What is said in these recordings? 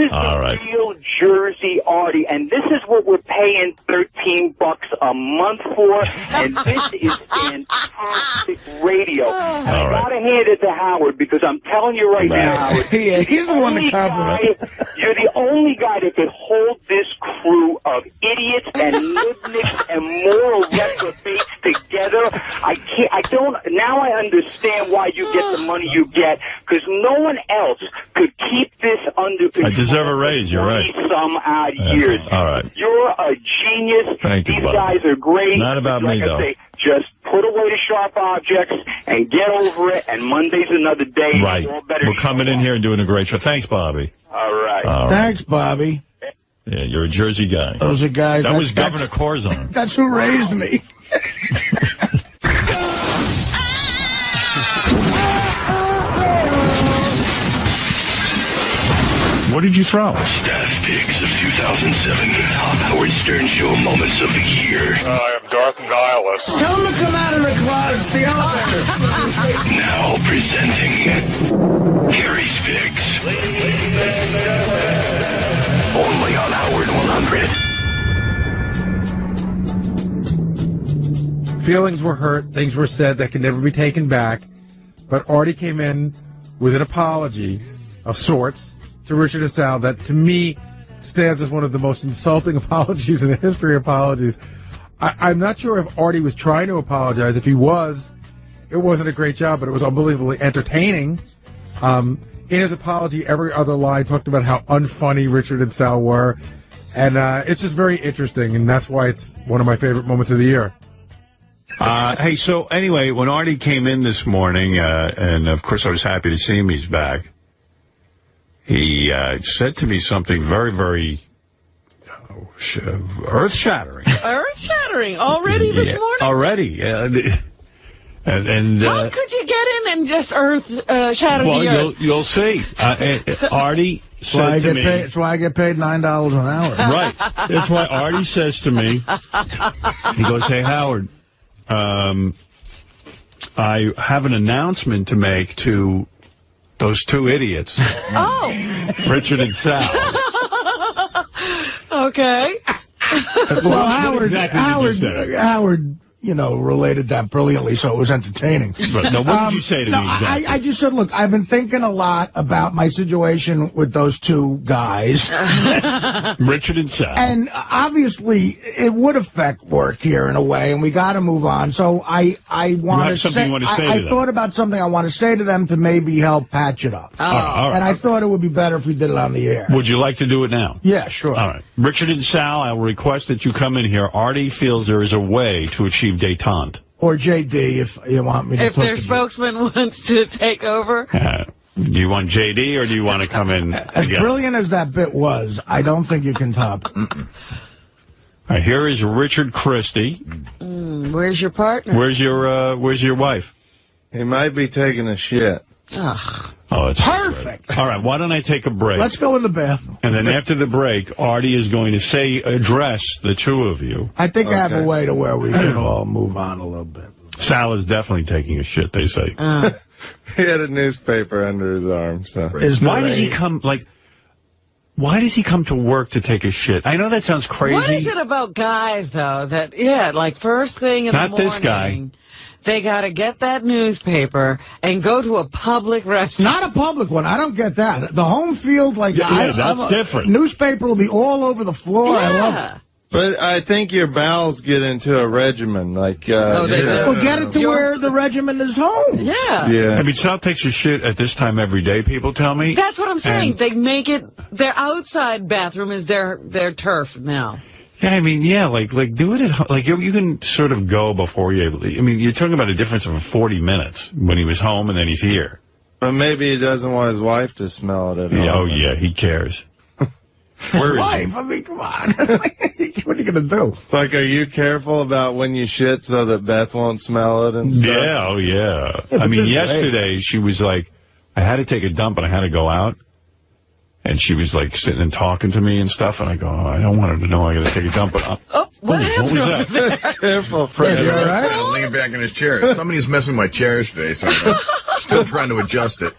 is the real Jersey Artie, and this is what we're paying $13 a month for, and this is fantastic radio. And I gotta hand it to Howard, because I'm telling you right now, Howard, yeah, he's the one to compliment. You're the only guy that could hold this crew of idiots and nibnicks and moral reprobates together. Now I understand why you get the money you get, because no one else could keep this under control. I deserve a raise, you're right. Some odd years. All right. You're a genius. Thank you, These guys are great. It's not about me, though. Just put away the sharp objects and get over it, and Monday's another day. Right. We're coming in here and doing a great show. Thanks, Bobby. All right. Thanks, Bobby. Yeah, you're a Jersey guy. Those are guys. That was Governor Corzine. That's who raised me. What did you throw? Staff picks of 2007. Top Howard Stern Show moments of the year. I am Darth Nihilus. Tell him to come out of the closet, the elevator. Now presenting Harry's Picks. Only on Howard 100. Feelings were hurt, things were said that can never be taken back, but Artie came in with an apology of sorts to Richard and Sal that, to me, stands as one of the most insulting apologies in the history of apologies. I'm not sure if Artie was trying to apologize. If he was, it wasn't a great job, but it was unbelievably entertaining. In his apology, every other line talked about how unfunny Richard and Sal were, and it's just very interesting, and that's why it's one of my favorite moments of the year. Hey, so anyway, when Artie came in this morning, and of course I was happy to see him, he's back. He said to me something very, very earth-shattering. Earth-shattering already this morning? Already. And how could you get in and just shatter the earth? You'll see. Artie said to me... That's why I get paid $9 an hour. Right. That's why Artie says to me, he goes, hey, Howard, I have an announcement to make to those two idiots. Oh. Richard and Sal. Okay. Well, Howard, related that brilliantly, so it was entertaining. But no, what did you say to me exactly? I just said, look, I've been thinking a lot about my situation with those two guys. Richard and Sal. And obviously, it would affect work here in a way, and we got to move on. So I want to say, I thought about something I want to say to them to maybe help patch it up. Oh. All right. And I thought it would be better if we did it on the air. Would you like to do it now? Yeah, sure. All right. Richard and Sal, I will request that you come in here. Artie feels there is a way to achieve détente. Or JD, if you want me to. If their spokesman wants to take over. Do you want JD or do you want to come in As brilliant as that bit was, I don't think you can top it. All right, here is Richard Christie. Where's your partner? Where's your wife? He might be taking a shit. Ugh. Oh, it's perfect. All right, why don't I take a break? Let's go in the bathroom. And then after the break, Artie is going to address the two of you. I think I have a way to where we can all move on a little bit. Sal is definitely taking a shit, they say. He had a newspaper under his arm, so. Why does he come to work to take a shit? I know that sounds crazy. What is it about guys, though, that, first thing in the morning. Not this guy. They got to get that newspaper and go to a public restaurant. Not a public one. I don't get that. The home field, that's different. Newspaper will be all over the floor. Yeah. I love it. But I think your bowels get into a regimen. They do. Well, get it to where the regimen is home. Yeah. I mean, Sal takes a shit at this time every day, people tell me. That's what I'm saying. They make it, their outside bathroom is their turf now. Yeah, I mean, do it at home. You can sort of go before you. I mean, you're talking about a difference of 40 minutes when he was home and then he's here. But maybe he doesn't want his wife to smell it at home. Oh, yeah, he cares. His wife? I mean, come on. What are you going to do? Are you careful about when you shit so that Beth won't smell it and stuff? Yeah, oh, yeah. I mean, yesterday she was like, I had to take a dump and I had to go out. And she was sitting and talking to me and stuff, and I go, I don't want her to know I got to take a dump. But what was that? Careful, Fred. You all right? I'm leaning back in his chair. Somebody's messing with my chair today, so I'm still trying to adjust it.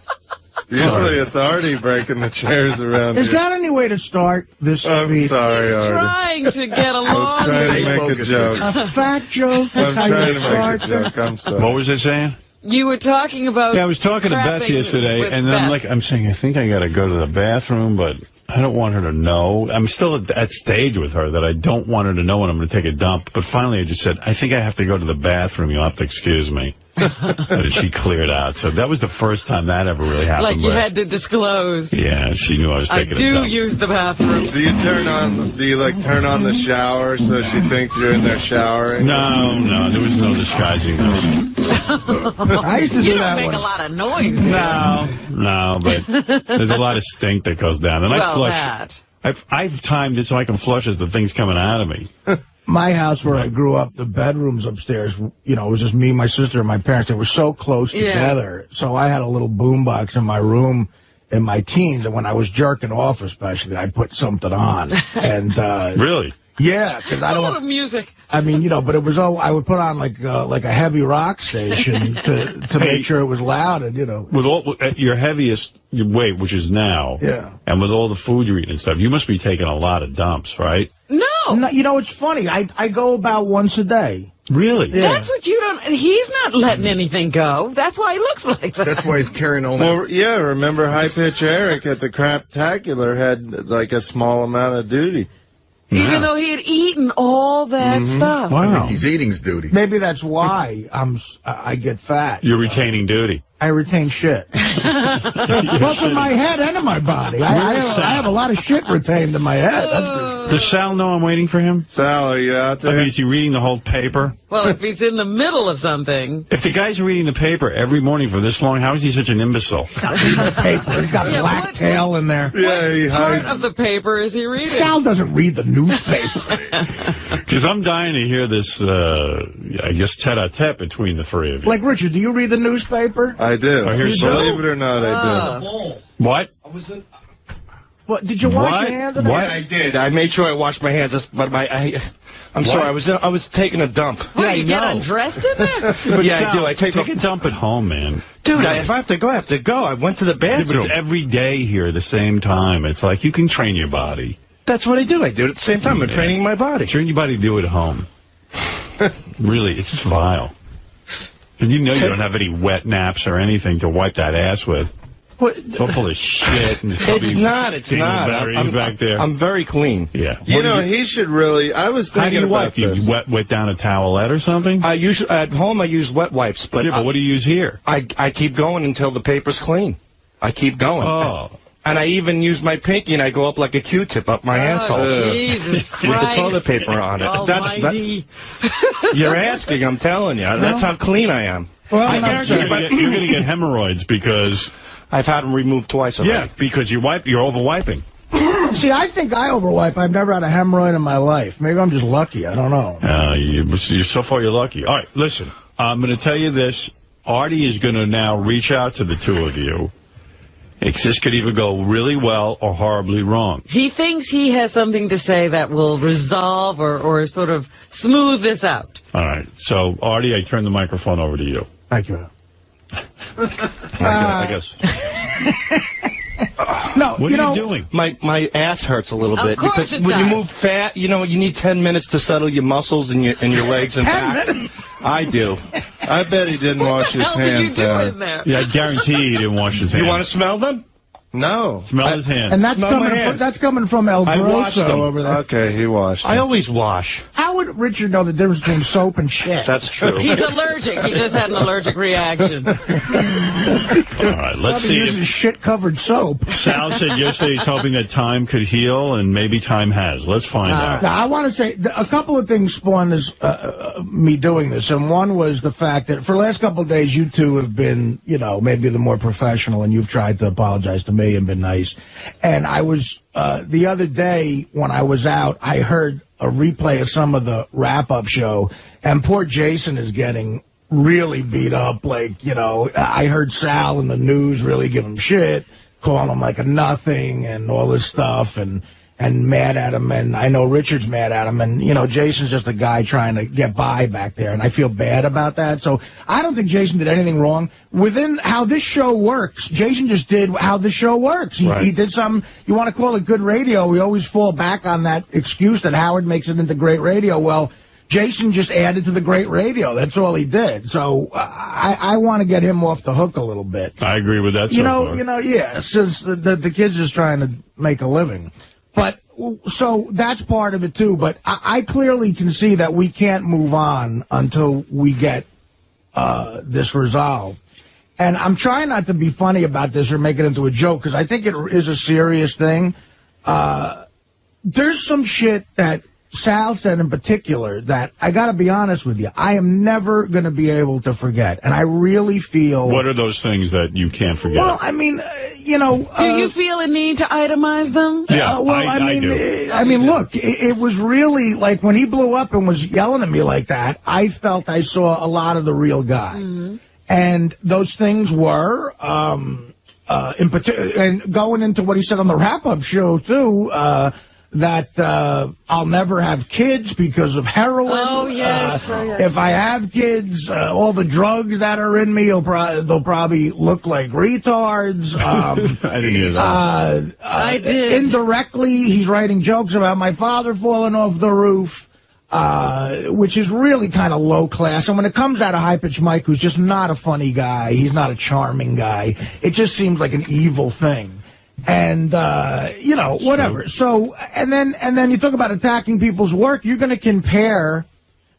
Usually it's Artie breaking the chairs around Is here. there any way to start this I'm speech? sorry, Artie. Trying to get along. I was trying to make a joke. A fat joke? That's I'm how trying you to start make a joke. I'm sorry. What was I saying? You were talking about. Yeah, I was talking to Beth crapping yesterday, with and then Beth. I'm saying, I think I got to go to the bathroom, but I don't want her to know. I'm still at that stage with her that I don't want her to know when I'm going to take a dump. But finally I just said, I think I have to go to the bathroom. You'll have to excuse me. And she cleared out. So that was the first time that ever really happened. Like you had to disclose. Yeah, she knew I was taking a dump. I do use the bathroom. Do you turn on the shower so she thinks you're in there showering? No, there was no disguising this. I used to do that make one. a lot of noise. No, but there's a lot of stink that goes down. And I flush. That. I've timed it so I can flush as the thing's coming out of me. My house where I grew up, the bedrooms upstairs, it was just me, my sister, and my parents. They were so close together. So I had a little boombox in my room in my teens, and when I was jerking off especially, I put something on. And Really? Yeah, because I don't want music. I mean, but it was I would put on like a heavy rock station to make sure it was loud, and with all at your heaviest weight, which is now, and with all the food you're eating and stuff, you must be taking a lot of dumps, right? No, it's funny. I go about once a day. Really? Yeah. That's what you don't. He's not letting anything go. That's why he looks like that. That's why he's carrying all that. Well, yeah, remember High Pitch Eric at the Craptacular had like a small amount of duty. Even though he had eaten all that stuff. Wow. He's eating's duty. Maybe that's why I get fat. You're retaining duty. I retain shit. Both in my head and in my body. I have a lot of shit retained in my head. Does Sal know I'm waiting for him? Sal, are you out there? I mean, is he reading the whole paper? Well, if he's in the middle of something. If the guy's reading the paper every morning for this long, how is he such an imbecile? He's not reading the paper. He's got a black tail in there. Yeah, he Part hides. of the paper is he reading? Sal doesn't read the newspaper. Because I'm dying to hear this, I guess, tete-a-tete between the three of you. Like, Richard, do you read the newspaper? I do. Believe it or not, I do. What? What? Did you wash your hands? What? Yeah, I did. I made sure I washed my hands. But I'm sorry. I was taking a dump. What, you get undressed in there? But yeah, Sal, I do. I take a dump at home, man. Dude, if I have to go, I have to go. I went to the Yeah, bathroom. but it's every day here at the same time. It's like you can train your body. That's what I do. I do it at the same time. I'm training my body. Train your body to do it at home. Really, it's just vile. And you don't have any wet naps or anything to wipe that ass with. What? It's all full of shit. And It's not. It's not. I'm back there. I'm very clean. Yeah. He should really. I was How do thinking you about wipe? Do this. you wet down a towelette or something? I usually at home I use wet wipes, but Yeah, but what do you use here? I keep going until the paper's clean. I keep going. Oh. And I even use my pinky and I go up like a Q-tip up my asshole. Jesus With the Christ. toilet paper on it. Almighty. You're asking, I'm telling you. That's how clean I am. Well, I guarantee You're going to get hemorrhoids because... I've had them removed twice already. Yeah, because you're over-wiping. See, I think I overwipe. I've never had a hemorrhoid in my life. Maybe I'm just lucky. I don't know. So far, you're lucky. All right, listen. I'm going to tell you this. Artie is going to now reach out to the two of you. This could either go really well or horribly wrong. He thinks he has something to say that will resolve or sort of smooth this out. All right. So, Artie, I turn the microphone over to you. Thank you. I guess. No, What are you doing? My ass hurts a little Of bit course because it when you does. move fat, you need 10 minutes to settle your muscles and your legs and 10 back. minutes? I do. I bet he didn't wash his What the hell hands did you do out. in there? Yeah, I guarantee he didn't wash his hands. You want to smell them? No. Smell his hands. And that's Smell my coming from El I washed Grosso them. over there. Okay, he washed. I always wash. How would Richard know the difference between soap and shit? That's true. He's allergic. He just had an allergic reaction. All right, let's Probably see uses if shit-covered soap. Sal said yesterday he's hoping that time could heal, and maybe time has. Let's find out. Now, I want to say a couple of things spawned this, me doing this, and one was the fact that for the last couple of days, you two have been, maybe the more professional, and you've tried to apologize to me and been nice. And I was, the other day when I was out, I heard a replay of some of the wrap-up show, and poor Jason is getting really beat up. Like, I heard Sal in the news really give him shit, calling him like a nothing and all this stuff, and mad at him, and I know Richard's mad at him, and, you know, Jason's just a guy trying to get by back there, and I feel bad about that. So I don't think Jason did anything wrong. Within how this show works, Jason just did how the show works. He did some, you want to call it good radio, we always fall back on that excuse that Howard makes it into great radio. Well, Jason just added to the great radio. That's all he did. So I want to get him off the hook a little bit. I agree with that. Yeah, since the kid's just trying to make a living. But so that's part of it too. But I clearly can see that we can't move on until we get this resolved. And I'm trying not to be funny about this or make it into a joke because I think it is a serious thing. There's some shit that Sal said in particular that I got to be honest with you, I am never going to be able to forget. And I really feel... What are those things that you can't forget? Well, I mean, you know... Do you feel a need to itemize them? Yeah, I do. I mean, look, it was really like when he blew up and was yelling at me like that, I felt I saw a lot of the real guy. Mm-hmm. And those things were... in particular, and going into what he said on the wrap-up show, too... that I'll never have kids because of heroin. Oh, yes. If I have kids, all the drugs that are in me, they'll probably look like retards. I didn't hear that. I did. Indirectly, he's writing jokes about my father falling off the roof, which is really kind of low class. And when it comes out of High Pitch Mike, who's just not a funny guy, he's not a charming guy, it just seems like an evil thing. And, you know, whatever. So, and then you talk about attacking people's work. You're going to compare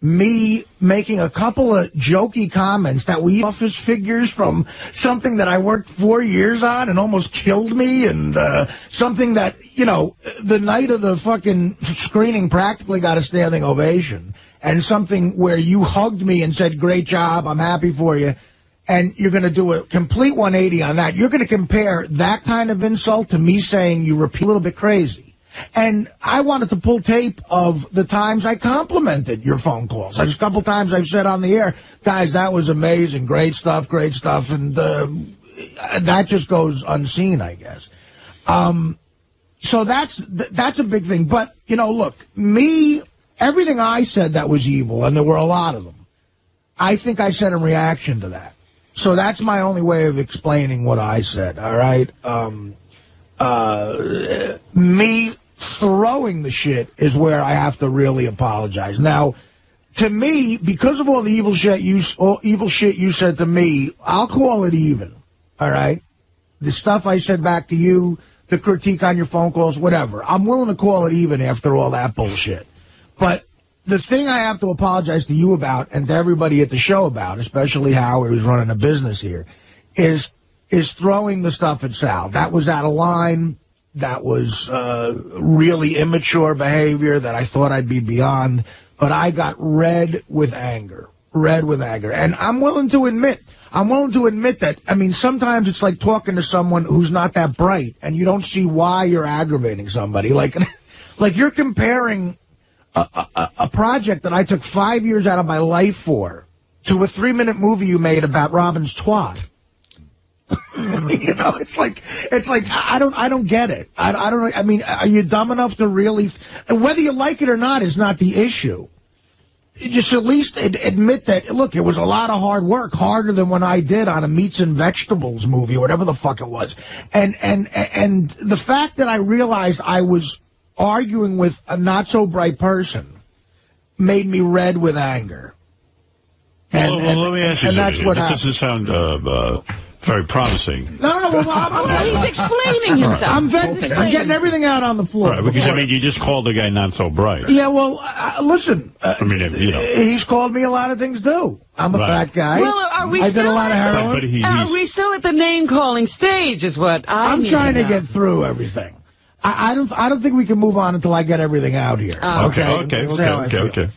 me making a couple of jokey comments that we office figures from something that I worked 4 years on and almost killed me, and something that, you know, the night of the fucking screening practically got a standing ovation, and something where you hugged me and said, great job, I'm happy for you. And you're going to do a complete 180 on that. You're going to compare that kind of insult to me saying you repeat a little bit crazy. And I wanted to pull tape of the times I complimented your phone calls. There's a couple times I've said on the air, guys, that was amazing, great stuff. And that just goes unseen, I guess. So that's a big thing. But, you know, look, everything I said that was evil, and there were a lot of them, I think I said in reaction to that. So that's my only way of explaining what I said, all right? Me throwing the shit is where I have to really apologize. Now, to me, because of all the evil shit you said to me, I'll call it even, all right? The stuff I said back to you, the critique on your phone calls, whatever. I'm willing to call it even after all that bullshit. But the thing I have to apologize to you about and to everybody at the show about, especially Howard, who's running a business here, is throwing the stuff at Sal. That was out of line. That was really immature behavior that I thought I'd be beyond. But I got red with anger. And I'm willing to admit that, I mean, sometimes it's like talking to someone who's not that bright and you don't see why you're aggravating somebody. Like you're comparing a project that I took 5 years out of my life for to a 3-minute movie you made about Robin's twat. You know, it's like I don't get it. I mean, are you dumb enough to really, whether you like it or not is not the issue. Just at least admit that, look, it was a lot of hard work, harder than when I did on a meats and vegetables movie or whatever the fuck it was. And the fact that I realized I was arguing with a not-so-bright person made me red with anger. Well, let me ask you something. This doesn't sound very promising. No. Well, he's explaining himself. I'm getting everything out on the floor. Right, because, I mean, you just called the guy not so bright. Yeah, well, listen. I mean, you know. He's called me a lot of things, too. I'm a fat guy. Well, I did a lot of heroin. Are we still at the name-calling stage is what I'm trying to get through everything. I don't think we can move on until I get everything out here. Okay.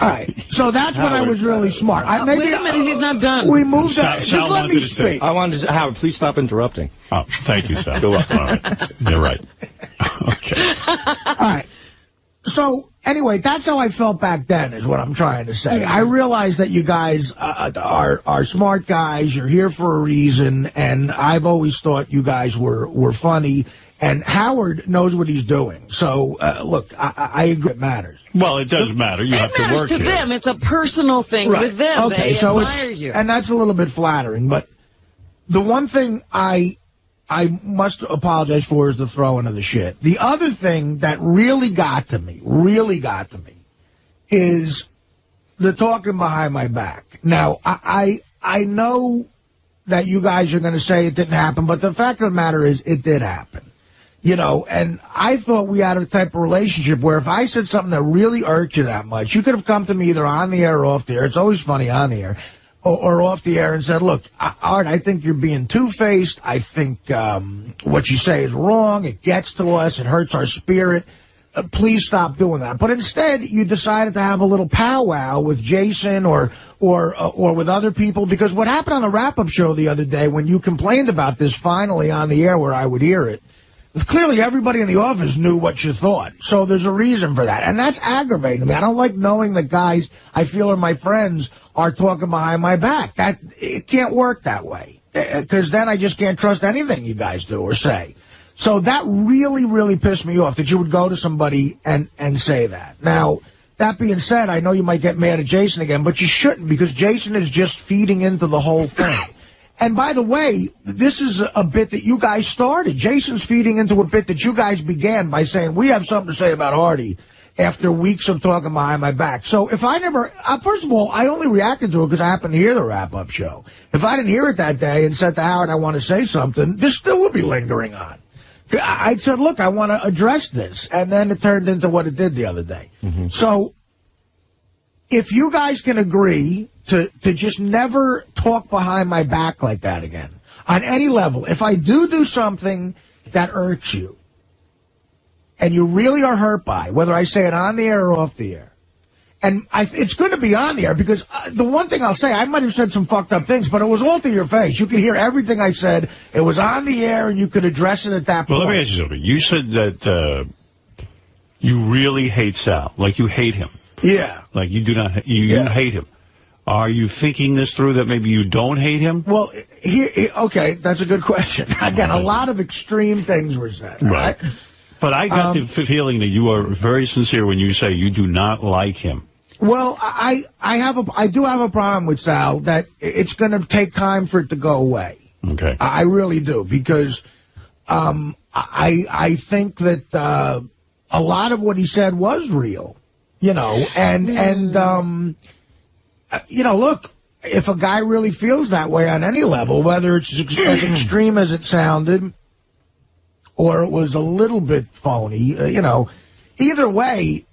All right. So that's when I was really smart. Wait a minute, he's not done. We moved on. Just let me speak. I wanted to, Howard, please stop interrupting. Oh, thank you, Sal. Go up. All right. You're right. Okay. All right. So anyway, that's how I felt back then, is what I'm trying to say. I realized that you guys are smart guys. You're here for a reason, and I've always thought you guys were funny. And Howard knows what he's doing. So, look, I agree it matters. Well, it does matter. You have to work to here. them. It's a personal thing with them. Okay, they so admire you. And that's a little bit flattering. But the one thing I must apologize for is the throwing of the shit. The other thing that really got to me, is the talking behind my back. Now, I know that you guys are going to say it didn't happen, but the fact of the matter is it did happen. You know, and I thought we had a type of relationship where if I said something that really irked you that much, you could have come to me either on the air or off the air. It's always funny on the air. Or off the air and said, look, Art, I think you're being two-faced. I think what you say is wrong. It gets to us. It hurts our spirit. Please stop doing that. But instead, you decided to have a little powwow with Jason or with other people, because what happened on the wrap-up show the other day when you complained about this finally on the air where I would hear it, clearly everybody in the office knew what you thought. So there's a reason for that. And that's aggravating to me. I don't like knowing that guys I feel are my friends are talking behind my back. It can't work that way, because then I just can't trust anything you guys do or say. So that really, really pissed me off, that you would go to somebody and say that. Now, that being said, I know you might get mad at Jason again, but you shouldn't, because Jason is just feeding into the whole thing. And by the way, this is a bit that you guys started. Jason's feeding into a bit that you guys began by saying, we have something to say about Artie, after weeks of talking behind my back. So if I never, first of all, I only reacted to it because I happened to hear the wrap-up show. If I didn't hear it that day and said to Howard, I want to say something, this still would be lingering on. I said, look, I want to address this. And then it turned into what it did the other day. Mm-hmm. So if you guys can agree to just never talk behind my back like that again, on any level, if I do something that irks you, and you really are hurt by, whether I say it on the air or off the air, and it's going to be on the air, because the one thing I'll say, I might have said some fucked up things, but it was all to your face. You could hear everything I said. It was on the air, and you could address it at that point. Well, let me ask you something. You said that you really hate Sal, like you hate him. Yeah. Like you do not, you hate him. Are you thinking this through, that maybe you don't hate him? Well, okay, that's a good question. Again, a lot of extreme things were said. Right. But I got the feeling that you are very sincere when you say you do not like him. Well, I do have a problem with Sal, that it's going to take time for it to go away. Okay. I really do, because I think that a lot of what he said was real, you know, and you know, look, if a guy really feels that way on any level, whether it's as extreme as it sounded or it was a little bit phony, you know, either way,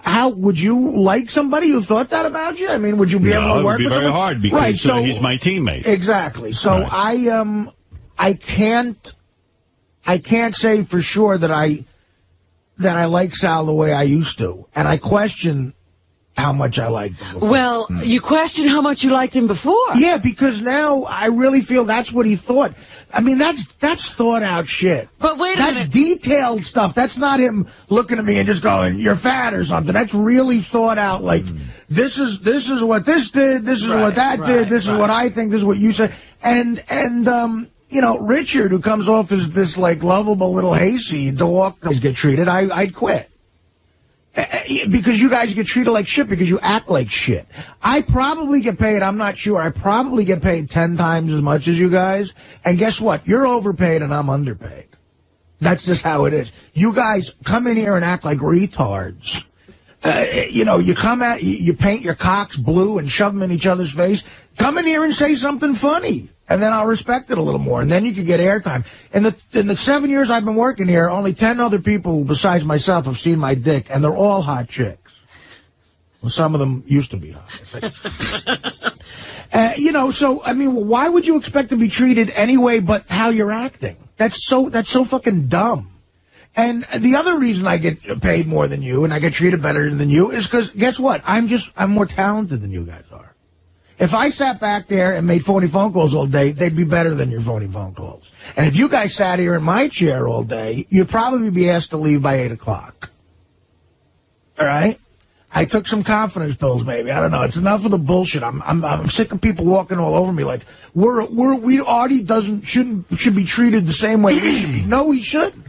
how would you like somebody who thought that about you? I mean, would you be able to work with someone? It would be very hard, because right, so, he's my teammate. Exactly. So right. I can't say for sure that I like Sal the way I used to, and I question how much I liked him before. Well, you question how much you liked him before. Yeah, because now I really feel that's what he thought. I mean, that's thought out shit. But wait a minute. That's detailed stuff. That's not him looking at me and just going, "You're fat" or something. That's really thought out. Like, this is what this did. This is what that did. This is what I think. This is what you said. And you know, Richard, who comes off as this like lovable little hayseed, the walk get treated. I'd quit. Because you guys get treated like shit because you act like shit. I probably get paid, I'm not sure, I probably get paid 10 times as much as you guys. And guess what? You're overpaid and I'm underpaid. That's just how it is. You guys come in here and act like retards. You know, you come out, you paint your cocks blue and shove them in each other's face. Come in here and say something funny, and then I'll respect it a little more, and then you can get airtime. In the 7 years I've been working here, only 10 other people besides myself have seen my dick, and they're all hot chicks. Well, some of them used to be hot. You know, so, I mean, why would you expect to be treated anyway but how you're acting? That's so fucking dumb. And the other reason I get paid more than you and I get treated better than you is because, guess what? I'm more talented than you guys are. If I sat back there and made phony phone calls all day, they'd be better than your phony phone calls. And if you guys sat here in my chair all day, you'd probably be asked to leave by 8 o'clock. All right? I took some confidence pills, maybe. I don't know. It's enough of the bullshit. I'm sick of people walking all over me like Artie should be treated the same way we should be. No, he shouldn't.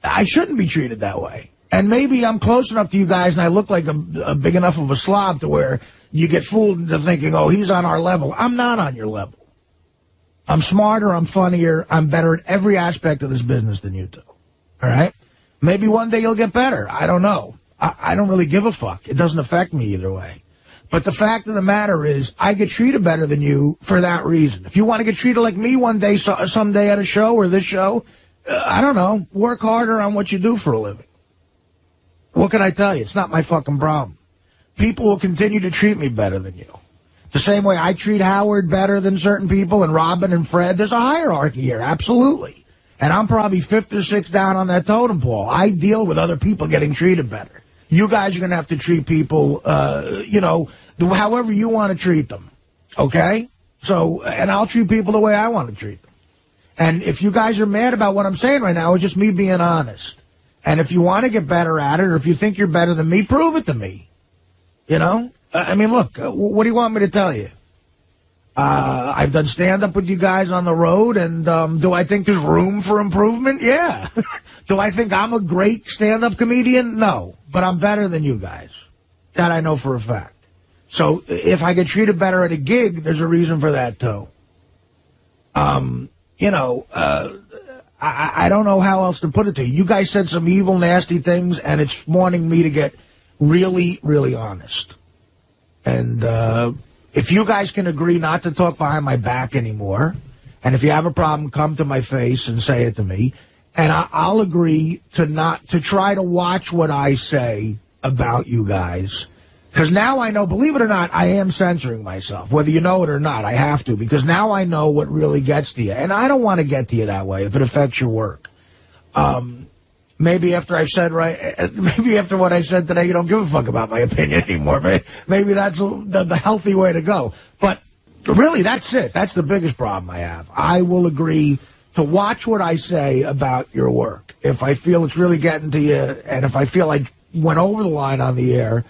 I shouldn't be treated that way. And maybe I'm close enough to you guys and I look like a big enough of a slob to where you get fooled into thinking, oh, he's on our level. I'm not on your level. I'm smarter, I'm funnier, I'm better at every aspect of this business than you do. All right? Maybe one day you'll get better. I don't know. I don't really give a fuck. It doesn't affect me either way. But the fact of the matter is, I get treated better than you for that reason. If you want to get treated like me one day, someday at a show or this show, I don't know, work harder on what you do for a living. What can I tell you? It's not my fucking problem. People will continue to treat me better than you. The same way I treat Howard better than certain people and Robin and Fred. There's a hierarchy here, absolutely. And I'm probably 5th or 6th down on that totem pole. I deal with other people getting treated better. You guys are going to have to treat people, however you want to treat them, okay? So, and I'll treat people the way I want to treat them. And if you guys are mad about what I'm saying right now, it's just me being honest. And if you want to get better at it, or if you think you're better than me, prove it to me. You know? I mean, look, what do you want me to tell you? I've done stand-up with you guys on the road, and do I think there's room for improvement? Yeah. Do I think I'm a great stand-up comedian? No. But I'm better than you guys. That I know for a fact. So if I get treated better at a gig, there's a reason for that, too. I don't know how else to put it to you. You guys said some evil, nasty things, and it's wanting me to get really, really honest. And if you guys can agree not to talk behind my back anymore, and if you have a problem, come to my face and say it to me, and I'll agree to try to watch what I say about you guys. Because now I know, believe it or not, I am censoring myself. Whether you know it or not, I have to. Because now I know what really gets to you. And I don't want to get to you that way if it affects your work. Maybe after what I said today, you don't give a fuck about my opinion anymore. Maybe that's the healthy way to go. But really, that's it. That's the biggest problem I have. I will agree to watch what I say about your work. If I feel it's really getting to you, and if I feel I went over the line on the air,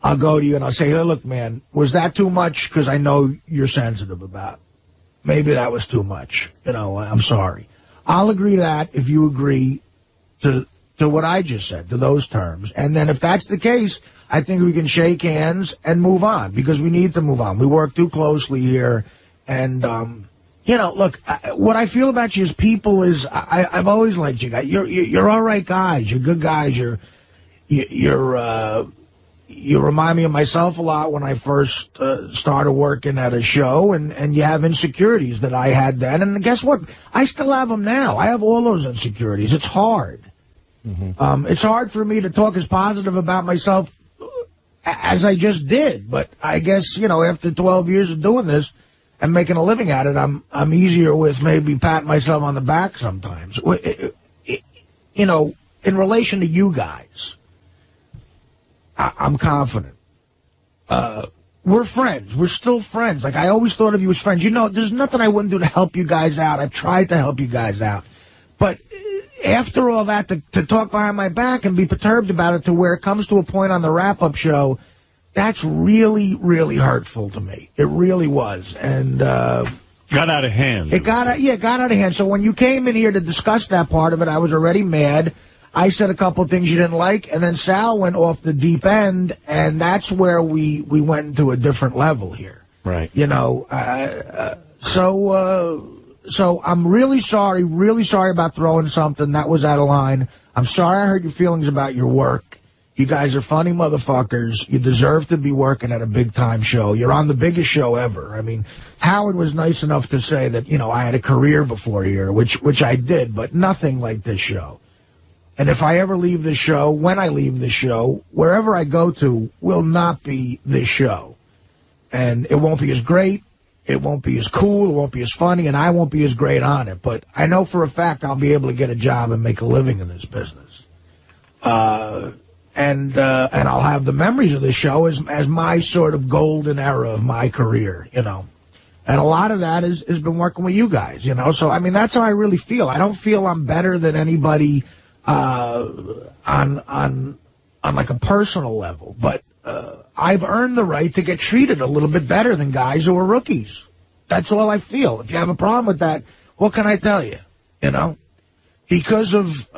I'll go to you and I'll say, hey, look, man, was that too much? Because I know you're sensitive about it. Maybe that was too much. I'm sorry. I'll agree to that if you agree to what I just said, to those terms. And then if that's the case, I think we can shake hands and move on, because we need to move on. We work too closely here. And, look, what I feel about you as people is I've always liked you guys. You're all right guys. You're good guys. You remind me of myself a lot when I first started working at a show, and you have insecurities that I had then. And guess what? I still have them now. I have all those insecurities. It's hard. Mm-hmm. It's hard for me to talk as positive about myself as I just did. But I guess, after 12 years of doing this and making a living at it, I'm easier with maybe patting myself on the back sometimes. In relation to you guys, I'm confident. We're friends. We're still friends. Like, I always thought of you as friends. There's nothing I wouldn't do to help you guys out. I've tried to help you guys out. But after all that, to talk behind my back and be perturbed about it to where it comes to a point on the wrap-up show, that's really, really hurtful to me. It really was. And got out of hand. It got out of hand. So when you came in here to discuss that part of it, I was already mad. I said a couple of things you didn't like, and then Sal went off the deep end, and that's where we went into a different level here. Right. So I'm really sorry about throwing something that was out of line. I'm sorry I hurt your feelings about your work. You guys are funny motherfuckers. You deserve to be working at a big-time show. You're on the biggest show ever. I mean, Howard was nice enough to say that, I had a career before here, which I did, but nothing like this show. And if I ever leave this show, when I leave this show, wherever I go to will not be this show. And it won't be as great. It won't be as cool. It won't be as funny. And I won't be as great on it. But I know for a fact I'll be able to get a job and make a living in this business. And and I'll have the memories of the show as my sort of golden era of my career, you know. And a lot of that has been working with you guys, you know. So, I mean, that's how I really feel. I don't feel I'm better than anybody on like a personal level. But I've earned the right to get treated a little bit better than guys who are rookies. That's all I feel. If you have a problem with that, what can I tell you? You know? Because of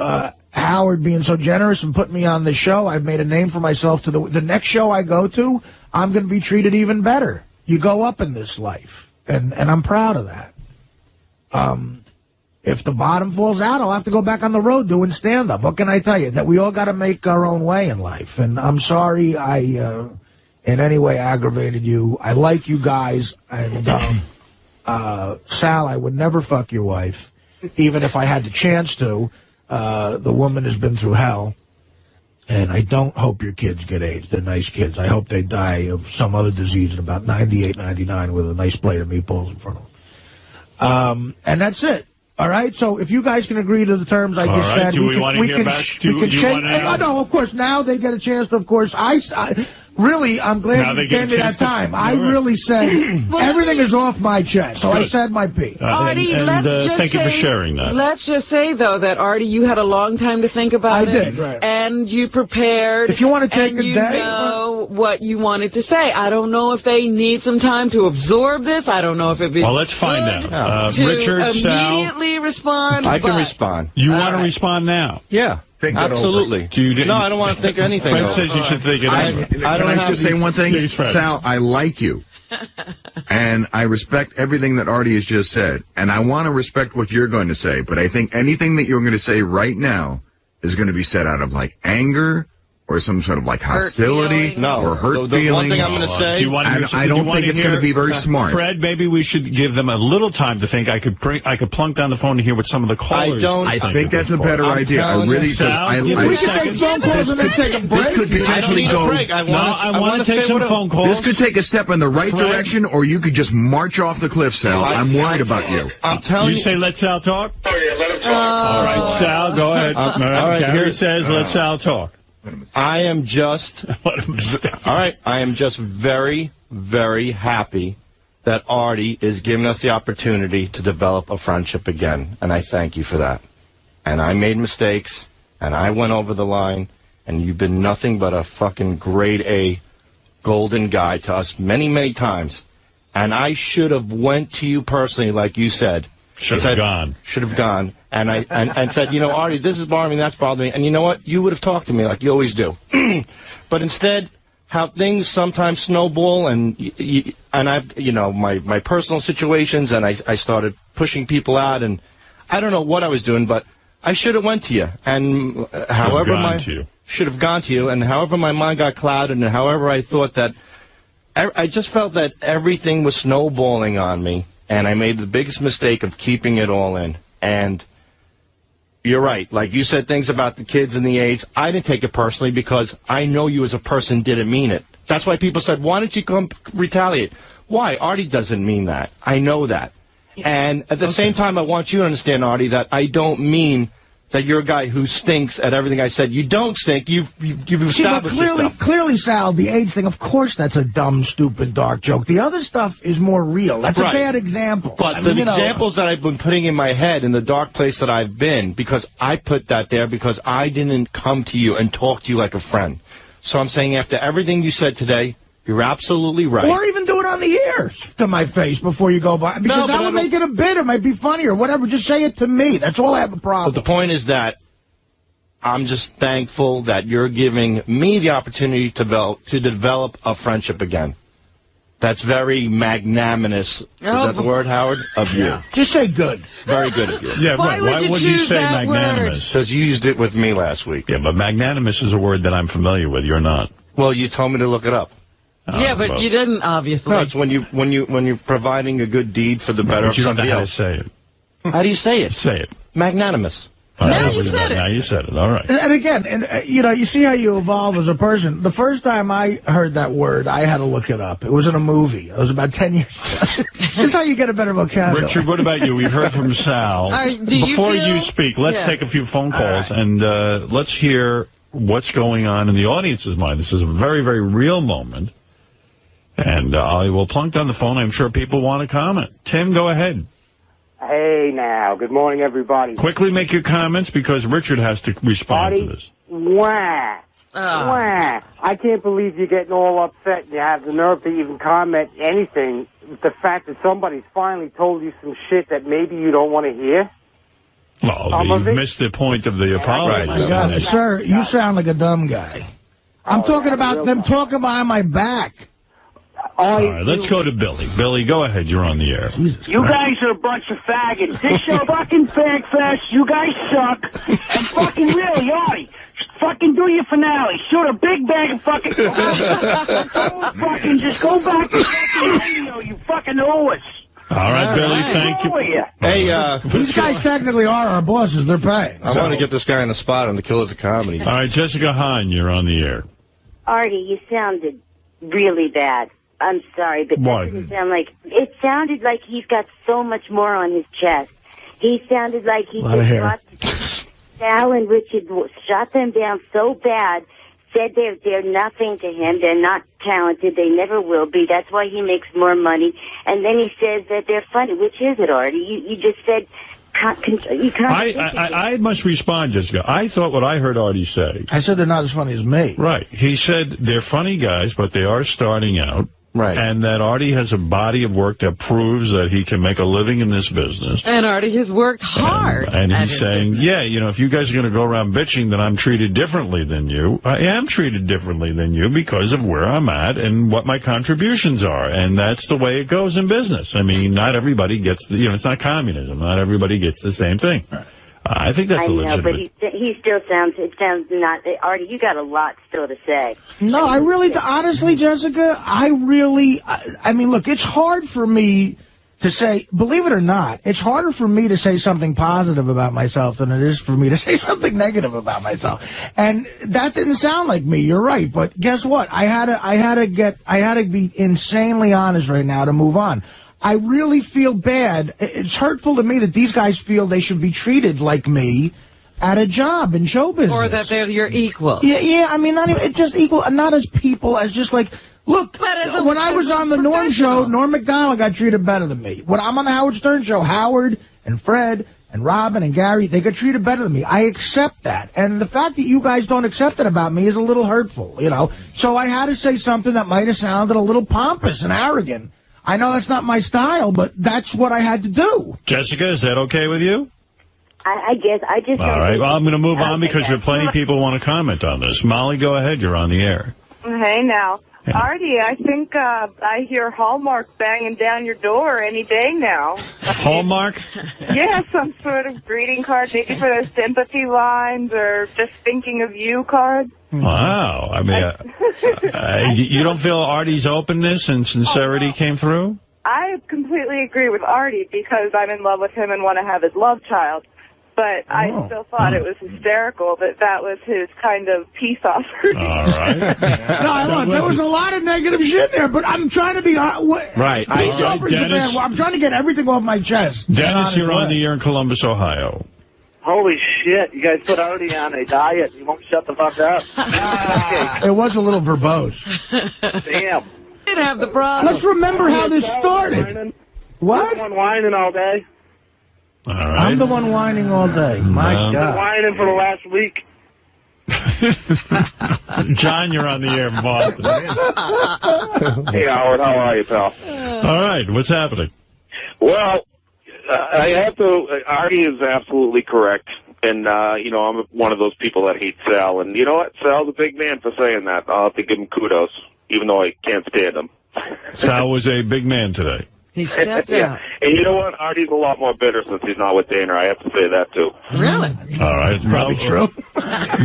Howard being so generous and putting me on the show, I've made a name for myself. To the next show I go to, I'm going to be treated even better. You go up in this life. And I'm proud of that. If the bottom falls out, I'll have to go back on the road doing stand-up. What can I tell you? That we all got to make our own way in life. And I'm sorry I in any way aggravated you. I like you guys. And Sal, I would never fuck your wife, even if I had the chance to. The woman has been through hell. And I don't hope your kids get AIDS. They're nice kids. I hope they die of some other disease in about 98, 99 with a nice plate of meatballs in front of them. And that's it. All right? So if you guys can agree to the terms I just said, we can shake. No, of course, now they get a chance to, of course. Really, I'm glad you gave me that time. I really said everything is off my chest, so I said my piece. Artie, thank you for sharing that. Let's just say, though, that, Artie, you had a long time to think about it. I did, right. And you prepared. If you want to take a day. You know what you wanted to say. I don't know if they need some time to absorb this. I don't know if it'd be Well, let's find out. to Richard, Sal. immediately respond. I can respond. You want to respond now? Yeah. Absolutely. No, I don't want to think anything. Fred says you should think it over. Can I just say one thing? Please, Sal, I like you. And I respect everything that Artie has just said. And I want to respect what you're going to say. But I think anything that you're going to say right now is going to be said out of, like, anger or some sort of, like, hostility or hurt feelings. The one thing I'm going to say, I don't think it's going to be very smart. Fred, maybe we should give them a little time to think. I could plunk down the phone to hear what some of the callers I think that's a better idea. I really do. We could take phone calls and then take a break. This could potentially go. I want to take some phone calls. This could take a step in the right direction, or you could just march off the cliff, Sal. I'm worried about you. I'm telling you. You say let Sal talk? Oh, yeah, let him talk. All right, Sal, go ahead. All right, Gary says let Sal talk. I am just very, very happy that Artie is giving us the opportunity to develop a friendship again, and I thank you for that. And I made mistakes, and I went over the line, and you've been nothing but a fucking grade A golden guy to us many, many times. And I should have went to you personally, like you said. Should have gone. And said, you know, Artie, this is bothering me, that's bothering me. And you know what? You would have talked to me like you always do. But instead, how things sometimes snowball, and I've, you know, my personal situations, and I started pushing people out, and I don't know what I was doing, but I should have went to you. And should have gone to you, and however my mind got clouded, and however I thought that, I just felt that everything was snowballing on me. And I made the biggest mistake of keeping it all in. And you're right. Like you said things about the kids and the AIDS. I didn't take it personally because I know you as a person didn't mean it. That's why people said, why don't you come retaliate? Why? Artie doesn't mean that. I know that. And at the same time, I want you to understand, Artie, that I don't mean that you're a guy who stinks at everything I said. You don't stink. You've established yourself. Clearly, Sal, the AIDS thing, of course that's a dumb, stupid, dark joke. The other stuff is more real. That's right. A bad example. But the examples that I've been putting in my head in the dark place that I've been, because I put that there because I didn't come to you and talk to you like a friend. So I'm saying after everything you said today, you're absolutely right. Or even do it on the air to my face before you go by. Because that would make it a bit. It might be funny or whatever. Just say it to me. That's all I have a problem. But the point is that I'm just thankful that you're giving me the opportunity to develop a friendship again. That's very magnanimous. Is that the word, Howard? Of you. Just say good. Very good of you. Yeah, Why would you say magnanimous? Because you used it with me last week. Yeah, but magnanimous is a word that I'm familiar with. You're not. Well, you told me to look it up. Yeah, but you didn't, obviously. No, it's when you're providing a good deed for the better of somebody else. How to say it. How do you say it? Say it. Magnanimous. Now you said it. Now you said it. All right. And again, you know, you see how you evolve as a person. The first time I heard that word, I had to look it up. It was in a movie. It was about 10 years ago. This is how you get a better vocabulary. Richard, what about you? We heard from Sal. Before you speak, let's take a few phone calls, and let's hear what's going on in the audience's mind. This is a very, very real moment. And I will plunk on the phone. I'm sure people want to comment. Tim, go ahead. Hey, now. Good morning, everybody. Quickly make your comments because Richard has to respond to this. Wah. Wah. I can't believe you're getting all upset and you have the nerve to even comment anything. The fact that somebody's finally told you some shit that maybe you don't want to hear. Well, you've missed the point of the apology. My God, sir, you sound like a dumb guy. I'm talking about them talking behind my back. All right, let's go to Billy. Billy, go ahead. You're on the air. You guys are a bunch of faggots. This show fucking fag fest. You guys suck. And fucking really, Artie, fucking do your finale. Shoot a big bag of fucking... fucking just go back to fucking radio, you fucking know us. All right, Billy, thank you. Hey, these guys technically are our bosses. They're paying. I want to get this guy on the spot on the Killers of Comedy. All right, Jessica Hahn, you're on the air. Artie, you sounded really bad. I'm sorry, but that didn't sound like... It sounded like he's got so much more on his chest. He sounded like he just got... Sal and Richard shot them down so bad, said they're nothing to him, they're not talented, they never will be, that's why he makes more money, and then he says that they're funny. Which is it, Artie? You just said... I must respond, Jessica. I thought what I heard Artie say... I said they're not as funny as me. Right. He said they're funny guys, but they are starting out. Right. And that Artie has a body of work that proves that he can make a living in this business. And Artie has worked hard. And he's saying, yeah, you know, if you guys are going to go around bitching that I'm treated differently than you, I am treated differently than you because of where I'm at and what my contributions are. And that's the way it goes in business. I mean, not everybody gets, it's not communism. Not everybody gets the same thing. I think that's a legitimate... but he still sounds not... Artie, you got a lot still to say. No, I really... Honestly, Jessica, I mean, look, it's hard for me to say... Believe it or not, it's harder for me to say something positive about myself than it is for me to say something negative about myself. And that didn't sound like me. You're right. But guess what? I had to be insanely honest right now to move on. I really feel bad. It's hurtful to me that these guys feel they should be treated like me at a job in show business. Or that they're your equal. Yeah, I mean, not even just equal, not as people, as just like, look, when I was on the Norm show, Norm Macdonald got treated better than me. When I'm on the Howard Stern show, Howard and Fred and Robin and Gary, they get treated better than me. I accept that. And the fact that you guys don't accept it about me is a little hurtful, So I had to say something that might have sounded a little pompous and arrogant. I know that's not my style, but that's what I had to do. Jessica, is that okay with you? I guess I just... All right, well, I'm going to move on because there are plenty of people who want to comment on this. Molly, go ahead. You're on the air. Hey, now. Yeah. Artie, I think I hear Hallmark banging down your door any day now. Hallmark? Yeah, some sort of greeting card, maybe for those sympathy lines or just thinking of you cards. Wow. I mean, you don't feel Artie's openness and sincerity came through? I completely agree with Artie because I'm in love with him and want to have his love child. But I still thought it was hysterical that was his kind of peace offering. All right. There was a lot of negative shit there, but I'm trying to be... Right. Peace offerings are bad. I'm trying to get everything off my chest. Dennis, you're on the air in Columbus, Ohio. Holy shit, you guys put Artie on a diet. You won't shut the fuck up. It was a little verbose. Damn. Didn't have the problem. Let's remember how this started. What? I'm whining all day. All right. I'm the one whining all day. My God. I've been whining for the last week. John, you're on the air in Boston. Hey, Howard, how are you, pal? All right, what's happening? Well, I have to... Artie is absolutely correct. And, I'm one of those people that hate Sal. And you know what? Sal's a big man for saying that. I'll have to give him kudos, even though I can't stand him. Sal was a big man today. He stepped yeah. out. And you know what? Artie's a lot more bitter since he's not with Dana. I have to say that, too. Really? All right. It's probably true.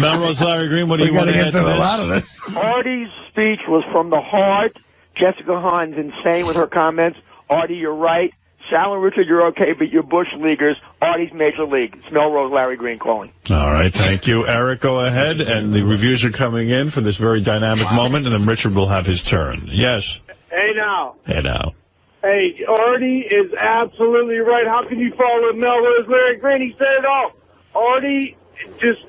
Melrose, Larry Green, what do you want to get add to to a lot of this? Artie's speech was from the heart. Jessica Hahn's insane with her comments. Artie, you're right. Sal and Richard, you're okay, but you're Bush Leaguers. Artie's Major League. It's Melrose, Larry Green calling. All right, thank you. Eric, go ahead, and the reviews are coming in for this very dynamic moment, and then Richard will have his turn. Yes. Hey, now. Hey, now. Hey, Artie is absolutely right. How can you follow Melrose, Larry Green? He said it all. Artie just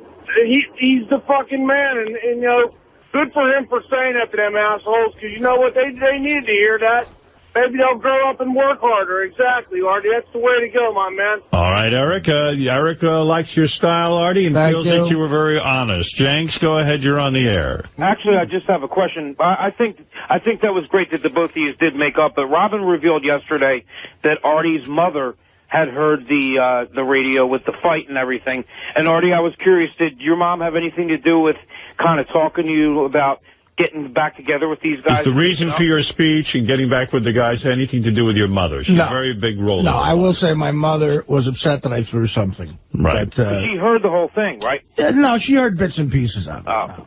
he's the fucking man, and you know, good for him for saying that to them assholes, because you know what, they needed to hear that. Maybe they'll grow up and work harder. Exactly, Artie. That's the way to go, my man. All right, Eric. Eric likes your style, Artie, and feels that you were very honest. Jenks, go ahead. You're on the air. Actually, I just have a question. I think that was great that the both of you did make up, but Robin revealed yesterday that Artie's mother had heard the radio with the fight and everything. And Artie, I was curious, did your mom have anything to do with kind of talking to you about getting back together with these guys? Is the reason for your speech and getting back with the guys had anything to do with your mother? She's a very big role. No, I will say my mother was upset that I threw something. Right. But she heard the whole thing, right? No, she heard bits and pieces of it. Oh.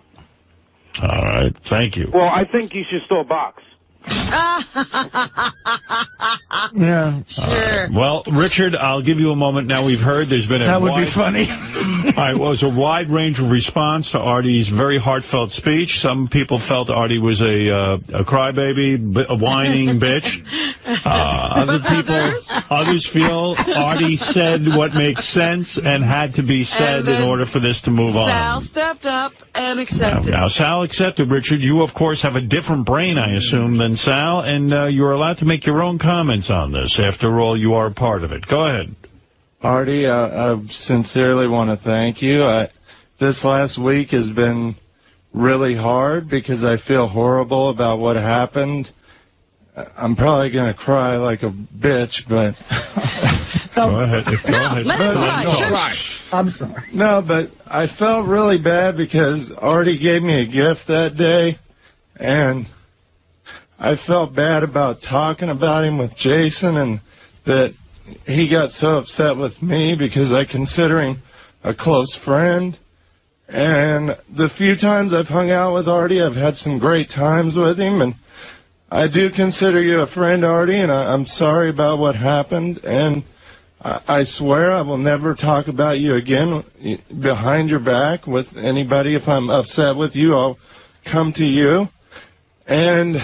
All right. Thank you. Well, I think you should still box. Yeah. Sure. Well, Richard, I'll give you a moment. Now we've heard there's been a That would be funny. All right, well, it was a wide range of response to Artie's very heartfelt speech. Some people felt Artie was a crybaby, a whining bitch. Others feel Artie said what makes sense and had to be said in order for this to move on. Sal stepped up and accepted. Now, Sal accepted, Richard. You, of course, have a different brain, I assume, than Sal, and you're allowed to make your own comments on this. After all, you are a part of it. Go ahead. Artie, I sincerely want to thank you. This last week has been really hard because I feel horrible about what happened. I'm probably going to cry like a bitch, but... Go ahead. Let him cry. I'm sorry. No, but I felt really bad because Artie gave me a gift that day, and I felt bad about talking about him with Jason, and that he got so upset with me because I consider him a close friend. And the few times I've hung out with Artie, I've had some great times with him, and I do consider you a friend, Artie, and I'm sorry about what happened, and I swear I will never talk about you again behind your back with anybody. If I'm upset with you, I'll come to you. And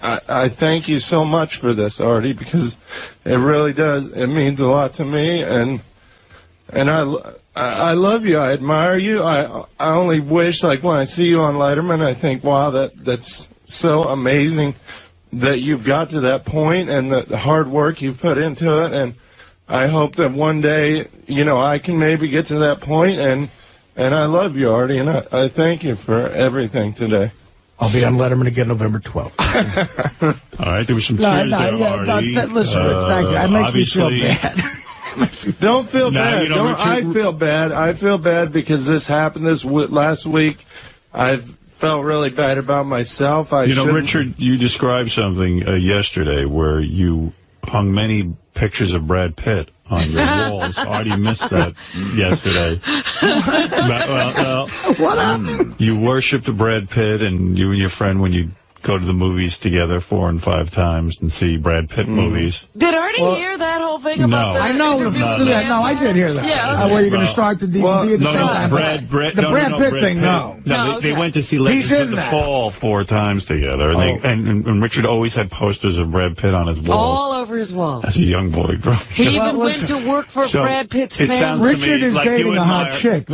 I thank you so much for this, Artie, because it really does. It means a lot to me, and I love you. I admire you. I only wish, like, when I see you on Letterman, I think, wow, that's so amazing that you've got to that point and the hard work you've put into it. And I hope that one day, I can maybe get to that point. And I love you, Artie, and I thank you for everything today. I'll be on Letterman again November 12th. All right, there was some tears there, Artie. Listen, Rich, thank you. It makes me feel bad. Don't feel bad. I feel bad. I feel bad because this happened last week. I felt really bad about myself. Richard, you described something yesterday where you hung many pictures of Brad Pitt on your walls. Artie missed that yesterday. Well, you worshipped Brad Pitt, and you and your friend, when you go to the movies together 4 and 5 times and see Brad Pitt movies. Did Artie hear that whole thing about the I know. No, I did hear that. Yeah, where you're going to start the DVD at the same time. Brad Pitt thing, no. No, they went to see Legends of the Fall 4 times together, and Richard always had posters of Brad Pitt on his walls. All over his walls. As a young boy. He even went to work for Brad Pitt's family. Richard is dating a hot chick.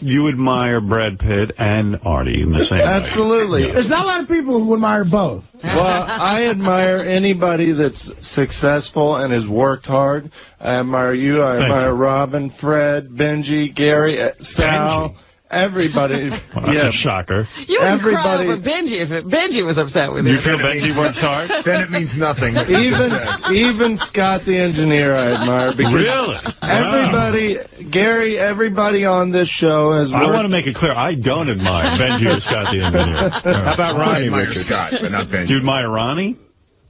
You admire Brad Pitt and Artie in the same way. Absolutely. There's not a lot of people who admire both. Well, I admire anybody that's successful and has worked hard. I admire you. I admire Robin, Fred, Benji, Gary, Sal, everybody. Well, that's a shocker. You would cry over Benji if Benji was upset with you. You feel Benji works hard? Then it means nothing. Even Scott the engineer I admire. Because really? Everybody, Gary, everybody on this show has worked. I want to make it clear, I don't admire Benji or Scott the engineer. How about Ronnie, Richard? Scott, but not Benji. Do you admire Ronnie?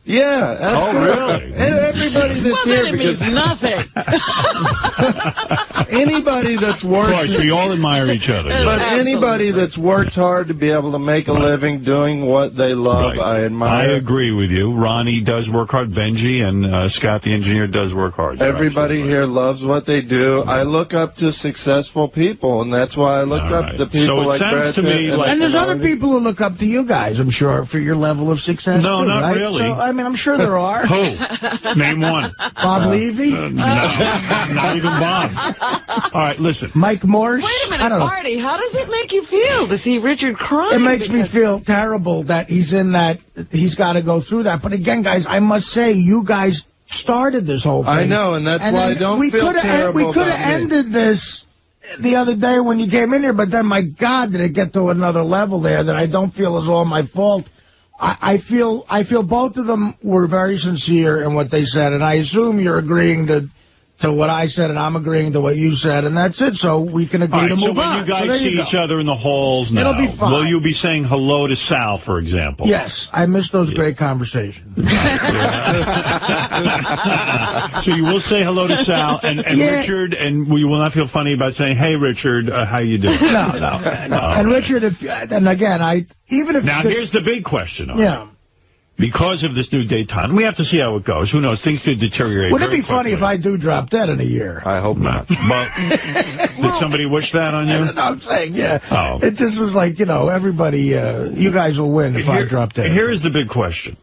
Yeah, absolutely. Oh, really? And everybody that's well, here, then it because means nothing. anybody that's worked, of course, we all admire each other. But anybody that's worked hard to be able to make a living doing what they love, I admire. I agree with you. Ronnie does work hard. Benji and Scott the engineer does work hard. Everybody here loves what they do. I look up to successful people, and that's why I looked up to people like Brad Pitt. And there's other people who look up to you guys, I'm sure, for your level of success. No, too, not right? really. So, mean, I'm sure there are. Who? Name one. Bob Levy? No, not even Bob. All right, listen. Mike Morse? Wait a minute, I don't know. Artie, how does it make you feel to see Richard crying? It makes me feel terrible that he's in that, he's got to go through that. But again, guys, I must say, you guys started this whole thing. I know, and that's why I don't feel terrible We could have about me. ended this the other day when you came in here, but then, my God, did it get to another level there that I don't feel is all my fault. I feel both of them were very sincere in what they said, and I assume you're agreeing to what I said, and I'm agreeing to what you said, and that's it. So we can agree to move on. So when you guys see each other in the halls now, it'll be fine. Will you be saying hello to Sal, for example? Yes, I miss those great conversations. So you will say hello to Sal and Richard, and you will not feel funny about saying, "Hey, Richard, how you doing?" No. And Richard, Now here's the big question. Yeah. Because of this new daytime, we have to see how it goes. Who knows? Things could deteriorate. Wouldn't it be funny if I do drop dead in a year? I hope not. Well, did somebody wish that on you? No, I'm saying, yeah. Oh. It just was like, everybody, you guys will win if I drop dead. Here is the big question.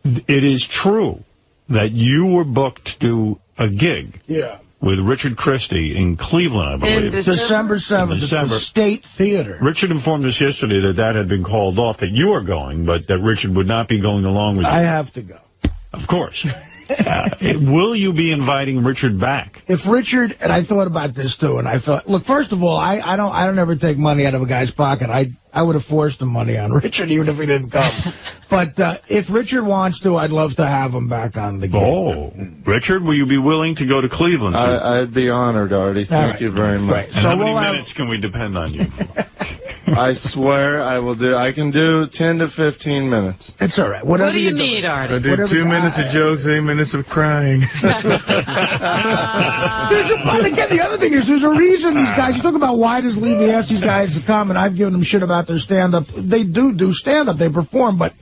It is true that you were booked to do a gig. Yeah. With Richard Christie in Cleveland, I believe. December 7th at the State Theater. Richard informed us yesterday that had been called off, that you are going, but that Richard would not be going along with you. I have to go. Of course. Will you be inviting Richard back? If Richard, and I thought about this too, and I thought, look, first of all, I don't ever take money out of a guy's pocket. I would have forced the money on Richard even if he didn't come. But if Richard wants to, I'd love to have him back on the game. Oh, Richard, will you be willing to go to Cleveland? I'd be honored, Artie. Thank you very much. Right. So how many minutes can we depend on you? I swear I will do. I can do 10 to 15 minutes. It's all right. What do you need, Artie? I do 2 minutes of jokes, 8 minutes of crying. But again, the other thing is, there's a reason these guys, you talk about why does Levy ask these guys to come, and I've given them shit about their stand-up. They do stand-up, they perform, but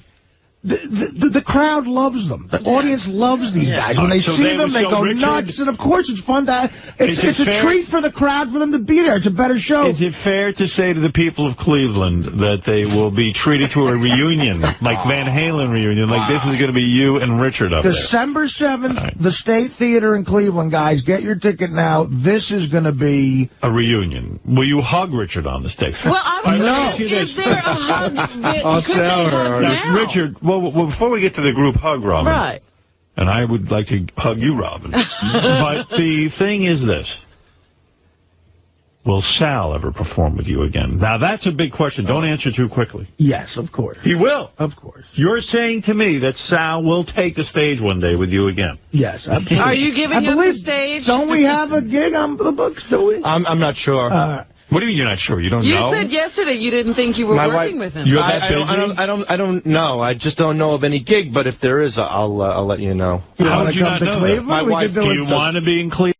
the crowd loves them. The audience loves these guys. When they see them, they go nuts, and of course it's fun to, it's a treat for the crowd for them to be there. It's a better show. Is it fair to say to the people of Cleveland that they will be treated to a reunion, like Van Halen reunion, like this is going to be you and Richard up December 7th, the State Theater in Cleveland, guys. Get your ticket now. This is going to be a reunion. Will you hug Richard on the stage? Well, I'm is there a hug? I'll shower. Richard, well, before we get to the group hug, Robin. Right. And I would like to hug you, Robin. But the thing is this. Will Sal ever perform with you again? Now, that's a big question. Don't answer too quickly. Yes, of course. He will? Of course. You're saying to me that Sal will take the stage one day with you again? Yes, absolutely. Are you giving him the stage? Don't we have a gig on the books, do we? I'm not sure. What do you mean you're not sure? You don't know? You said yesterday you didn't think you were working with him. You're that busy? I don't know. I just don't know of any gig, but if there is, I'll let you know. How would you not know that? My wife, do you want to be in Cleveland?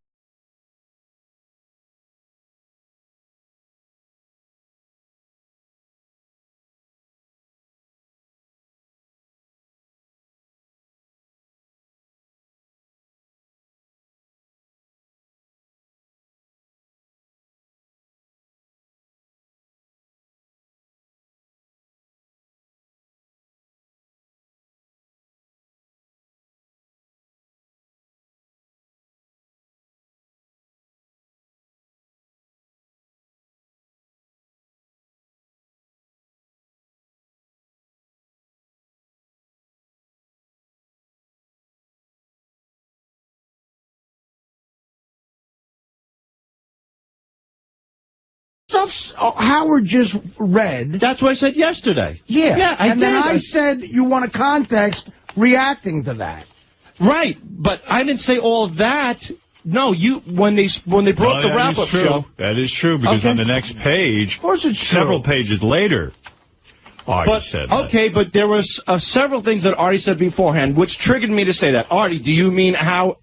Stuff Howard just read. That's what I said yesterday. Yeah, and then I said you want a context reacting to that. Right, but I didn't say all of that. No, when they brought the wrap-up show. That is true, because on the next page, of course it's several pages later, Artie said that. Okay, but there was several things that Artie said beforehand, which triggered me to say that. Artie, do you mean how,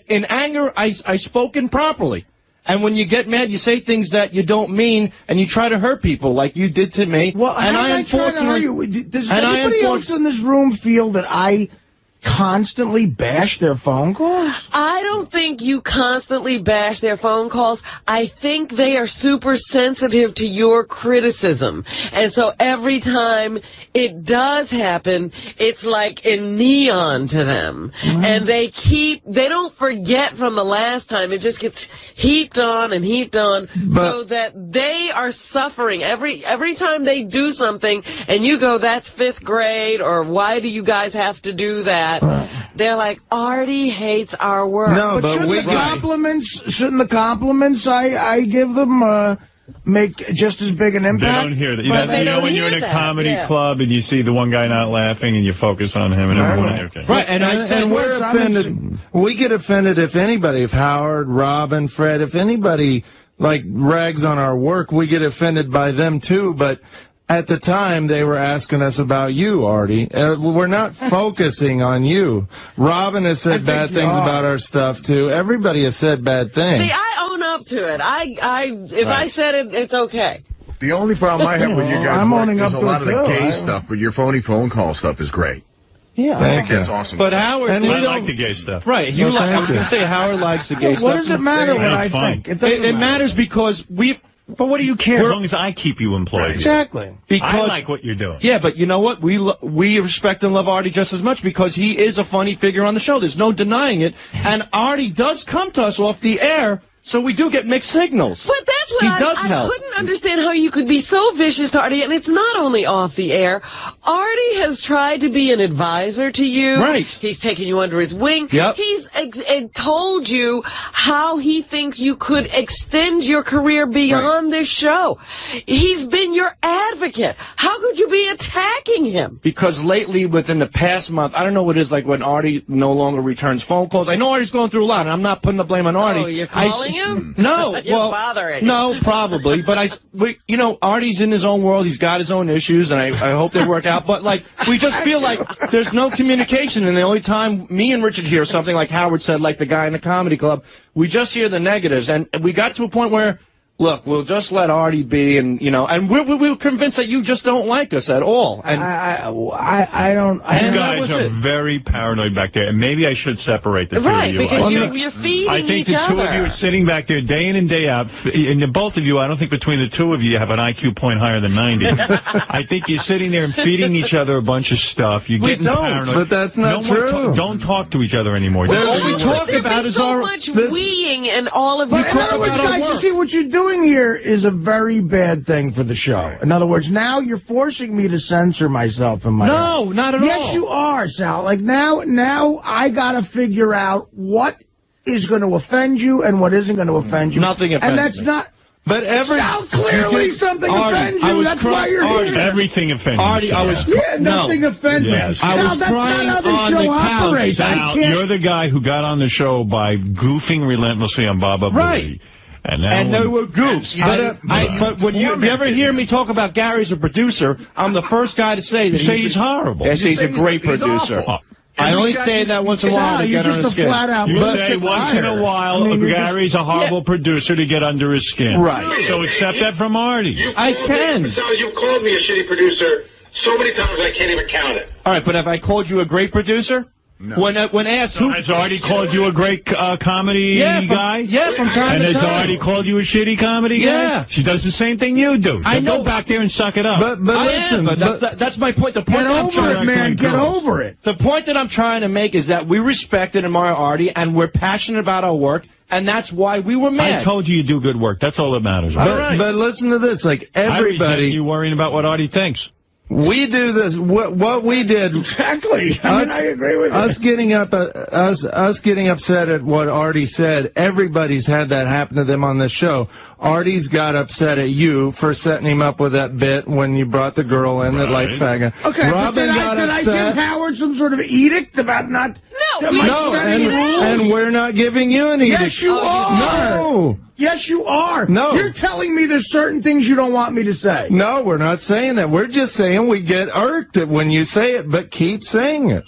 in anger, I spoke improperly? And when you get mad, you say things that you don't mean, and you try to hurt people like you did to me. Well, and how am I trying to hurt you? Does anybody else in this room feel that I constantly bash their phone calls? I don't think you constantly bash their phone calls. I think they are super sensitive to your criticism. And so every time it does happen, it's like in neon to them. And they don't forget from the last time. It just gets heaped on and heaped on so that they are suffering. Every time they do something and you go, that's 5th grade, or why do you guys have to do that? They're like, Artie hates our work. No, but shouldn't the compliments I give them make just as big an impact? They don't hear that. You know when you're in a comedy club and you see the one guy not laughing and you focus on him and everyone. Okay. Right, and we're offended. We get offended if Howard, Robin, Fred, if anybody like rags on our work, we get offended by them too. But at the time, they were asking us about you, Artie. We're not focusing on you. Robin has said bad things about our stuff, too. Everybody has said bad things. See, I own up to it. If I said it, it's okay. The only problem I have with you guys is a lot of the gay too. stuff, but your phony phone call stuff is great. Yeah, I think that's awesome. But Howard, I like the gay stuff. Right, I was going to say Howard likes the gay stuff. What does it matter what I think? It matters because But what do you care as long as I keep you employed? Exactly. Because I like what you're doing. Yeah, but you know what? We respect and love Artie just as much because he is a funny figure on the show. There's no denying it. And Artie does come to us off the air, so we do get mixed signals. But that's what I couldn't understand how you could be so vicious to Artie, and it's not only off the air. Artie has tried to be an advisor to you. Right. He's taken you under his wing. Yep. He's told you how he thinks you could extend your career beyond this show. He's been your advocate. How could you be attacking him? Because lately, within the past month, I don't know what it is like when Artie no longer returns phone calls. I know Artie's going through a lot, and I'm not putting the blame on Artie. Oh, you're calling him? No. You're bothering him. No, probably. But Artie's in his own world. He's got his own issues, and I hope they work out. But, we just feel like there's no communication, and the only time me and Richard hear something like Howard said, like the guy in the comedy club, we just hear the negatives. And we got to a point where, look, we'll just let Artie be, and we're convinced that you just don't like us at all. And I don't. You guys are very paranoid back there, and maybe I should separate the two of you. Right, because you're feeding each other. I think the two of you are sitting back there day in and day out, and both of you, I don't think between the two of you have an IQ point higher than 90. I think you're sitting there and feeding each other a bunch of stuff. You're getting paranoid. But that's not true. Don't talk to each other anymore. All we talk about is so much weeing and all of you. In other words, guys, you see what you're doing here is a very bad thing for the show. In other words, now you're forcing me to censor myself in my No, not at all. Yes, you are, Sal. Like now I gotta figure out what is going to offend you and what isn't going to offend you. Nothing offends and that's me. not. But Sal, clearly something offends you. That's why you're here. Everything offends you. Artie, nothing offends you. Yes. Sal, that's not how the show operates. Sal, you're the guy who got on the show by goofing relentlessly on Baba Booey. Right. And they were goofs. But when you ever hear me talk about Gary as a producer, I'm the first guy to say that he's horrible. Yes, he's a great producer. I only say that once in a while to get under his skin. You say once in a while Gary's a horrible producer to get under his skin. Right. So accept that from Artie. I can. Sal, you've called me a shitty producer so many times I can't even count it. All right, but have I called you a great producer? No. When asked who has Artie called you a great comedy guy? From time to time. And has Artie called you a shitty comedy guy? Yeah. She does the same thing you do. I know. Go back there and suck it up. But listen, that's my point. The point get over it, man. Get over it. The point that I'm trying to make is that we respect and admire Artie, and we're passionate about our work, and that's why we were mad. I told you do good work. That's all that matters. But listen to this. Like everybody, you worrying about what Artie thinks. We do this. What we did exactly. I agree with us getting up. Us getting upset at what Artie said. Everybody's had that happen to them on this show. Artie's got upset at you for setting him up with that bit when you brought the girl in that liked faggot. Okay, Robin got upset. I give Howard some sort of edict about not? No, and we're not giving you an edict. Yes, you are. No. Yes, you are. No. You're telling me there's certain things you don't want me to say. No, we're not saying that. We're just saying we get irked when you say it, but keep saying it.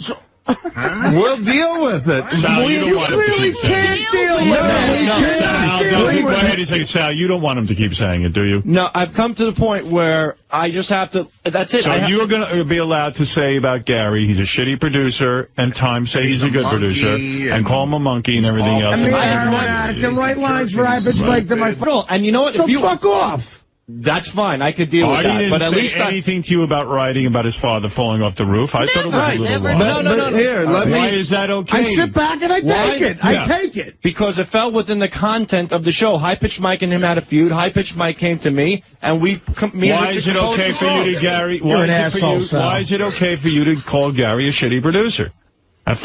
We'll deal with it. Sal, you clearly can't deal with it. Wait a second, Sal. You don't want him to keep saying it, do you? No, I've come to the point where I just have to. That's it. So you're going to be allowed to say about Gary, he's a shitty producer, and Time say he's a good producer, and call him a monkey and everything else. And the right lines for I bitch Mike to my friend. And you know what? So fuck off. That's fine. I could deal with that. Didn't but at say least anything to you about writing about his father falling off the roof. I thought it was a little wild. No. Here, let me. Why is that okay? I sit back and I take it. I take it. Because it fell within the content of the show. High Pitched Mike and him had a feud. High Pitched Mike came to me, and me Why is it okay for you to Gary? You're an asshole, Sal. Why is it okay for you to call Gary a shitty producer? That's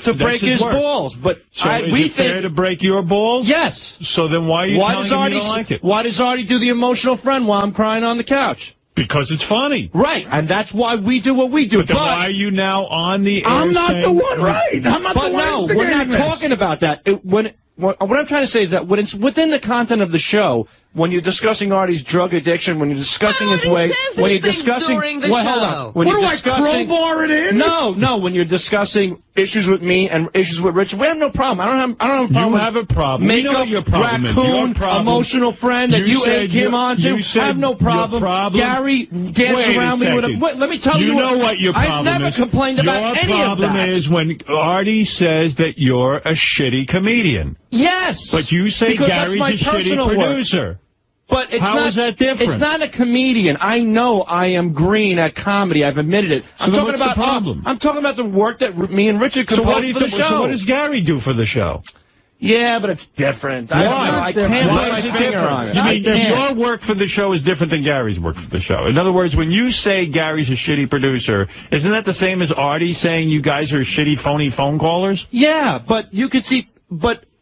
to break his balls, but so is it fair to break your balls? Yes. So then why are you telling him you don't like it? Why does Artie do the emotional friend while I'm crying on the couch? Because it's funny. Right, and that's why we do what we do. But why are you now on the air I'm not the one, right? I'm not the one instigating we're not talking about that. What I'm trying to say is that when it's within the content of the show, when you're discussing Artie's drug addiction, when you're discussing his way, when you're discussing, hold on. When what you're do discussing, I crowbar it in? No, when you're discussing issues with me and issues with Richard, we have no problem. I don't have a problem. You have a problem. Makeup, you know what your problem raccoon, is. Your problem, emotional friend that you egg him on to. I have no problem. Gary danced around me with a. Let me tell you. You know what your problem is. I've never complained about any of that. Your problem is when Artie says that you're a shitty comedian. Yes. But you say Gary's a shitty producer. But it's How is that different? It's not a comedian. I know I am green at comedy. I've admitted it. So what's the problem? I'm talking about the work that me and Richard composed for the show. So what does Gary do for the show? Yeah, but it's different. Why? I can't Why put is my it finger on different? it. You mean your work for the show is different than Gary's work for the show? In other words, when you say Gary's a shitty producer, isn't that the same as Artie saying you guys are shitty, phony phone callers? Yeah, but you could see...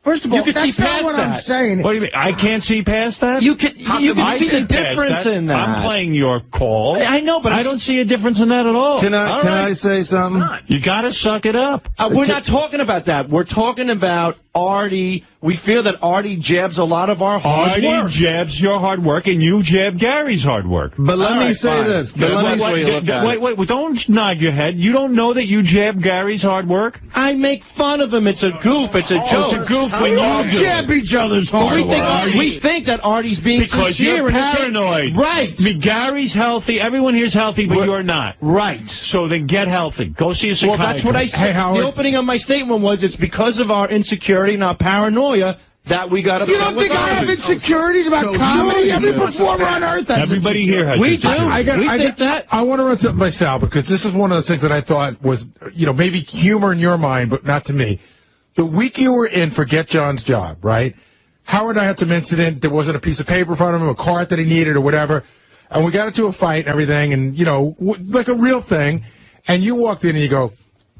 First of all, that's not what I'm saying. What do you mean? I can't see past that? You can see the difference in that. I'm playing your call. I know, but I don't see a difference in that at all. Can I say something? You got to suck it up. We're not talking about that. We're talking about Artie. We feel that Artie jabs a lot of our hard work. Artie jabs your hard work, and you jab Gary's hard work. But let me say this. Wait, don't nod your head. You don't know that you jab Gary's hard work? I make fun of him. It's a goof. It's a joke. It's a goof when We you all do jab each other's hard work. We think that Artie's being because sincere. You're paranoid. Right. I mean, Gary's healthy. Everyone here's healthy, but you're not. Right. So then get healthy. Go see a psychiatrist. Well, that's what I said. The opening of my statement was it's because of our insecurity and our paranoia that we got upset. You don't think I have insecurities about comedy? Every performer on earth has Everybody here has We do. insecurities. We think that. I want to run something by Sal because this is one of those things that I thought was, maybe humor in your mind, but not to me. The week you were in Forget John's job, right? Howard and I had some incident. There wasn't a piece of paper in front of him, a cart that he needed or whatever. And we got into a fight and everything and, like a real thing. And you walked in and you go,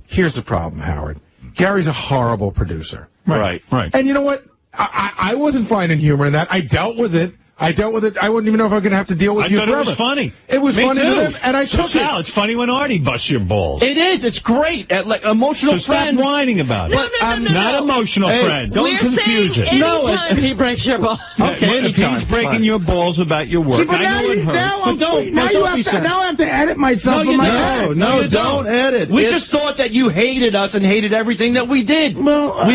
here's the problem, Howard. Gary's a horrible producer. Right. And you know what? I wasn't finding humor in that. I dealt with it. I wouldn't even know if I'm going to have to deal with you forever. I thought it was funny. It was funny to them, and I took Sal, it's funny when Artie busts your balls. It is. It's great. Like emotional friend. Stop whining about it. No. Not emotional friend. Don't confuse it. Anytime he breaks your balls. Okay, if he's breaking your balls about your work, See, but I know it hurts. Now I have to edit myself. No, don't edit. We just thought that you hated us and hated everything that we did. Well,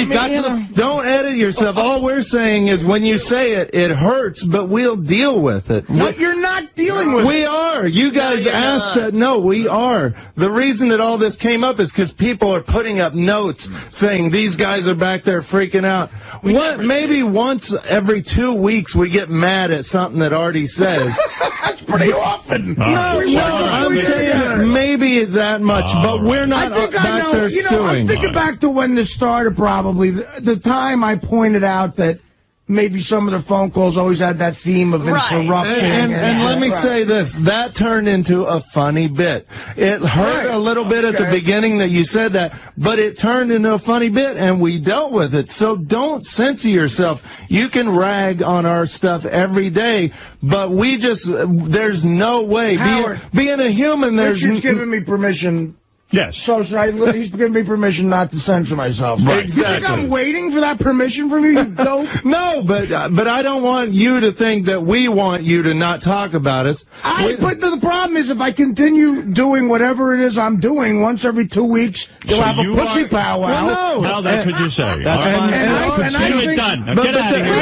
don't edit yourself. All we're saying is when you say it, it hurts, but we'll deal with it. But you're not dealing with it. We are. You guys asked that. No, we are. The reason that all this came up is because people are putting up notes saying these guys are back there freaking out. Maybe once every 2 weeks we get mad at something that Artie says. That's pretty often. No, I'm saying maybe that much, but we're not back there stewing. I'm thinking back to when this started, probably. The time I pointed out that maybe some of the phone calls always had that theme of interrupting. And let me say this. That turned into a funny bit. It hurt a little bit at the beginning that you said that, but it turned into a funny bit, and we dealt with it. So don't censor yourself. You can rag on our stuff every day, but there's no way. Howard, being a human, Richard's giving me permission Yes. So he's giving me permission not to censor myself. Right. Exactly. You think I'm waiting for that permission from you, you dope? No, but I don't want you to think that we want you to not talk about us. But the problem is, if I continue doing whatever it is I'm doing, once every 2 weeks, you'll have a pussy powwow. Well, no. Well, that's what you're saying. That's fine. And I think, done. Now get out of here.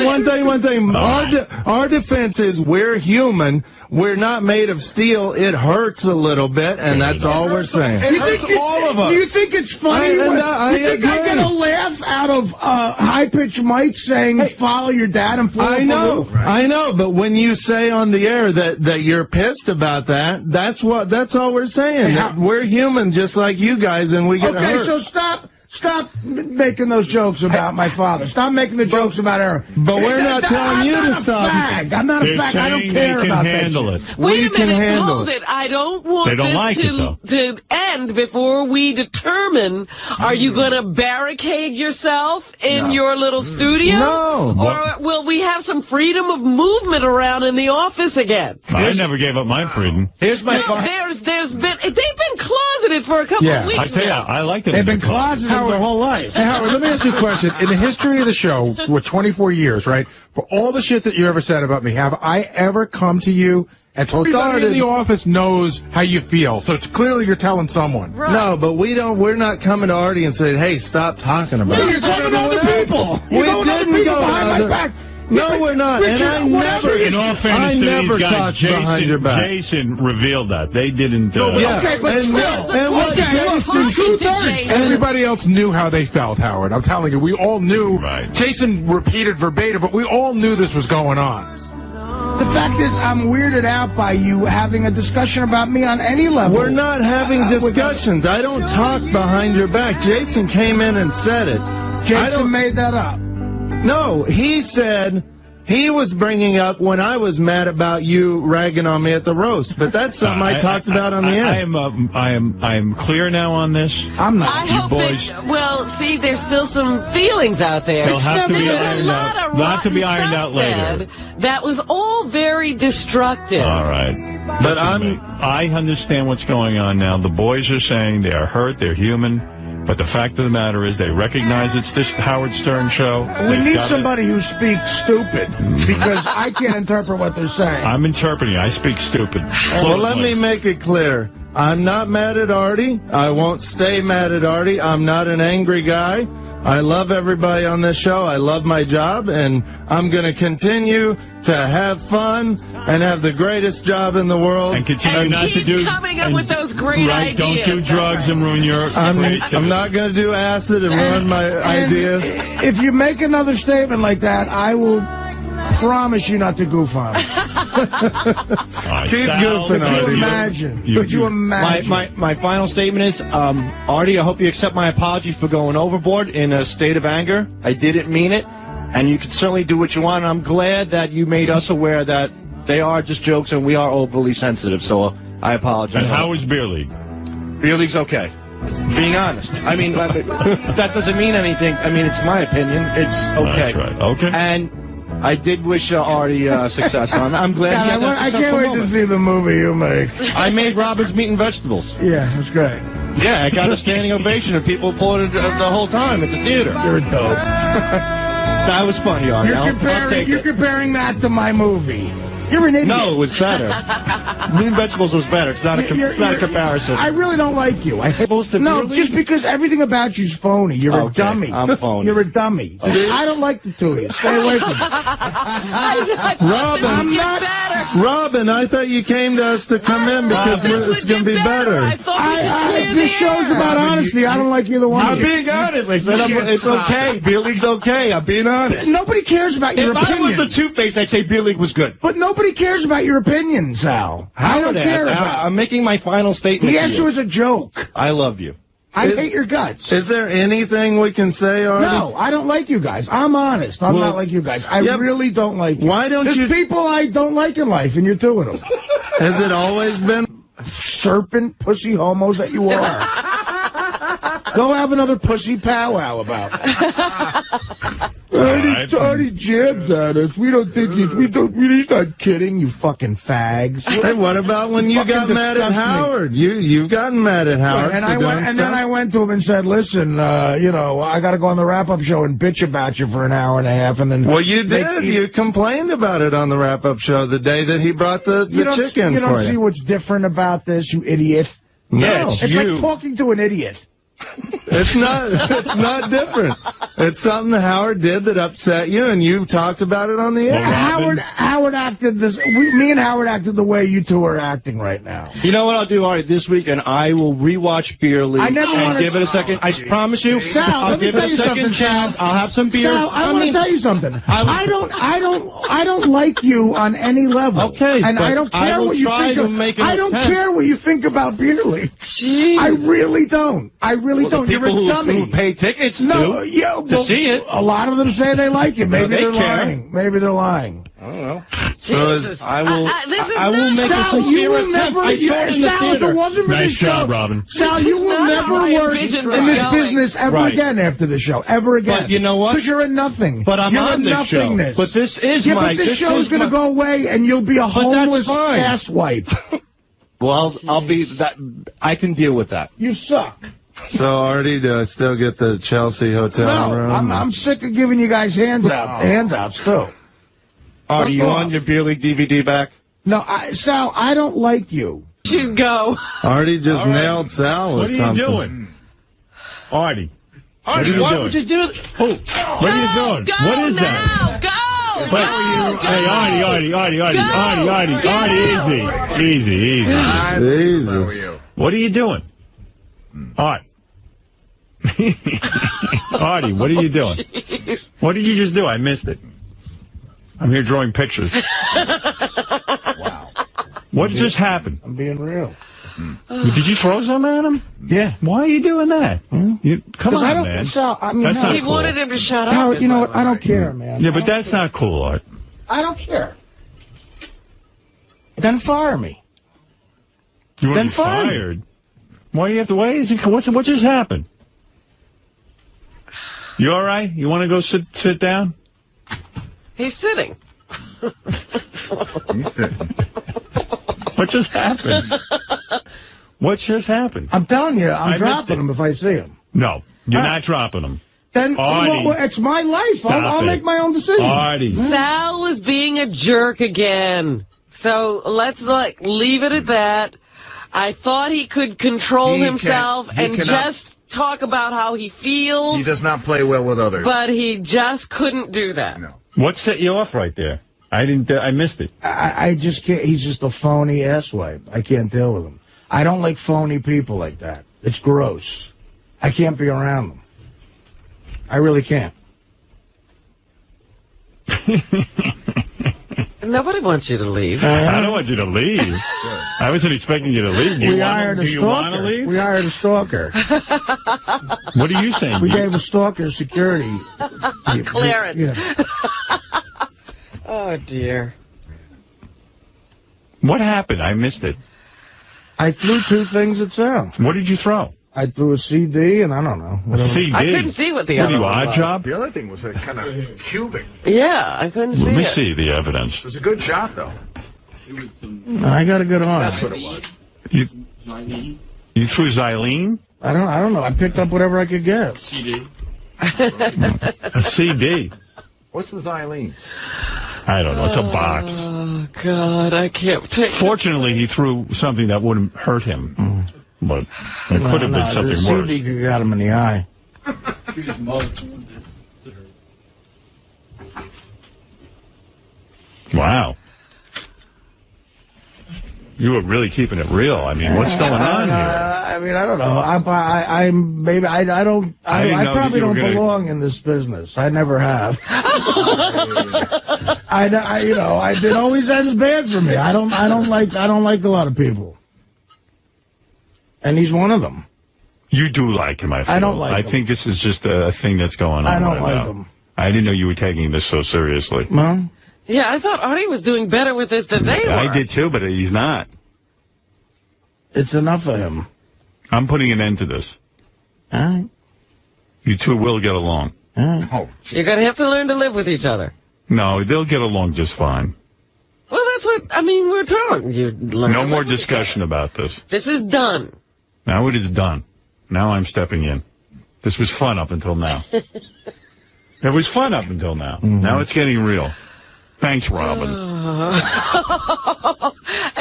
One thing. Our defense is we're human. We're not made of steel. It hurts a little bit, and that's all we're saying. You think all of us? Do you think it's funny? I get a laugh out of high-pitched Mike saying, follow your dad and follow I know, but when you say on the air that you're pissed about that, that's all we're saying. That we're human just like you guys, and we get hurt. Okay, so stop making those jokes about my father. Stop making the jokes about Aaron. But we're not telling you to stop. I'm not a fag. I don't care about that shit. Wait a minute, hold it. I don't want this to end before we determine, are you going to barricade yourself in your little studio? No. Or will we have some freedom of movement around in the office again? I never gave up my freedom. Here's my they've been closeted for a couple of weeks I tell you, now. I liked it. They've been closeted their whole life. Hey, Howard, let me ask you a question. In the history of the show, we're 24 years, right? For all the shit that you ever said about me, have I ever come to you and told everybody in the office knows how you feel? So it's clearly you're telling someone. Right. No, but we're not coming to Artie and saying, hey, stop talking about it. You're talking to other people. We didn't go behind my back. No, we're not. Richard, and in all fairness to these guys, behind your back. Jason revealed that. They didn't. Okay, but still. And what Jason, everybody else knew how they felt, Howard. I'm telling you, we all knew. Right. Jason repeated verbatim, but we all knew this was going on. The fact is, I'm weirded out by you having a discussion about me on any level. We're not having discussions. I don't talk behind your back. Jason came in and said it. Jason made that up. No, he said he was bringing up when I was mad about you ragging on me at the roast, but that's something I talked about on the air. I am clear now on this. I'm not. I hope well, see, there's still some feelings out there. They'll have to be ironed out. They'll have to be ironed out later. That was all very destructive. All right. But I understand what's going on now. The boys are saying they are hurt, they're human. But the fact of the matter is they recognize it's this Howard Stern show. We need somebody who speaks stupid, because I can't interpret what they're saying. I'm interpreting. I speak stupid. Well, let me make it clear. I'm not mad at Artie. I won't stay mad at Artie. I'm not an angry guy. I love everybody on this show. I love my job, and I'm going to continue to have fun and have the greatest job in the world. And continue not to do coming up with those great ideas. Don't do drugs and ruin your creativity. I'm not going to do acid and ruin my ideas. If you make another statement like that, I will promise you not to goof on it. Keep goofing on it. Could you imagine? My final statement is, Artie, I hope you accept my apology for going overboard in a state of anger. I didn't mean it, and you can certainly do what you want. I'm glad that you made us aware that they are just jokes and we are overly sensitive, so I apologize. And how is Beer League? Beer League's okay. Being honest. I mean, that doesn't mean anything. I mean, it's my opinion. It's okay. That's right. Okay. And I did wish Artie success on. I'm glad he had that I can't wait to see the movie you make. I made Robert's Meat and Vegetables. Yeah, it was great. Yeah, I got a standing ovation of people applauded the whole time at the theater. You're a dope. That was funny, Artie. You're comparing that to my movie. You're an idiot. No, it was better. Meat and Vegetables was better. It's not a comparison. I really don't like you. Just because everything about you's phony. You're a dummy. I'm phony. You're a dummy. I don't like the two of you. Stay away from me. Robin, I thought you came to us to come in because it's going to be better. This show's about honesty. I don't like either one of you. I'm being honest. I said it's okay. Beer League's okay. I'm being honest. Nobody cares about your opinion. If I was a two-face, I'd say Beer League was good. But nobody cares about your opinion, Sal. I don't care about. I'm making my final statement. He asked you as a joke. I love you. I hate your guts. Is there anything we can say, Artie? No, I don't like you guys. I'm honest. I'm not like you guys. I really don't like you. Why don't There's people I don't like in life, and you're two of them. Has it always been? Serpent, pussy homos that you are. Go have another pussy powwow about it. Artie jabs at us. We don't think he's not kidding, you fucking fags. Hey, what about when you got mad at Howard? You've gotten mad at Howard. And then I went to him and said, listen, I got to go on the wrap-up show and bitch about you for an hour and a half. And then you did. You complained about it on the wrap-up show the day that he brought the chicken for you. You don't see what's different about this, you idiot? No, it's like talking to an idiot. It's not different. It's something that Howard did that upset you, and you've talked about it on the air. Howard acted me and Howard acted the way you two are acting right now. You know what I'll do, Artie, this week, and I will rewatch Beer League and give it a second. I promise you, Sal, I'll give it a second chance. I'll have some beer. Sal, I want to tell you something. I don't like you on any level. Okay, and I don't care what you think. I don't care what you think about Beer League. Jeez. I really don't. Don't. You're a dummy. Who pay tickets to see it. A lot of them say they like it. Maybe they're lying. Maybe they're lying. I don't know. Jesus. I will make Sal, a sincere attempt. Sal, if it wasn't for this show, Robin. Sal, you will never work in this business ever again after the show. Ever again. But you know what? Because you're a nothing. But I'm on this show. Nothingness. But this is but this show's going to go away, and you'll be a homeless asswipe. Well, I'll be that. I can deal with that. You suck. So, Artie, do I still get the Chelsea hotel room? I'm sick of giving you guys handouts, too. Artie, you on your Beer League DVD back? No, Sal, I don't like you. You go. Artie just nailed Sal with something. What are you doing? Artie, what would you do? What are you doing? Go what is now, that? Go! Hey, Artie, easy. Jesus. What are you doing? Art. Artie, what are you doing? What did you just do? I missed it. I'm here drawing pictures. Wow. What just happened? I'm being real. Did you throw some at him? Yeah. Why are you doing that? Come on, man. Sal, that's not he cool. wanted him to shut up. Howard, you know what? I don't care, man. Yeah, but that's not cool, Art. I don't care. Then fire me. You want to be fired? Why do you have to wait? What just happened? You all right? You want to go sit down? He's sitting. What just happened? What just happened? I'm telling you, I'm dropping him if I see him. No, you're not dropping him. Then it's my life. I'll make my own decision. Artie. Sal was being a jerk again. So let's leave it at that. I thought he could control himself and just talk about how he feels. He does not play well with others. But he just couldn't do that. No. What set you off right there? I missed it. I just can't. He's just a phony asswipe. I can't deal with him. I don't like phony people like that. It's gross. I can't be around them. I really can't. Nobody wants you to leave. I don't want you to leave. I wasn't expecting you to leave. Do you want to leave? We hired a stalker. What are you saying? We gave a stalker security clearance. Yeah. Oh, dear. What happened? I missed it. I threw two things at Sal. What did you throw? I threw a CD and I don't know. A CD? I couldn't see what the other one was. Odd job? The other thing was kind of cubic. Yeah, I couldn't see it. Let me see the evidence. It was a good shot, though. I got a good arm. That's what it was. You threw Xylene? I don't know. I picked up whatever I could get. CD. A CD? What's the Xylene? I don't know. It's a box. Oh, God, I can't take it. Fortunately, he threw something that wouldn't hurt him. But it could have been something the worse. CD could got him in the eye. Wow. You were really keeping it real. I mean, what's going on here? I mean, I don't know. I probably don't belong in this business. I never have. It always ends bad for me. I don't like a lot of people. And he's one of them. You do like him, I feel. I don't like him. I think this is just a thing that's going on. I don't like him. I didn't know you were taking this so seriously. Mom? Yeah, I thought Artie was doing better with this than they were. I did too, but he's not. It's enough of him. I'm putting an end to this. All right. You two will get along. Oh, You're going to have to learn to live with each other. No, they'll get along just fine. Well, that's what, I mean, we're talking. You learn No to more live with discussion about this. each other. This is done. Now it is done. Now I'm stepping in. This was fun up until now. It was fun up until now. Now it's getting real. Thanks, Robin.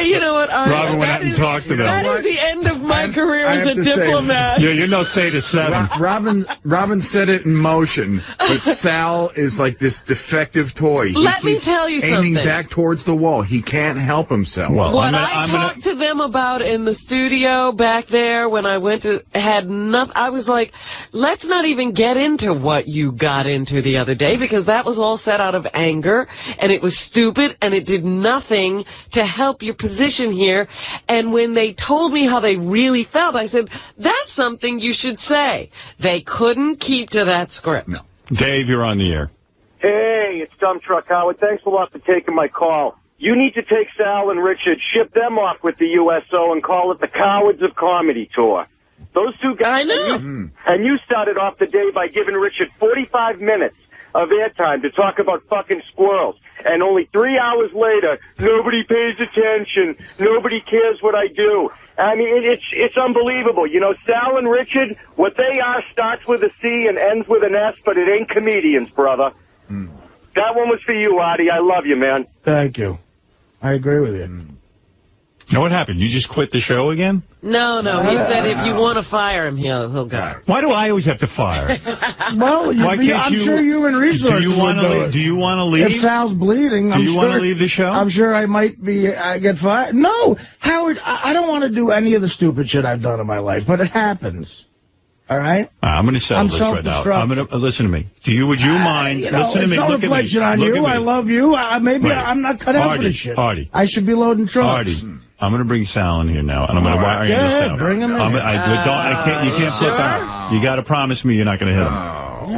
You know what? Robin went out and talked to them. That is the end of my career as a diplomat. Yeah, you're no Theta 7. Robin set it in motion, but Sal is like this defective toy. Let me tell you aiming something. back towards the wall. He can't help himself. Well, What I talked to them about in the studio back there when I went to, had nothing. I was like, let's not even get into what you got into the other day, because that was all set out of anger, and it was stupid, and it did nothing to help your position here. And when they told me how they really felt, I said, that's something you should say. They couldn't keep to that script. No. Dave, you're on the air. Hey, it's Dumb Truck Howard. Thanks a lot for taking my call. You need to take Sal and Richard, ship them off with the USO, and call it the Cowards of Comedy Tour. Those two guys. I know. And you started off the day by giving Richard 45 minutes of airtime to talk about fucking squirrels. And only 3 hours later, nobody pays attention. Nobody cares what I do. I mean, it's unbelievable. You know, Sal and Richard, what they are starts with a C and ends with an S, but it ain't comedians, brother. That one was for you, Artie. I love you, man. Thank you. I agree with you. Now, what happened? You just quit the show again? No, he said if you want to fire him, he'll go. Why do I always have to fire? Well, I'm sure human resources would do it. Do you want to leave? If Sal's bleeding, do you want to leave the show? I'm sure I might get fired. No, Howard, I don't want to do any of the stupid shit I've done in my life, but it happens. All right? I'm going to settle this right now. I'm going to listen to me. Would you mind? Listen to me. It's no reflection on you. I love you. Maybe I'm not cut out for this shit. Artie. I should be loading trucks. Artie, I'm going to bring Sal in here now, and I'm going to wire this down. Bring him in. You can't flip out. You got to promise me you're not going to hit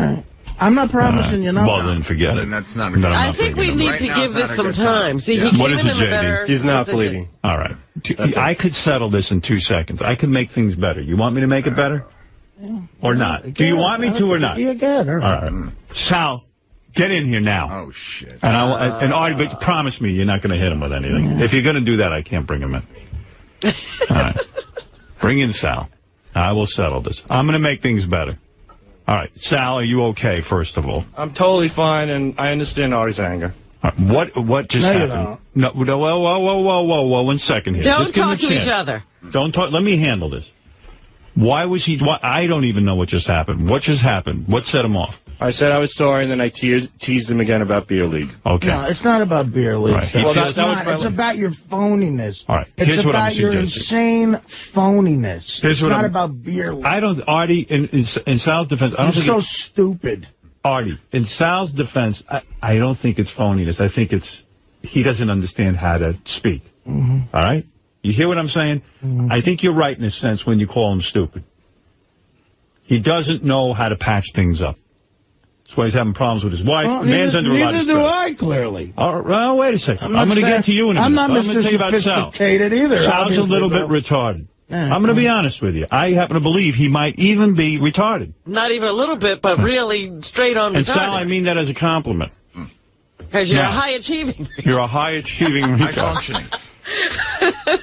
him. I'm not promising you nothing. Well, then forget it. That's not. I think we need to give this some time. See, he what came is in it, a better JD? He's not bleeding. All right. I could settle this in 2 seconds. I could make things better. You want me to make it better? Or not? Do you want me to or not? Yeah, good. All right. Sal, get in here now. Oh, shit. And Artie, but promise me you're not going to hit him with anything. If you're going to do that, I can't bring him in. All right. Bring in Sal. I will settle this. I'm going to make things better. All right. Sal, are you okay, first of all? I'm totally fine, and I understand Artie's anger. What just happened? No, whoa, 1 second here. Don't talk to each other. Don't talk. Let me handle this. Why was he... I don't even know what just happened. What just happened? What set him off? I said I was sorry, and then I teased him again about beer league. Okay. No, it's not about beer league. Right. It's about your phoniness. All right. It's about your insane phoniness. It's not about beer league. I don't... Artie, in Sal's defense... I don't think so stupid. Artie, in Sal's defense, I don't think it's phoniness. I think it's... He doesn't understand how to speak. All right? You hear what I'm saying? I think you're right in a sense when you call him stupid. He doesn't know how to patch things up. That's why he's having problems with his wife. Well, man's under a lot of stress. Neither do I, clearly. All right, well, wait a second. I'm going to get to you in a minute. I'm not Mr. Sophisticated either. Sal's a little bit retarded. I'm going to be honest with you. I happen to believe he might even be retarded. Not even a little bit, but really straight on retarded. And Sal, I mean that as a compliment. Because you're a high-achieving. You're a high-achieving retard. High-functioning.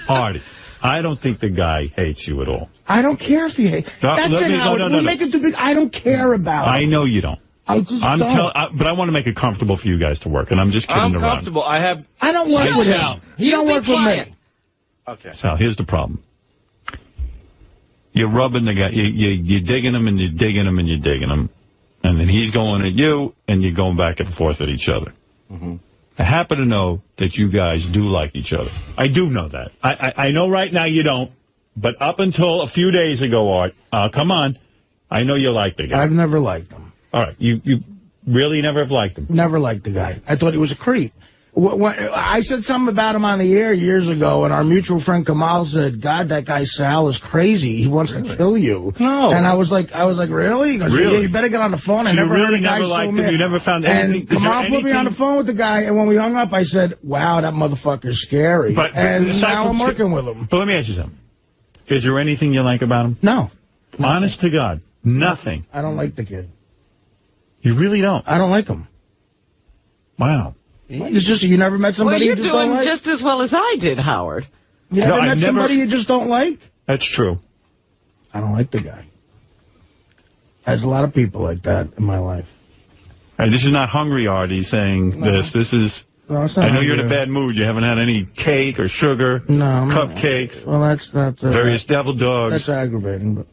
Artie, I don't think the guy hates you at all. I don't care if he hates. That's it, Howard. We make it too big. I don't care about it. I know you don't. I just don't. But I want to make it comfortable for you guys to work, and I'm just kidding around. I'm comfortable. I don't work with him. He don't work with me. Okay. Sal, here's the problem. You're rubbing the guy. You're digging him, and you're digging him, and you're digging him. And then he's going at you, and you're going back and forth at each other. I happen to know that you guys do like each other. I do know that. I know right now you don't, but up until a few days ago, Art, come on, I know you like the guy. I've never liked him. All right, you really never have liked him? Never liked the guy. I thought he was a creep. I said something about him on the air years ago, and our mutual friend Kamal said, God, that guy Sal is crazy. He wants to kill you. No. And I was like, really? He goes, really? Yeah, you better get on the phone. I never heard a guy so mad. You never found anything? And Kamal put me on the phone with the guy, and when we hung up, I said, wow, that motherfucker's scary. And now I'm working with him. But let me ask you something. Is there anything you like about him? No. Honest to God, nothing. I don't like the kid. You really don't? I don't like him. Wow. It's just you never met somebody you're you just don't doing like? just as well as I did, Howard. You never met somebody you just don't like? That's true. I don't like the guy. There's a lot of people like that in my life. Hey, this is not Hungry Artie saying this. This is... No, it's not I know you're in a hungry. bad mood. You haven't had any cake or sugar, cupcakes, Well, that's various devil dogs. That's aggravating, but...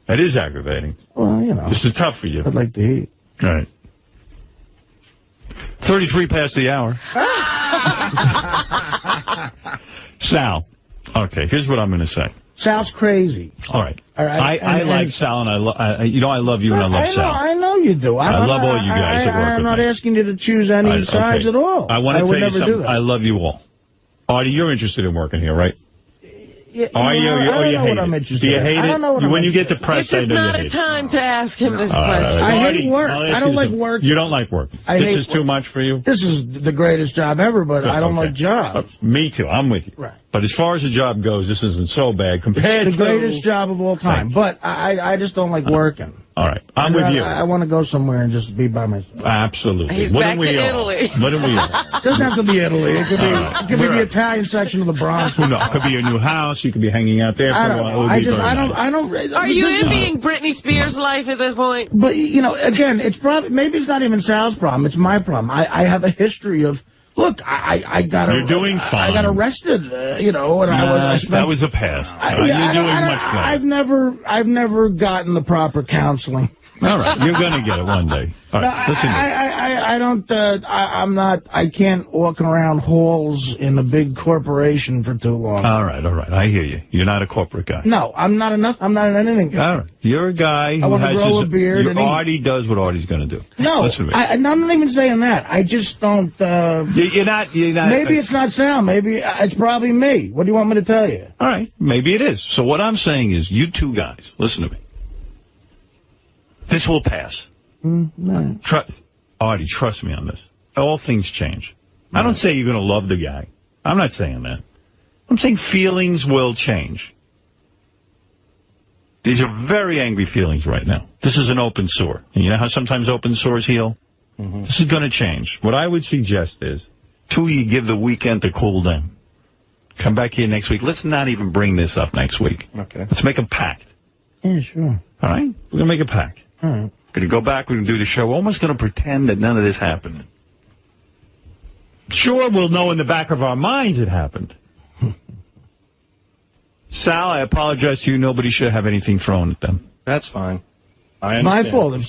That is aggravating. Well, you know. This is tough for you. I'd like to eat. All right. 33 past the hour. Sal. Okay, here's what I'm going to say. Sal's crazy. All right. All right. I like Sal, and I love you, and I love Sal. I know you do. I love all you guys that work I'm with not me. asking you to choose any sides at all. I want to tell you would never do something. that. I love you all. Artie, you're interested in working here, right? Yeah, Are you? I don't you know hate what I'm it? interested Do you in. hate I don't know what it? I'm When you get interested in. depressed, This I is know you not a hate it. time to ask him this question. I hate Artie, work. I'll ask I you don't like something. work. You don't like work. I This hate is too much for you? This is the greatest job ever, but I don't like jobs. Me too. I'm with you. Right. But as far as the job goes, this isn't so bad compared It's to... the greatest job of all time, but I just don't like working. All right. I'm with you. I want to go somewhere and just be by myself. Absolutely. He's Wouldn't back to we all? Italy. Wouldn't we all? It doesn't have to be Italy. It could be the Italian section of the Bronx. Who knows? It could be your new house. You could be hanging out there for I a don't while. It know. would be very nice. Are you envying Britney Spears' life at this point? But, you know, again, it's probably, maybe it's not even Sal's problem. It's my problem. I have a history of, look, I got You're doing fine. I got arrested, you know, and I spent, that was the past. You're doing much better. I've never gotten the proper counseling. All right. You're going to get it one day. All right. Listen to me. I don't, I'm not, I can't walk around halls in a big corporation for too long. All right. I hear you. You're not a corporate guy. No, I'm not an anything guy. All right. You're a guy who I want to has grow a beard and eat. Artie does what Artie's going to do. No, Listen to me. I'm not even saying that. I just don't, You're not. Maybe it's not Sal. Maybe it's probably me. What do you want me to tell you? All right. Maybe it is. So what I'm saying is, you two guys, listen to me. This will pass. No. Artie, trust me on this. All things change. I don't say you're going to love the guy. I'm not saying that. I'm saying feelings will change. These are very angry feelings right now. This is an open sore. And you know how sometimes open sores heal? This is going to change. What I would suggest is, you give the weekend to cool down. Come back here next week. Let's not even bring this up next week. Okay. Let's make a pact. Yeah, sure. All right? We're going to make a pact. All right. We're going to go back, we're going to do the show. We're almost going to pretend that none of this happened. Sure, we'll know in the back of our minds it happened. Sal, I apologize to you. Nobody should have anything thrown at them. That's fine. I understand. My fault. If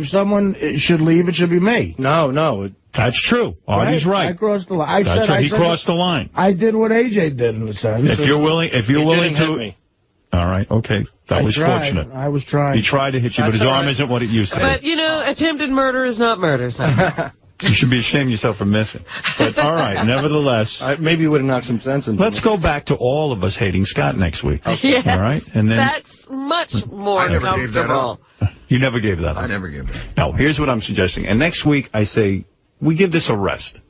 someone should leave, it should be me. No. That's true. Artie's right. I crossed the line. He crossed the line. I did what AJ did in the sense. If you're willing to... Me. All right, okay. That was fortunate. I was trying. He tried to hit you, but his arm isn't what it used to be. But, you know, attempted murder is not murder, so. You should be ashamed of yourself for missing. But, all right, nevertheless. Maybe you would have knocked some sense into Let's go back to all of us hating Scott next week. Yes, all right? And then that's much more comfortable. You never gave that up. I never gave that up. No, here's what I'm suggesting. And next week, I say, we give this a rest.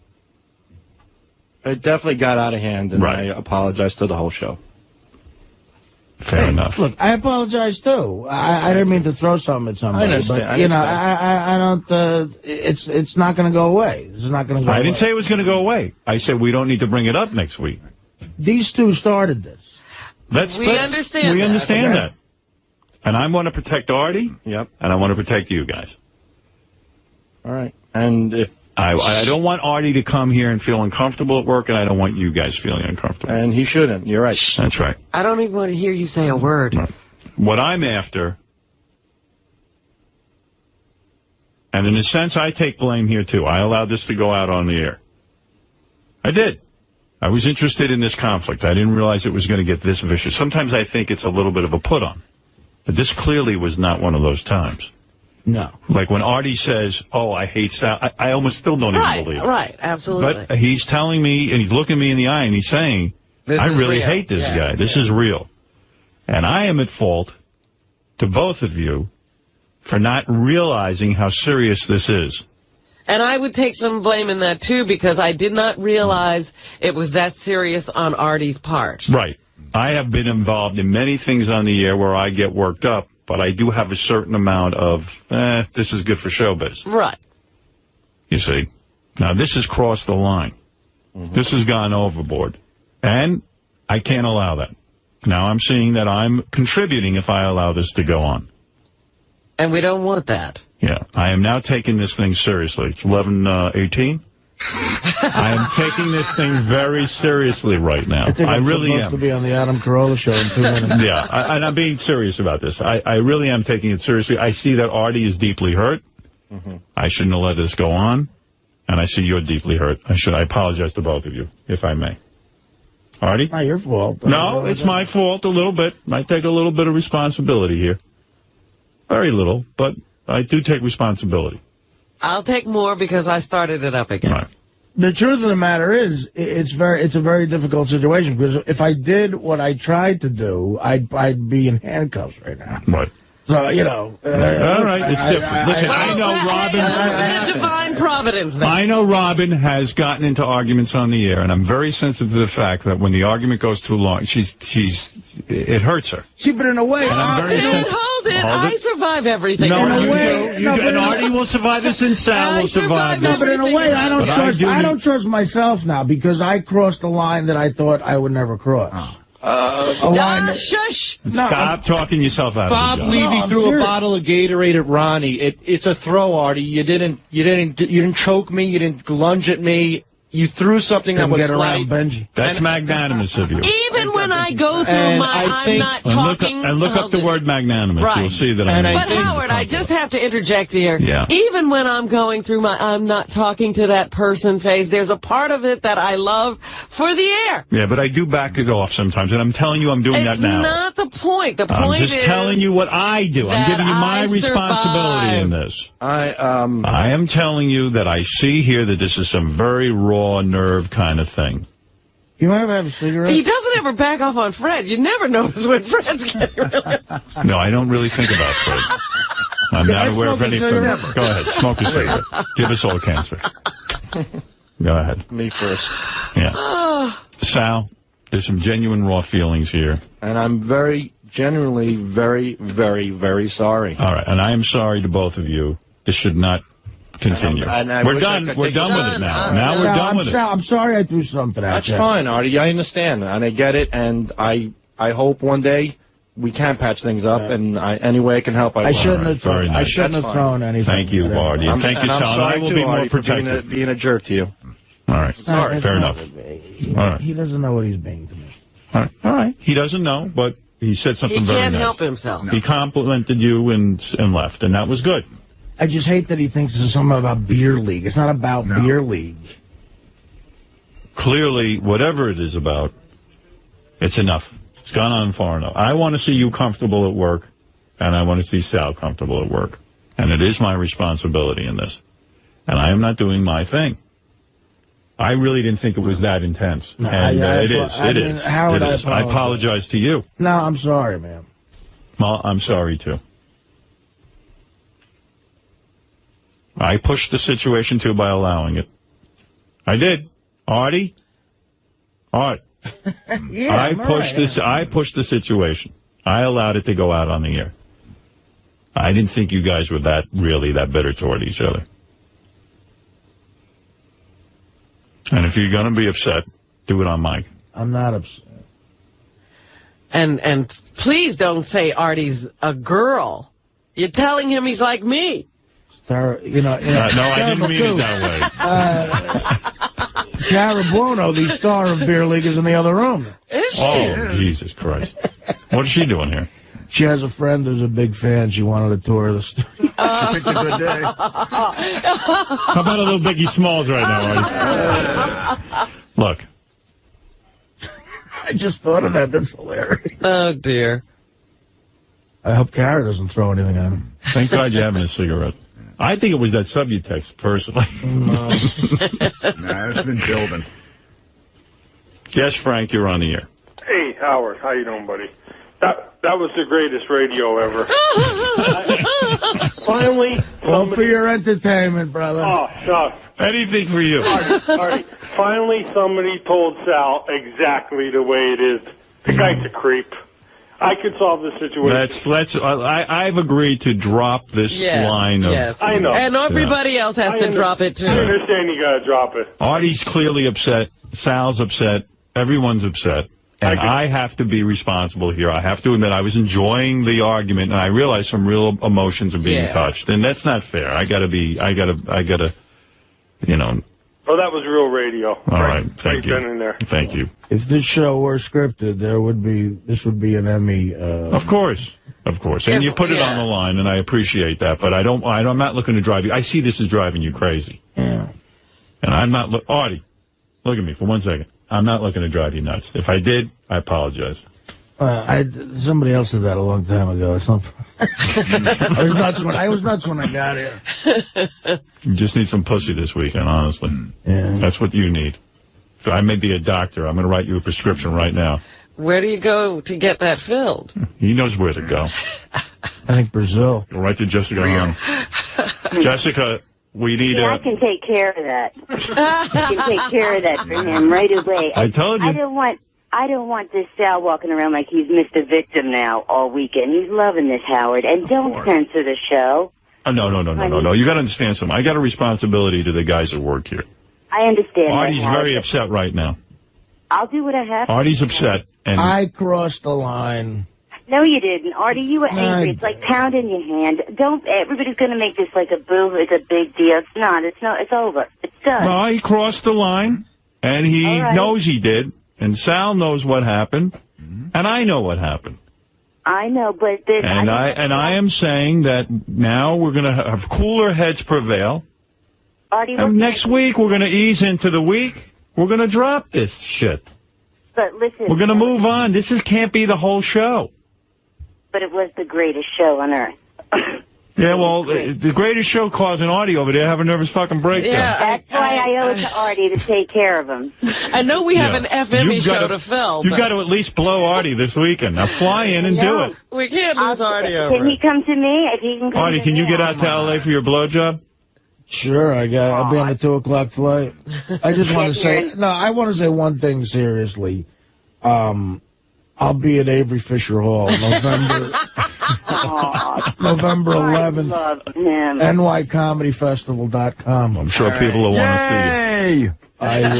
It definitely got out of hand, and I apologize to the whole show. Fair enough. Look, I apologize too. I didn't mean to throw something at somebody. I understand. But, you know, I don't. It's not going to go away. It's not going to go away. I didn't say it was going to go away. I said we don't need to bring it up next week. These two started this. We understand We that. understand that. And I want to protect Artie. Yep. And I want to protect you guys. All right. And if I don't want Artie to come here and feel uncomfortable at work, and I don't want you guys feeling uncomfortable. And he shouldn't. You're right. That's right. I don't even want to hear you say a word. What I'm after, and in a sense, I take blame here, too. I allowed this to go out on the air. I did. I was interested in this conflict. I didn't realize it was going to get this vicious. Sometimes I think it's a little bit of a put-on. But this clearly was not one of those times. No. Like when Artie says, oh, I hate Sal, I almost still don't even believe it. Right, absolutely. But he's telling me, and he's looking me in the eye, and he's saying, I really hate this guy. This is real. And I am at fault to both of you for not realizing how serious this is. And I would take some blame in that, too, because I did not realize it was that serious on Artie's part. Right. I have been involved in many things on the air where I get worked up, but I do have a certain amount of, this is good for showbiz. Right. You see? Now, this has crossed the line. This has gone overboard. And I can't allow that. Now I'm seeing that I'm contributing if I allow this to go on. And we don't want that. Yeah. I am now taking this thing seriously. It's 11:18. I am taking this thing very seriously right now. I think I'm really supposed am. to be on the Adam Carolla show in 2 minutes. Yeah, and I'm being serious about this. I really am taking it seriously. I see that Artie is deeply hurt. I shouldn't have let this go on. And I see you're deeply hurt. I apologize to both of you, if I may. Artie? Not your fault. No, it's my fault a little bit. I take a little bit of responsibility here. Very little, but I do take responsibility. I'll take more because I started it up again. Right. The truth of the matter is, it's a very difficult situation, because if I did what I tried to do, I'd be in handcuffs right now. Right. So, you know. All right, it's different. Listen, I know Robin. Divine providence. Then. I know Robin has gotten into arguments on the air, and I'm very sensitive to the fact that when the argument goes too long, it hurts her. See, but in a way, I'm very sensitive. Hold it. I survive everything. No, in you a way. do. And Artie will survive this, and Sal will survive this. No, but in a way, I don't trust myself now, because I crossed a line that I thought I would never cross. Shush! Stop talking yourself out Bob of the job. Levy threw a bottle of Gatorade at Ronnie. It's a throw, Artie. You didn't choke me. You didn't lunge at me. You threw something that was slight. That's magnanimous of you. Even when I go through I'm not talking. And look up the word magnanimous. Right. You'll see that I'm. But Howard, I just have to interject here. Yeah. Even when I'm going through I'm not talking to that person phase, there's a part of it that I love for the air. Yeah, but I do back it off sometimes, and I'm telling you I'm doing that now. It's not the point. The point I'm just is telling you what I do. I'm giving you my responsibility in this. I am telling you that I see here that this is some very raw nerve kind of thing. You might have a cigarette? He doesn't ever back off on Fred. You never notice when Fred's getting really upset. No, I don't really think about Fred. I'm not aware of anything. Go ahead, smoke a cigarette. Give us all cancer. Go ahead. Me first. Yeah. Sal, there's some genuine raw feelings here. And I'm very, genuinely, very, very, very sorry. All right, and I am sorry to both of you. This should not continue. We're done. We're done with it now. Now we're done with it. I'm sorry I threw something out. That's fine, Artie. I understand, and I get it, and I hope one day we can patch things up, and any way I can help, I will. I shouldn't have thrown anything. Thank you, Artie. And thank you, Sal. Sorry I will too, be more Artie, for protective. being a jerk to you. All right. Sorry. Fair enough. All right. He doesn't know what he's being to me. All right. He doesn't know, but he said something very nice. He can't help himself. He complimented you and left, and that was good. I just hate that he thinks this is something about beer league. It's not about beer league. Clearly, whatever it is about, it's enough. It's gone on far enough. I want to see you comfortable at work, and I want to see Sal comfortable at work. And it is my responsibility in this. And I am not doing my thing. I really didn't think it was that intense. No, and it mean, is. Howard, it is. I apologize to you. No, I'm sorry, man. Well, I'm sorry, too. I pushed the situation, too, by allowing it. I did. Artie? Art. I pushed the situation. I allowed it to go out on the air. I didn't think you guys were that bitter toward each other. And if you're going to be upset, do it on mic. I'm not upset. And please don't say Artie's a girl. You're telling him he's like me. No, I didn't mean it that way. Cara Buono, the star of Beer League, is in the other room. Is she? Oh, Jesus Christ. What is she doing here? She has a friend who's a big fan. She wanted a tour of the studio. Picked a good day. How about a little Biggie Smalls right now, Artie? Look. I just thought of that. That's hilarious. Oh, dear. I hope Cara doesn't throw anything at him. Thank God you're having a cigarette. I think it was that subtext, personally. Nah, it's been building. Yes, Frank, you're on the air. Hey, Howard, how you doing, buddy? That was the greatest radio ever. Finally. Well, for your entertainment, brother. Oh, no. Anything for you. All right. Finally, somebody told Sal exactly the way it is. The guy's a creep. I could solve this situation. I've agreed to drop this line of... Yes. I know. And everybody else has to drop it, too. I understand you got to drop it. Artie's clearly upset. Sal's upset. Everyone's upset. And I have to be responsible here. I have to admit I was enjoying the argument, and I realized some real emotions are being touched. And that's not fair. I gotta, you know... Oh, that was real radio. All right, thank you. In there. Thank you. If this show were scripted, this would be an Emmy. Of course. And you put it on the line, and I appreciate that. But I'm not looking to drive you. I see this as driving you crazy. Yeah. And I'm not, Artie, look at me for 1 second. I'm not looking to drive you nuts. If I did, I apologize. Somebody else did that a long time ago. It's not. I was nuts when I got here. You just need some pussy this weekend, honestly. Yeah. That's what you need. So I may be a doctor. I'm going to write you a prescription right now. Where do you go to get that filled? He knows where to go. I think Brazil. Go right to Jessica Hahn. Jessica, we need I can take care of that. I can take care of that for him right away. I told you. I don't want this Sal walking around like he's Mr. Victim now all weekend. He's loving this, Howard. And don't censor the show. No. You got to understand something. I got a responsibility to the guys that work here. I understand. Artie's very upset right now. I'll do what I have to. Artie's upset. And I crossed the line. No, you didn't. Artie, you were angry. It's like pounding your hand. Everybody's going to make this like a boo. It's a big deal. It's not. It's over. It's done. No, he crossed the line, and he knows he did. And Sal knows what happened, and I know what happened. I know, but I am saying that now we're going to have cooler heads prevail. Artie, and next week we're going to ease into the week. We're going to drop this shit. But listen, we're going to move on. This can't be the whole show. But it was the greatest show on earth. Yeah, well, the greatest show causing Artie over there have a nervous fucking breakdown. Yeah, that's why I owe it to Artie to take care of him. I know we have an FME show to fill. You've got to at least blow Artie this weekend. Now fly in and do it. We can't lose Artie over. Can he come to me? If he can come Artie, can you get out to L.A. for your blowjob? Sure, I'll be on the 2 o'clock flight. I just want to say, I want to say one thing seriously. I'll be at Avery Fisher Hall November 11th. NYComedyFestival.com. I'm sure people will want to see you. I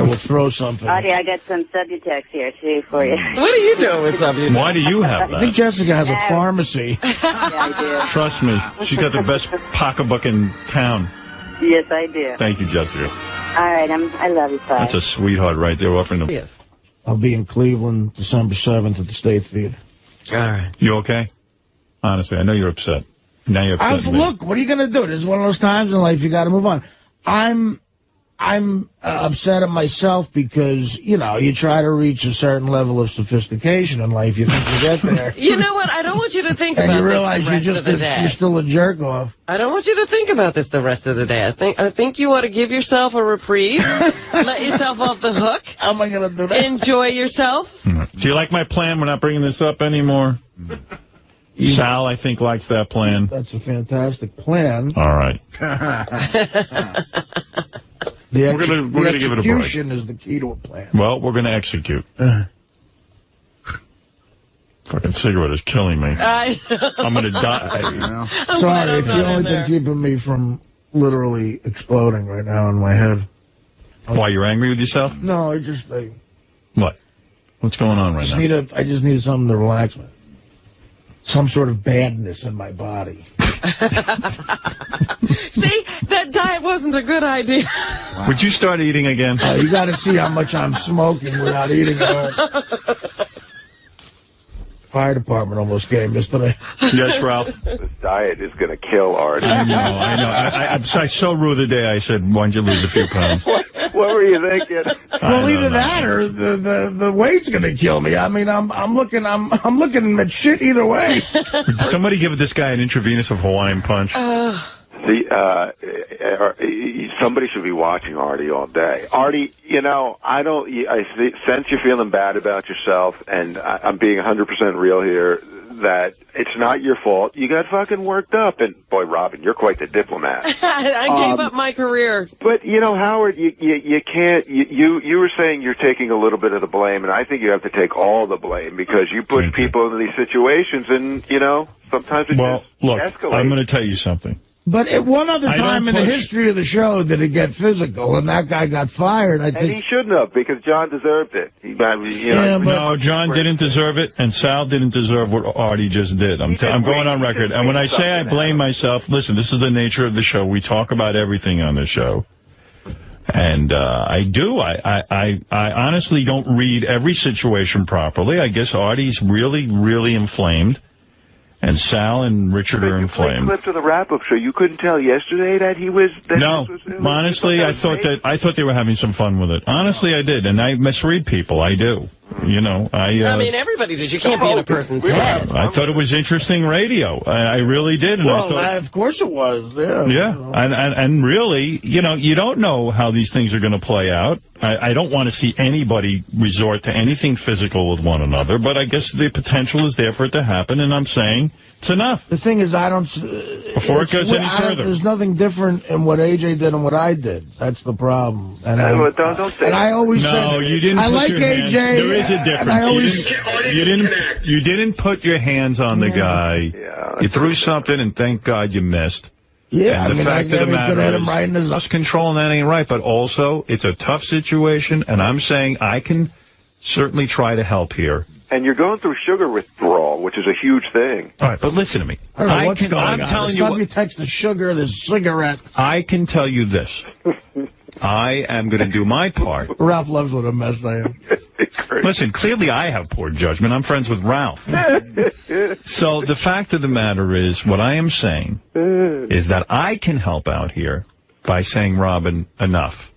will throw something. Artie, I got some Subutex here too for you. What are you doing with Subutex? Why do you have that? I think Jessica has a pharmacy. Yeah, I do. Trust me, she's got the best pocketbook in town. Yes, I do. Thank you, Jessica. All right, I love you, Father. That's a sweetheart right there offering them. Yes. I'll be in Cleveland December 7th at the State Theater. All right. You okay? Honestly, I know you're upset. Now you're upset. Look, what are you going to do? This is one of those times in life you got to move on. I'm upset at myself because, you try to reach a certain level of sophistication in life. You think you get there. You know what? I don't want you to think about this you realize the rest of the day. you're still a jerk off. I don't want you to think about this the rest of the day. I think you ought to give yourself a reprieve. Let yourself off the hook. How am I going to do that? Enjoy yourself. Do you like my plan? We're not bringing this up anymore. Sal, I think, likes that plan. That's a fantastic plan. All right. We're gonna give it a break. Execution is the key to a plan. Well, we're going to execute. Fucking cigarette is killing me. I'm going to die. Sorry, it's the only thing keeping me from literally exploding right now in my head. Why, you're angry with yourself? No, What? What's going on right now? I just need something to relax me. Some sort of badness in my body. See, that diet wasn't a good idea. Wow. Would you start eating again? You got to see how much I'm smoking without eating at all. Fire department almost came yesterday. Yes, Ralph? This diet is going to kill Artie. I know. I so rue the day I said, why don't you lose a few pounds? What were you thinking? Well, either that or the weight's going to kill me. I mean, I'm looking at shit either way. Would somebody give this guy an intravenous of Hawaiian Punch? See, somebody should be watching Artie all day. Artie, I sense you're feeling bad about yourself, and I'm being 100% real here. that it's not your fault. You got fucking worked up, and boy, Robin, you're quite the diplomat. I gave up my career. But you know, Howard, you can't. You were saying you're taking a little bit of the blame, and I think you have to take all the blame because you push people into these situations, and you know sometimes it just escalates. I'm going to tell you something. But at one other time in the history of the show did it get physical, and that guy got fired. I think and he shouldn't have, because John deserved it. No, John didn't deserve it, and Sal didn't deserve what Artie just did. I'm going on record. And when I say I blame myself, listen, this is the nature of the show. We talk about everything on the show. And I do. I honestly don't read every situation properly. I guess Artie's really, really inflamed. And Sal and Richard are inflamed. Clip to the wrap-up show. You couldn't tell yesterday that he was. Honestly, I thought they were having some fun with it. Honestly, I did, and I misread people. I do. You know, I mean, everybody does. You can't be in a person's head. I thought it was interesting radio. I really did. And well, of course it was. Yeah. Yeah, and really, you know, you don't know how these things are going to play out. I don't want to see anybody resort to anything physical with one another, but I guess the potential is there for it to happen, and I'm saying it's enough. The thing is, before it goes any further. There's nothing different in what AJ did and what I did. That's the problem. And don't say and I always said, you didn't. I like AJ. There is a difference. You didn't put your hands on the guy. Yeah, you threw something, and thank God you missed. Yeah, and the fact of the matter is, us controlling that ain't right, but also, it's a tough situation, and I'm saying I can certainly try to help here. And you're going through sugar withdrawal, which is a huge thing. All right, but listen to me. I don't know what's going on. I'm telling you, you text the sugar, the cigarette. I can tell you this. I am going to do my part. Ralph loves what a mess I am. Listen, clearly I have poor judgment. I'm friends with Ralph. So the fact of the matter is, what I am saying is that I can help out here by saying, Robin, enough.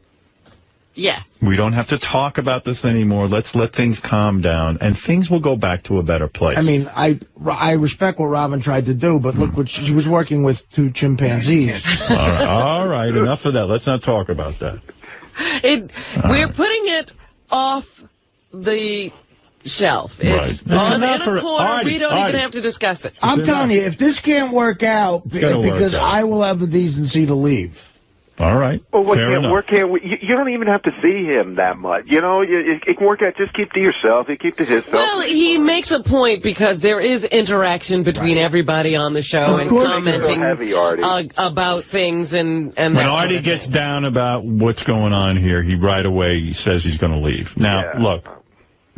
Yeah. We don't have to talk about this anymore. Let's let things calm down, and things will go back to a better place. I mean, I respect what Robin tried to do, but look what she was working with 2 chimpanzees. All right, enough of that. Let's not talk about that. We're putting it off the shelf. It's in a corner. Artie, we don't even have to discuss it. I'm telling you, if this can't work out, because I will have the decency to leave. All right. Well, Fair can't we? You don't even have to see him that much. You know, it can work out. Just keep to yourself. You keep to himself. Well, he makes a point because there is interaction between everybody on the show and commenting about things and when Artie gets down about what's going on here, he right away says he's going to leave. Now, look.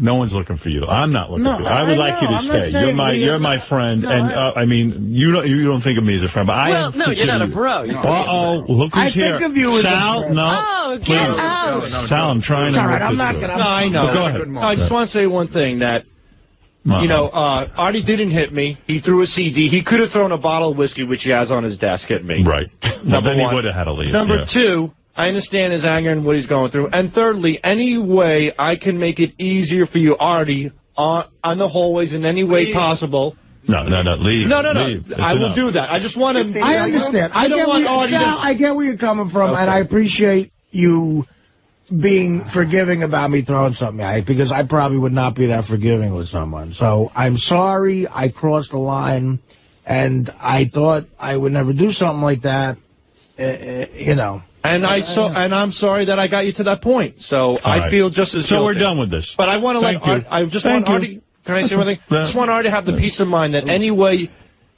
No one's looking for you. I'm not looking for you. I would like you to stay. You're my friend, and I mean, you don't think of me as a friend, but I am. Well, no, you're not a bro. Uh-oh, look who's here. I think of you as Sal. No, oh, get out. Sal, I'm trying to. All right, I'm not going to. No, I know. Go ahead. I just want to say one thing that. You know, Artie didn't hit me. He threw a CD. He could have thrown a bottle of whiskey, which he has on his desk, at me. Right. Number then one. He would have had to leave. Number two, I understand his anger and what he's going through. And thirdly, any way I can make it easier for you, Artie, on the hallways in any way possible. No, leave. No. Leave. I will do that. I just want to. I understand. I get where you're coming from, and I appreciate you being forgiving about me throwing something at you, because I probably would not be that forgiving with someone. So I'm sorry I crossed the line, and I thought I would never do something like that. You know. And I'm sorry that I got you to that point. So I feel just as guilty. So we're done with this. But I want to let Artie. Can I say one thing? I just want Artie to have the peace of mind that any way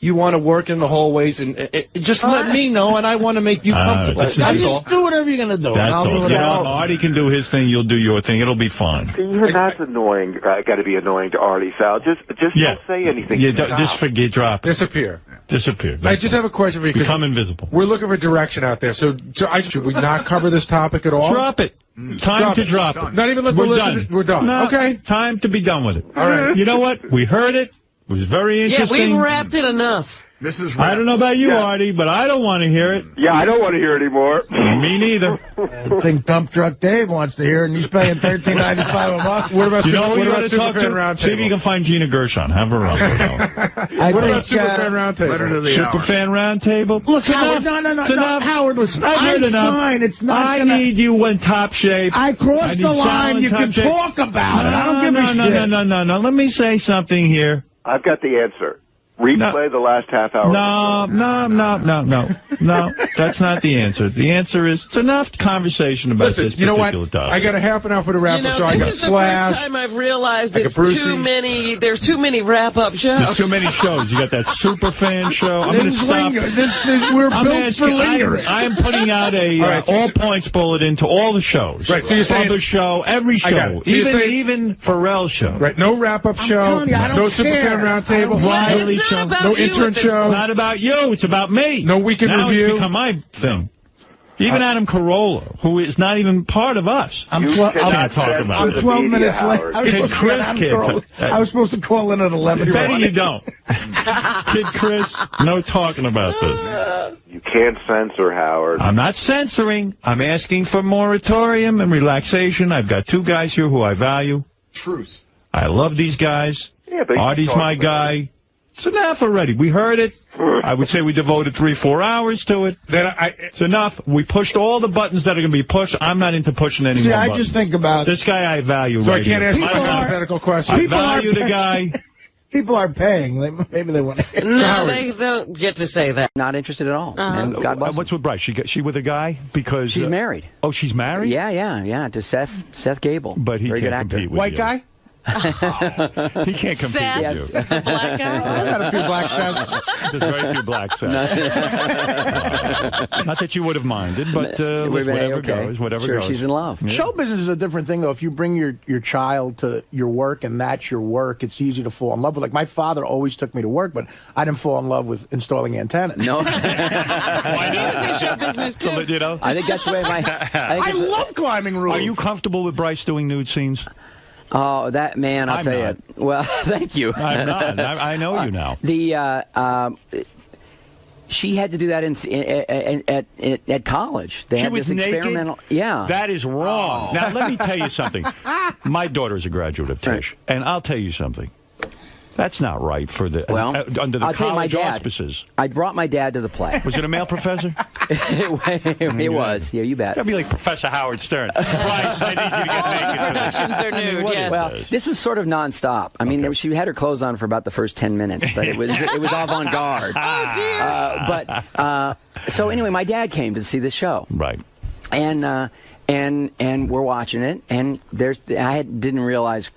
you want to work in the hallways, and just let me know, and I want to make you comfortable. Just do whatever you're going to do. That's all. You know, Artie can do his thing. You'll do your thing. It'll be fine. That's annoying. Got to be annoying to Artie, Sal. Just don't say anything. Just forget. Drop. Disappear. I just have a question for you. Become invisible. We're looking for direction out there. So should we not cover this topic at all? Drop it. Time to drop it. Not even let the listen. We're done. No, okay. Time to be done with it. All right. You know what? We heard it. It was very interesting. Yeah, we've wrapped it enough. I don't know about you, Artie, but I don't want to hear it. Yeah, I don't want to hear it anymore. Me neither. I think Dump Truck Dave wants to hear it, and he's paying $13.95 a month. What about who you got to talk to? See if you can find Gina Gershon. Have her on. What about Superfan Roundtable? Superfan Roundtable? Look, Howard, no, Howard, listen. I've heard enough. Fine. It's not I need you in top shape. I crossed the line. You can talk about it. I don't give a shit. No. Let me say something here. I've got the answer. Replay the last half hour. No. That's not the answer. The answer is it's enough conversation about this particular topic. I got a half an hour for the wrap-up show. I got This is the Slash. first time I've realized I got there's too many wrap-up shows. There's too many shows. You got that super fan show. I'm going to stop. We're built for lingering. I am putting out a all-points bulletin to all the shows. Right, so you're saying... Bubba's show, every show. So even Pharrell's show. Right, no wrap-up show, no super fan roundtable, Riley show. no intern show. It's not about you. It's about me. No weekend review. It's become my thing. Even Adam Carolla, who is not even part of us. I'm 12 minutes late. I was supposed to call in at 11. Better you don't. Kid Chris, no talking about this. You can't censor, Howard. I'm not censoring. I'm asking for moratorium and relaxation. I've got two guys here who I value. Truth. I love these guys. Yeah, but Artie's my guy. It's enough already. We heard it. I would say we devoted 3-4 hours to it. It's enough. We pushed all the buttons that are going to be pushed. I'm not into pushing any more buttons. Just think about... This guy I value So right I can't here. ask you a hypothetical question. I value the guy. People are paying. Maybe they want to... No, they don't get to say that. Not interested at all. And God bless What's with Bryce? She with a guy? Because she's married. Oh, she's married? Yeah, to Seth Gable. But he Very can't good actor. compete with White you. guy? He can't compete Seth, with you. the black guy? I got a few black Seths. There's very few black Seths. Not that you would have minded, but whatever goes. Sure, she's in love. Yeah. Show business is a different thing, though. If you bring your child to your work and that's your work, it's easy to fall in love with. Like, my father always took me to work, but I didn't fall in love with installing antennas. No. He was in show business, too. So, you know? I think that's the way I love climbing roofs. Are you comfortable with Bryce doing nude scenes? Oh, that man! I'll tell you. Well, thank you. I'm not. I know you now. She had to do that at college. They had was this experimental. Naked? Yeah, that is wrong. Now let me tell you something. My daughter is a graduate of Tisch, and I'll tell you something. That's not right for the under the college auspices. I brought my dad to the play. Was it a male professor? It was. Yeah, you bet. That'd be like Professor Howard Stern. Bryce, I need you to get naked. Productions are nude. Yes. Well, this was sort of nonstop. I mean, she had her clothes on for about the first 10 minutes, but it was avant-garde. Oh dear. So anyway, my dad came to see the show. Right. And we're watching it, and I didn't realize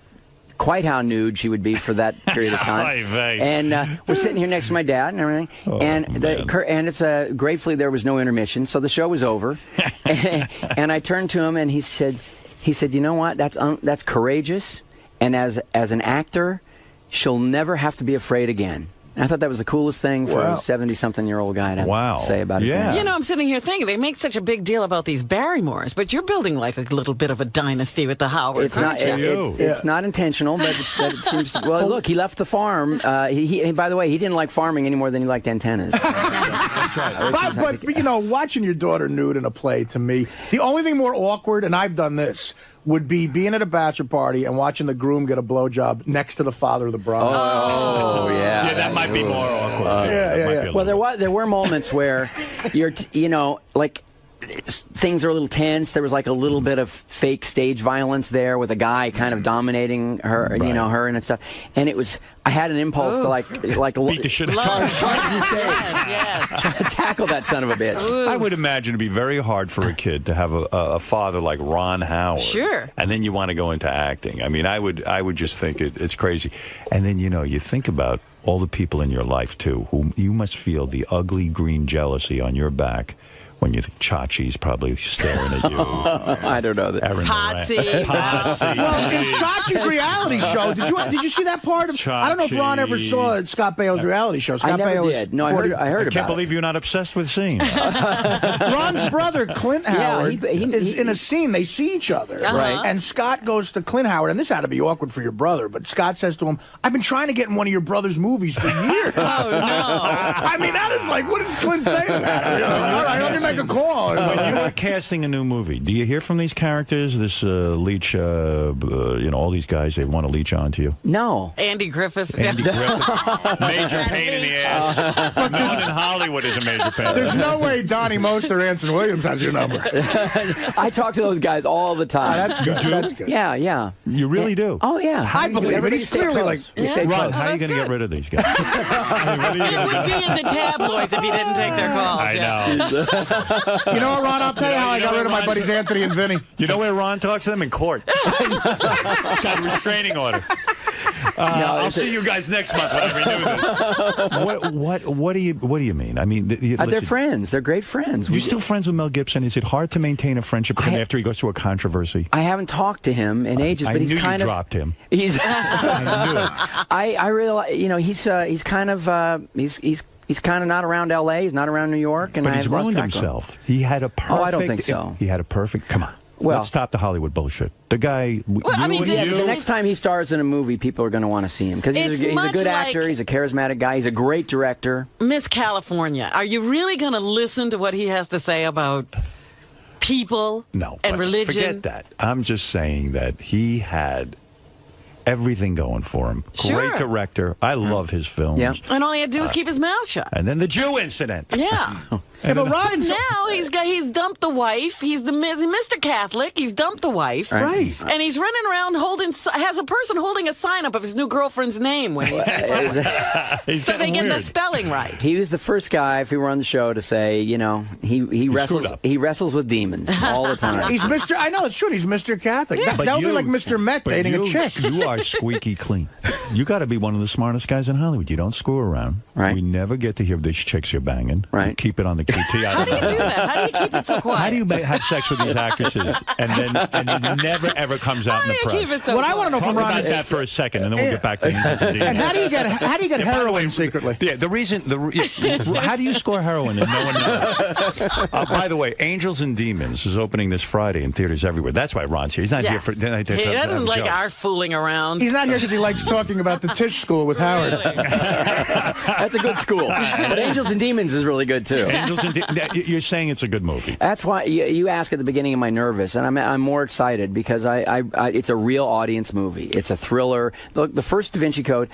quite how nude she would be for that period of time. And we're sitting here next to my dad and everything. And it's gratefully there was no intermission, so the show was over. And I turned to him and he said, you know what? That's courageous. And as an actor, she'll never have to be afraid again. And I thought that was the coolest thing for a 70-something-year-old guy to say about it. Yeah. You know, I'm sitting here thinking they make such a big deal about these Barrymores, but you're building like a little bit of a dynasty with the Howards. It's not. It's not intentional, but it seems. Well, look, he left the farm. He by the way, he didn't like farming any more than he liked antennas. That's right. But you know, watching your daughter nude in a play, to me, the only thing more awkward, and I've done this, would be being at a bachelor party and watching the groom get a blowjob next to the father of the bride. Oh yeah. Yeah, that might be more awkward. Yeah. Well, there were moments where like things are a little tense. There was like a little bit of fake stage violence there with a guy kind of dominating her, her and stuff. And it was, I had an impulse to like beat the shit out of her. Try to tackle that son of a bitch. I would imagine it'd be very hard for a kid to have a father like Ron Howard. Sure. And then you want to go into acting. I mean, I would just think it's crazy. And then, you think about all the people in your life, too, who you must feel the ugly green jealousy on your back when you think Chachi's probably staring at you. I don't know that. Potsy. Well, in Chachi's reality show, did you see that part of? I don't know if Ron ever saw Scott Bale's reality show. Scott I never Bale did. No, I heard about it. I can't believe you're not obsessed with seeing. Ron's brother, Clint Howard, is in a scene. They see each other. Right. And Scott goes to Clint Howard, and this had to be awkward for your brother, but Scott says to him, I've been trying to get in one of your brother's movies for years. Oh, no. I mean, that is like, what does Clint say to that? All right, on your next make a call. When you are casting a new movie, do you hear from these characters, this leech, all these guys, they want to leech onto you? No. Andy Griffith. Andy Griffith. Major pain in the ass. No one in Hollywood is a major pain. There's no way Donnie Most or Anson Williams has your number. I talk to those guys all the time. That's good. That's good. Yeah, yeah. You really do? Oh, yeah. I believe it. He's clearly like... Ron, how are you going to get rid of these guys? It would be in the tabloids if you didn't take their calls. I know. You know what, Ron? I'll tell you how I got rid of my buddies Anthony and Vinny. You know where Ron talks to them? In court. He's got a restraining order. I'll see you guys next month when I renew this. What do you mean? I mean, they're friends. They're great friends. You're still friends with Mel Gibson? Is it hard to maintain a friendship with him after he goes through a controversy? I haven't talked to him in ages, but he's kind of dropped him. He's. I knew it. I really, he's kind of he's kind of not around L.A. He's not around New York, and but he's ruined himself. He had a perfect. Oh, I don't think so. He had a perfect. Come on. Well, let's stop the Hollywood bullshit. The guy. The next time he stars in a movie, people are going to want to see him because he's a good actor. He's a charismatic guy. He's a great director. Miss California. Are you really going to listen to what he has to say about people and religion? Forget that. I'm just saying that he had everything going for him. Sure. Great director. I love his films. Yeah. And all he had to do was keep his mouth shut. And then the Jew incident. Yeah. But Ron's now he's dumped the wife. He's Mr. Catholic. He's dumped the wife. Right. And he's running around has a person holding a sign up of his new girlfriend's name when he's so they get the spelling right. He was the first guy, if he were on the show, to say, he wrestles with demons all the time. He's Mr. I know it's true. He's Mr. Catholic. Yeah. That would be like Mr. Met dating a chick. You are squeaky clean. You got to be one of the smartest guys in Hollywood. You don't screw around. Right. We never get to hear these chicks you're banging. Right. You keep it on the QT. How do you do that? How do you keep it so quiet? How do you have sex with these actresses and it never ever comes out in the press? Keep it so What I want to know from Ron about is that for a second, and then we'll get back to Angels and Demons. And how do you get heroin secretly? Yeah, how do you score heroin and no one knows? By the way, Angels and Demons is opening this Friday in theaters everywhere. That's why Ron's here. He's not here for. He doesn't like our fooling around. He's not here because he likes talking about the Tisch School with Howard. That's a good school. But Angels and Demons is really good too. Angels and You're saying it's a good movie. That's why you ask at the beginning, am I nervous? And I'm more excited because it's a real audience movie. It's a thriller. Look, the first Da Vinci Code,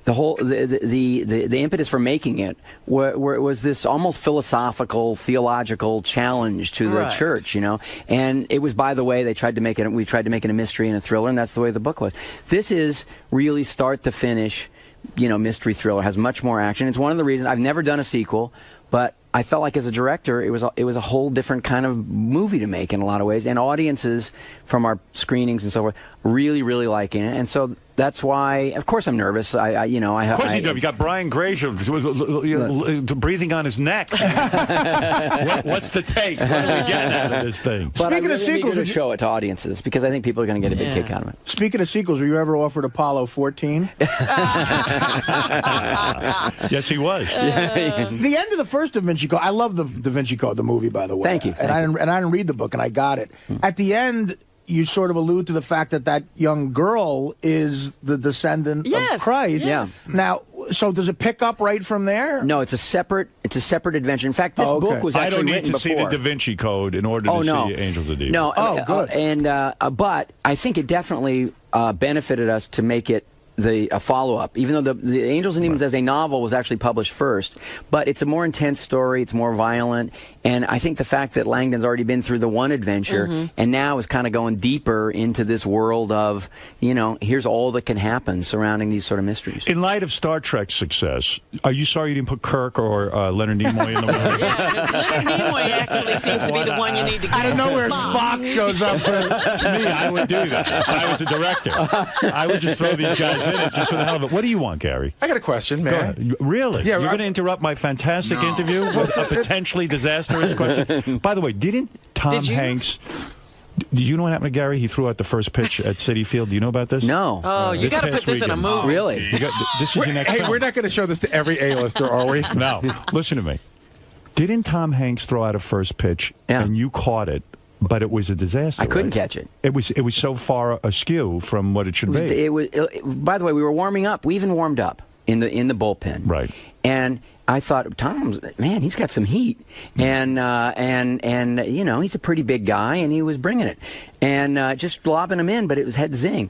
the impetus for making it was this almost philosophical, theological challenge to the church, And it was, by the way, we tried to make it a mystery and a thriller, and that's the way the book was. This is really start to finish, mystery thriller. Has much more action. It's one of the reasons I've never done a sequel, but I felt like as a director, it was a whole different kind of movie to make in a lot of ways, and audiences from our screenings and so forth really, really liking it, and so that's why, of course, I'm nervous. Of course you do. You got Brian Grazer breathing on his neck. What's the take? What are we getting out of this thing? But Speaking of sequels, to show it to audiences because I think people are going to get a big kick out of it. Speaking of sequels, were you ever offered Apollo 14? Yes, he was. The end of the first Da Vinci Code. I love the Da Vinci Code, the movie, by the way. Thank you. I didn't read the book, and I got it. At the end, you sort of allude to the fact that young girl is the descendant of Christ. Yeah. Now, so does it pick up right from there? No, it's a separate adventure. In fact, this book was actually written before. I don't need to see the Da Vinci Code in order to see Angels of Demons. No. Good. But I think it definitely benefited us to make it a follow-up, even though the Angels and Demons as a novel was actually published first. But it's a more intense story, it's more violent, and I think the fact that Langdon's already been through the one adventure and now is kind of going deeper into this world of, here's all that can happen surrounding these sort of mysteries. In light of Star Trek's success, are you sorry you didn't put Kirk or Leonard Nimoy in the movie? Yeah, Leonard Nimoy actually seems to be the one you need to get. Out of nowhere, Spock shows up. To me, I would do that if I was a director. I would just throw these guys in it just for the hell of it. What do you want, Gary? I got a question, man. Go ahead. Really? Yeah, You're going to interrupt my fantastic interview with a potentially disastrous question? By the way, didn't Tom Hanks... Do you know what happened to Gary? He threw out the first pitch at Citi Field. Do you know about this? No. Oh, you got to put this in a movie. Really? This is your next film. We're not going to show this to every A-lister, are we? No. Listen to me. Didn't Tom Hanks throw out a first pitch and you caught it? But it was a disaster. I couldn't catch it. It was so far askew from what it should be. By the way, we were warming up. We even warmed up in the bullpen. Right. And I thought, Tom's, man, he's got some heat. And you know, he's a pretty big guy, and he was bringing it. And just lobbing him in, but it was head zing.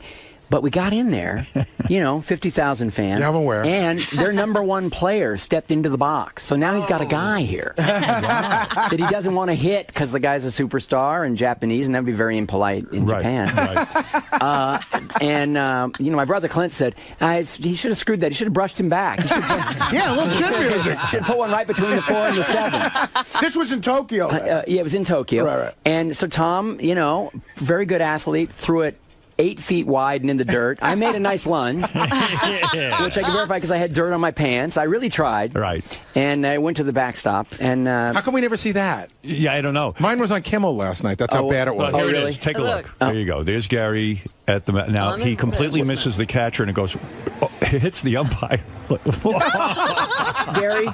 But we got in there, you know, 50,000 fans. Yeah, I'm aware. And their number one player stepped into the box. So now he's got a guy here that he doesn't want to hit because the guy's a superstar and Japanese, and that would be very impolite in Japan. Right. You know, my brother Clint said, he should have screwed that. He should have brushed him back. He Yeah, a little chin music. Should have put one right between the 4 and the 7. This was in Tokyo. Yeah, it was in Tokyo. Right. And so Tom, you know, very good athlete, threw it 8 feet wide and in the dirt. I made a nice lunge, which I can verify because I had dirt on my pants. I really tried. Right. And I went to the backstop. And how come we never see that? Yeah, I don't know. Mine was on Kimmel last night. That's how bad it was. Well, here it really? is. Take a look. There you go. There's Gary at the now. He completely misses the catcher and it goes. It hits the umpire. Gary,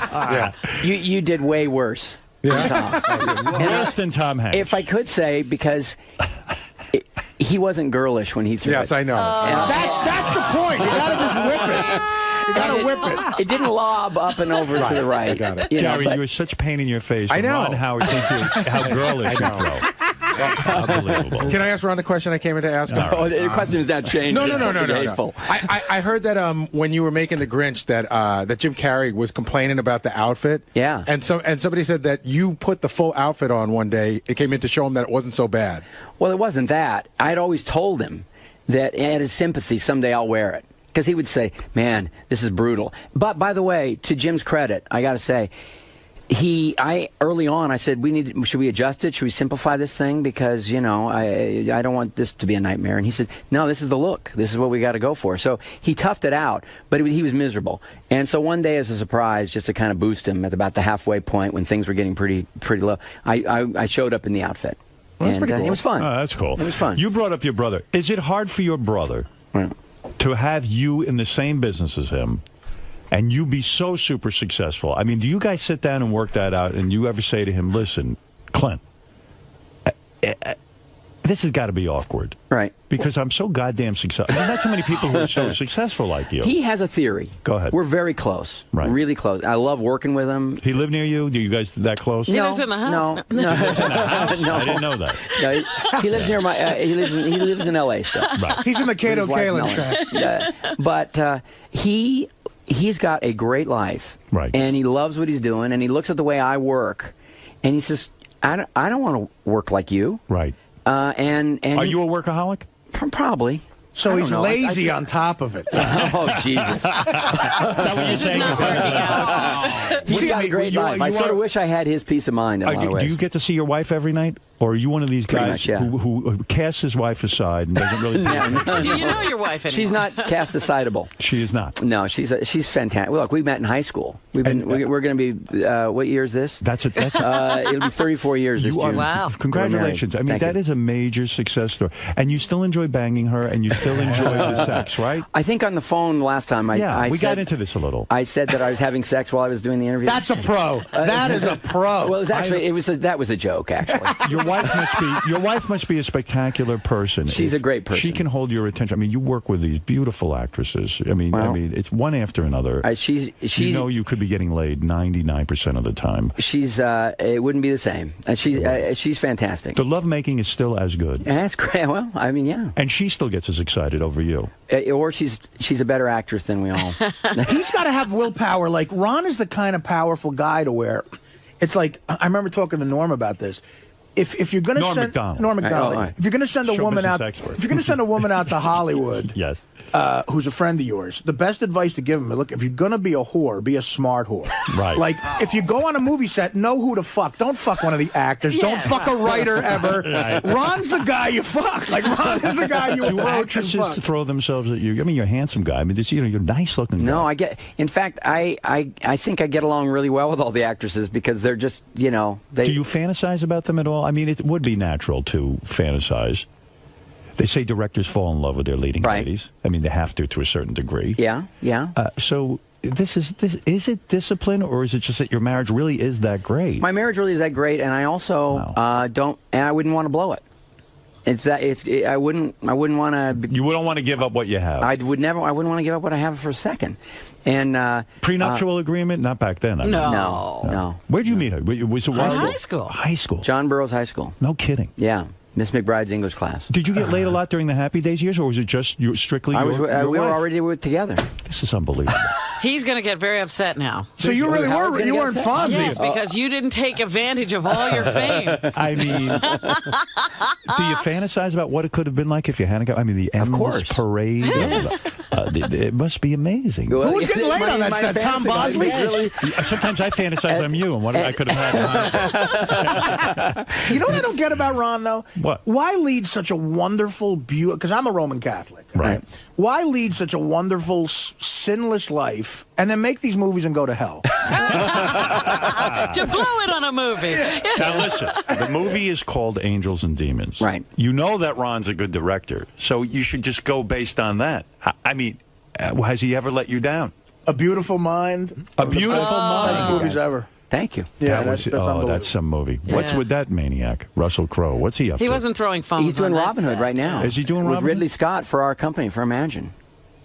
you did way worse. Than Tom. Worse than Tom Hanks. If I could say, because he wasn't girlish when he threw it. Yes, I know. That's the point. You gotta just whip it. You gotta whip it. It didn't lob up and over to the right. I got it. You know, Gary, you were such pain in your face. I know. Ron Howard thinks how girlish you throw. Unbelievable. Can I ask Ron the question I came in to ask him? Oh, the question is now changed. No. Hateful. I heard that when you were making the Grinch that Jim Carrey was complaining about the outfit. Yeah. And somebody said that you put the full outfit on one day. It came in to show him that it wasn't so bad. Well, it wasn't that. I'd always told him that out of sympathy, someday I'll wear it. Because he would say, man, this is brutal. But, by the way, to Jim's credit, I got to say, early on, I said, should we adjust it? Should we simplify this thing? Because, you know, I don't want this to be a nightmare. And he said, no, this is the look. This is what we got to go for. So he toughed it out, but he was miserable. And so one day, as a surprise, just to kind of boost him at about the halfway point when things were getting pretty low, I showed up in the outfit. Well, that's pretty cool. It was fun. Oh, that's cool. It was fun. You brought up your brother. Is it hard for your brother to have you in the same business as him and you be so super successful? I mean, do you guys sit down and work that out and you ever say to him, listen, Clint, this has got to be awkward. Right. Because I'm so goddamn successful. There's not too many people who are so successful like you. He has a theory. Go ahead. We're very close. Right. Really close. I love working with him. He live near you? Do you guys that close? He lives in the house. No. He lives in the house? No. I didn't know that. No, he lives near my. He lives in L.A. still. Right. He's in the Cato Kalin track. But he's got a great life. Right. And he loves what he's doing. And he looks at the way I work, and he says, I don't want to work like you. Right. And are you a workaholic? Probably. So he's lazy on top of it. Oh, Jesus. Is that what you're saying? He's got a great life. I sort of wish I had his peace of mind in a lot of ways. Do you get to see your wife every night? Or are you one of these guys who casts his wife aside and doesn't really... Do you know your wife anymore? She's not cast assideable. She is not. No, she's fantastic. Look, we met in high school. We're going to be... what year is this? That's it. It'll be 34 years this June. Wow. Congratulations. I mean, that is a major success story. And you still enjoy banging her, and you still enjoy the sex, right? I think on the phone last time we said, got into this a little. I said that I was having sex while I was doing the interview. That's a pro. That is a pro. Well, it was actually that was a joke, actually. Your wife must be a spectacular person. She's a great person. She can hold your attention. I mean, you work with these beautiful actresses. I mean, it's one after another. She's you know you could be getting laid 99% of the time. She's it wouldn't be the same. She's fantastic. The lovemaking is still as good. That's great. Well, I mean, yeah. And she still gets as excited over you. Or she's a better actress than we all. He's got to have willpower. Like, Ron is the kind of powerful guy to where it's like, I remember talking to Norm about this. If you're going to send Norm Macdonald, if you're going to send a woman out, if you're going to send a woman out to Hollywood, yes, who's a friend of yours, the best advice to give him: look, if you're going to be a whore, be a smart whore. Right. Like if you go on a movie set, know who to fuck. Don't fuck one of the actors. Don't fuck a writer ever. Right. Ron's the guy you fuck. Like Ron is the guy you Do approach and fuck. actresses throw themselves at you? I mean, you're a handsome guy. I mean, you're a nice looking guy. No, in fact, I think I get along really well with all the actresses because they're just, you know, Do you fantasize about them at all? I mean, it would be natural to fantasize. They say directors fall in love with their leading ladies. I mean, they have to a certain degree. Yeah, yeah. So is it discipline, or is it just that your marriage really is that great? My marriage really is that great, and I also I wouldn't want to blow it. I wouldn't want to. You wouldn't want to give up what you have. I wouldn't want to give up what I have for a second. And prenuptial agreement? Not back then. I mean. No. Where'd you meet her? Was it High school. High school. John Burroughs High School. No kidding. Yeah. Miss McBride's English class. Did you get laid a lot during the Happy Days years, or was it just strictly we were wife? already together. This is unbelievable. He's going to get very upset now. So you really were, you weren't Fonzie. Yes, because you didn't take advantage of all your fame. I mean, do you fantasize about what it could have been like if you hadn't got, I mean, the endless parade. It must be amazing. Who was getting laid on that set? Tom Bosley? Really? Sometimes I fantasize I'm you and what I could have had. You know what I don't get about Ron, though? What? Why lead such a wonderful, because I'm a Roman Catholic. Right. Why lead such a wonderful, sinless life and then make these movies and go to hell? To blow it on a movie. Now listen, the movie is called Angels and Demons. Right. You know that Ron's a good director, so you should just go based on that. I mean, has he ever let you down? A Beautiful Mind. A Beautiful Mind. Best movies ever. Thank you. Yeah, that's unbelievable. that's some movie. Yeah. What's with that maniac, Russell Crowe? What's he up to? He wasn't throwing phones. He's doing on Robin Hood right now. Is he doing with Robin Hood? Ridley Scott for our company, for Imagine?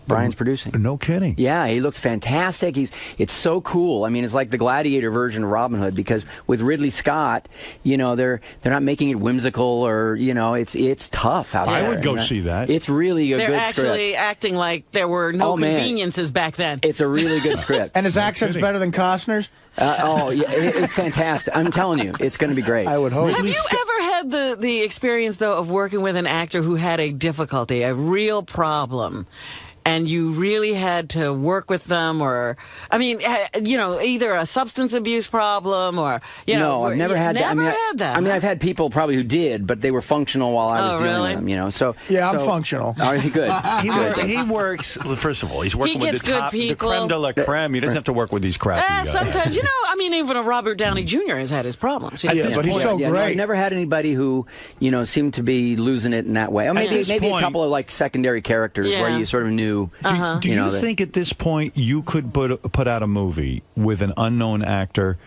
Brian's producing. No kidding. Yeah, he looks fantastic. It's so cool. I mean, it's like the Gladiator version of Robin Hood, because with Ridley Scott, you know, they're not making it whimsical, or, you know, it's tough out there. I would go see that. It's really a They're good script. They're actually acting like there were no conveniences back then. It's a really good script. And his accent's better than Costner's? Yeah, it's fantastic. I'm telling you, it's going to be great. I would hope. Have you ever had the experience, though, of working with an actor who had a difficulty, a real problem, and you really had to work with them, or, I mean, you know, either a substance abuse problem, or, you know. No, I've never had that. I mean, I've had people probably who did, but they were functional while I was dealing with them, you know. So yeah, I'm functional. All right, good. He works, first of all, he's working with the top, the creme de la creme. He doesn't have to work with these crappy guys. Sometimes, you know, I mean, even a Robert Downey Jr. has had his problems. Yeah, but he's so great. No, I've never had anybody who, you know, seemed to be losing it in that way. Or maybe a couple of, like, secondary characters where you sort of knew. Do you think at this point you could put out a movie with an unknown actor?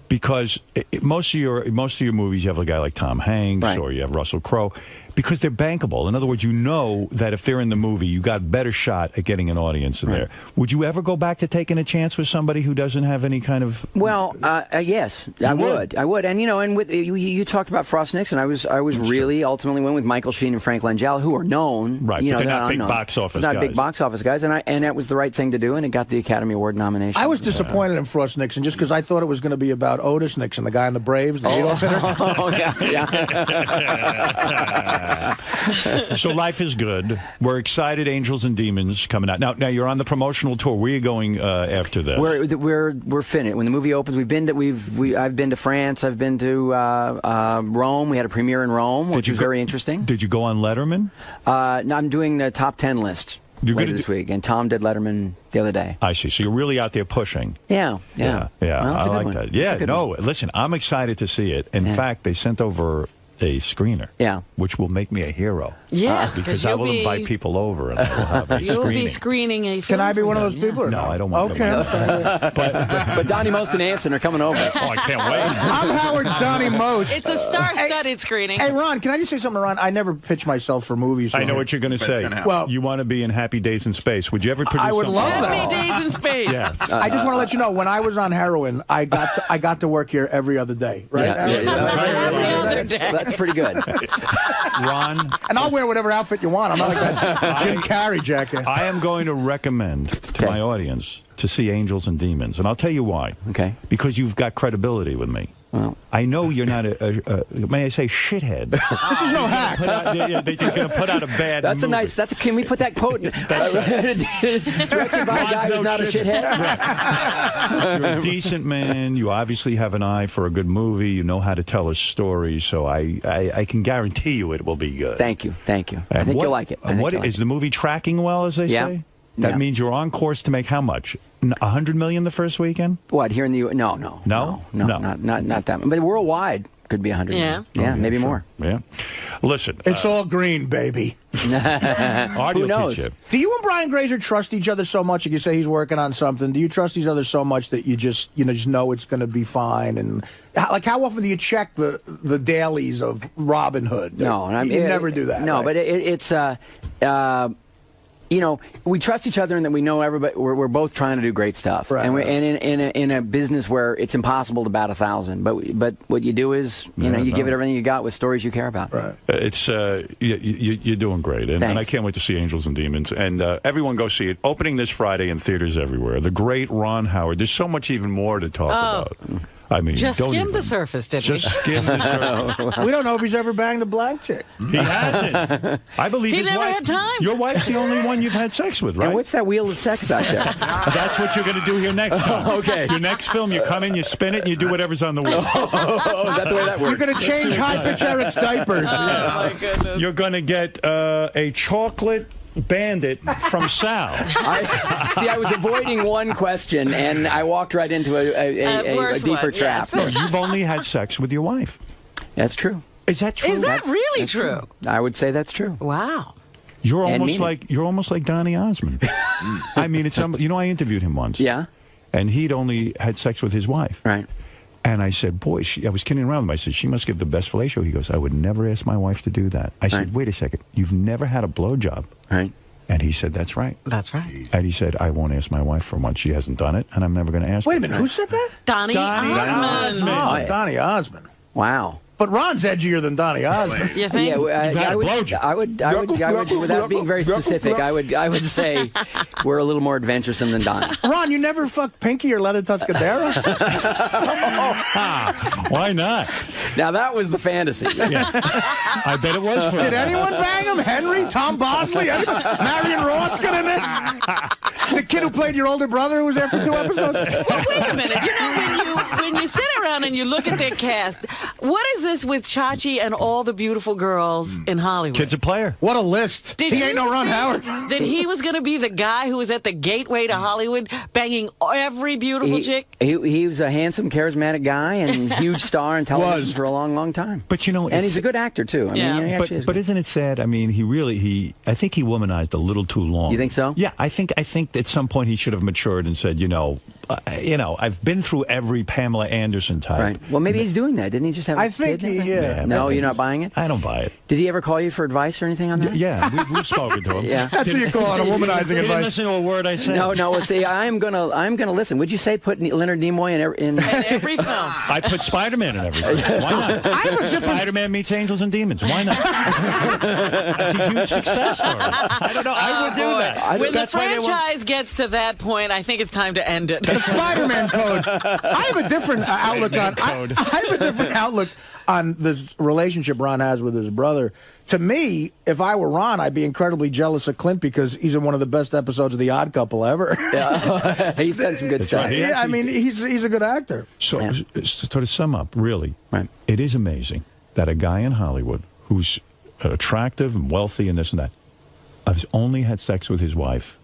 Because most of your movies, you have a guy like Tom Hanks, or you have Russell Crowe, because they're bankable. In other words, you know that if they're in the movie, you got a better shot at getting an audience in there. Would you ever go back to taking a chance with somebody who doesn't have any kind of? Well, yes, I would. And you know, and with you talked about Frost Nixon. I was really ultimately went with Michael Sheen and Frank Langella, who are known, right? You know, but they're not big box office guys. Not big box office guys, and that was the right thing to do, and it got the Academy Award nomination. I was disappointed in Frost Nixon just because I thought it was going to be about Otis Nixon, the guy in the Braves, the Adolf hitter. Oh yeah. So life is good. We're excited. Angels and Demons coming out now. You're on the promotional tour. Where are you going after this? We're finished. When the movie opens, I've been to France. I've been to Rome. We had a premiere in Rome, which was very interesting. Did you go on Letterman? No, I'm doing the top 10 list later this week, and Tom did Letterman the other day. I see. So you're really out there pushing. Yeah. Well, I like that. Yeah. No, listen, I'm excited to see it. In fact, they sent over a screener, which will make me a hero. Yes, because I will invite people over and we'll have a You'll be screening a film. Can I be one of those people? Or no, I don't want to. But Donnie Most and Anson are coming over. Oh, I can't wait. I'm Howard's Donnie Most. It's a star-studded screening. Hey, Ron, can I just say something to Ron? I never pitch myself for movies. I know what you're going to say. Well, you want to be in Happy Days in Space. Would you ever produce I would love that. Happy Days in Space. Yeah. I just want to let you know, when I was on heroin, I got to work here every other day. Right? That's pretty good. Ron. And I'll wear whatever outfit you want. I'm not like that Jim Carrey jacket. I am going to recommend to my audience to see Angels and Demons, and I'll tell you why. Okay. Because you've got credibility with me. Well, I know you're not may I say, shithead. This is no hack. They're just going to put out a bad That's movie. a nice, can we put that quote in? Directed by a guy who's not a shithead? You're a decent man. You obviously have an eye for a good movie. You know how to tell a story, so I can guarantee you it will be good. Thank you. I think you'll like it. Is the movie tracking well, as they say? That means you're on course to make how much? $100 million the first weekend? What, here in the U.S.? No, not that. But worldwide, Could be 100. Yeah. Yeah, maybe more. Yeah. Listen. It's all green, baby. Who knows? Do you and Brian Grazer trust each other so much? If you say he's working on something, do you trust each other so much that you just know it's going to be fine? And like, how often do you check the dailies of Robin Hood? No, you never do that. No, right? but it's we trust each other and that we know everybody. We're both trying to do great stuff, right, and right. in a business where it's impossible to bat 1,000. But what you do is you give it everything you got with stories you care about. Right. It's you're doing great, and I can't wait to see Angels and Demons. And everyone go see it. Opening this Friday in theaters everywhere. The great Ron Howard. There's so much even more to talk about. I mean, just skim the surface, didn't we? Just skim the surface. We don't know if he's ever banged a black chick. He hasn't. I believe he his never wife. had time. Your wife's the only one you've had sex with, right? And what's that wheel of sex back there? That's what you're going to do here next time. Okay. Your next film, you come in, you spin it, and you do whatever's on the wheel. Is that the way that works? You're going to change high-pitch Eric's diapers. My goodness. You're going to get a chocolate bandit from Sal. I was avoiding one question, and I walked right into a deeper trap. Yes. No, you've only had sex with your wife. That's true. Is that true? Is that really That's true? I would say that's true. Wow. You're And almost mean like Donny Osmond. I mean, it's I interviewed him once. Yeah. And he'd only had sex with his wife. Right. And I said, boy, I was kidding around with him. I said, she must give the best fellatio. He goes, I would never ask my wife to do that. I said, wait a second. You've never had a blowjob. Right. And he said, that's right. That's right. And he said, I won't ask my wife for one. She hasn't done it, and I'm never going to ask her. Wait a minute, who said that? Donny Osmond. Oh, Donny Osmond. Wow. But Ron's edgier than Donny Osmond. You think? I would, without being very specific, I would say we're a little more adventuresome than Don. Ron, you never fucked Pinky or Leather Tuscadera? Why not? Now that was the fantasy. Yeah. I bet it was for Did anyone bang him? Henry? Tom Bosley? Anybody? Marion Ross got in there? The kid who played your older brother who was there for 2 episodes? Well, wait a minute. When you sit around and you look at their cast, what is this with Chachi and all the beautiful girls in Hollywood? Kid's a player. What a list. He ain't no Ron Howard. That he was going to be the guy who was at the gateway to Hollywood banging every beautiful chick? He was a handsome, charismatic guy and huge star in television for a long, long time. But and he's a good actor too. I mean, he actually is but good. isn't it sad? I mean, I think he womanized a little too long. You think so? Yeah, I think at some point he should have matured and said, I've been through every Pamela Anderson type. Right. Well, maybe he's doing that. Didn't he just have a kid? Yeah. No, you're not buying it? I don't buy it. Did he ever call you for advice or anything on that? Yeah, we've spoken to him. Yeah. That's what you call it, a womanizing Didn't advice. listen to a word I said. No. Well, see, I'm gonna listen. Would you say put Leonard Nimoy in every film? I put Spider-Man in every film. Why not? Spider-Man meets Angels and Demons. Why not? That's a huge success story. I don't know. I would do that. When the franchise gets to that point, I think it's time to end it. The Spider-Man code. I have a different outlook on. I have a different outlook on this relationship Ron has with his brother. To me, if I were Ron, I'd be incredibly jealous of Clint because he's in one of the best episodes of The Odd Couple ever. Yeah. He's done some good stuff. Right. Yeah, I mean, he's a good actor. So to sum up, really, it is amazing that a guy in Hollywood who's attractive and wealthy and this and that has only had sex with his wife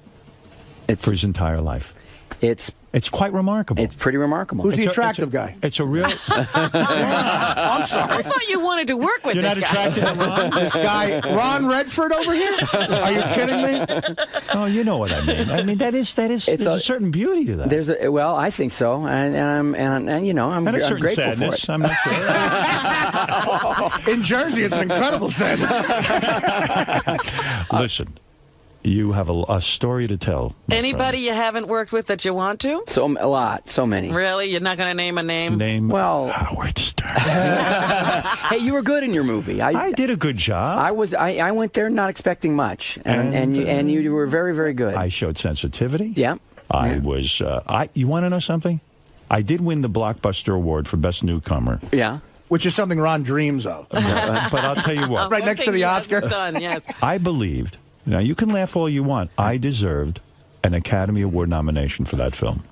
for his entire life. It's quite remarkable. It's pretty remarkable. Who's the attractive guy? It's a real... I'm sorry. I thought you wanted to work with You're this not guy. attracted to Ron? This guy, Ron Redford over here? Are you kidding me? Oh, you know what I mean. I mean, there's a certain beauty to that. Well, I think so, and I'm grateful sadness. for it. I'm not sure. In Jersey, it's an incredible sadness. Listen, you have a story to tell. Anybody you haven't worked with that you want to? So many. Really? You're not going to name a name? Well, Howard Stern. Hey, you were good in your movie. I did a good job. I went there not expecting much, and you were very, very good. I showed sensitivity. Yeah. I was. You want to know something? I did win the Blockbuster Award for Best Newcomer. Yeah. Which is something Ron dreams of. But I'll tell you what. Right next to the Oscar. Done, yes. I believed. Now, you can laugh all you want. I deserved an Academy Award nomination for that film.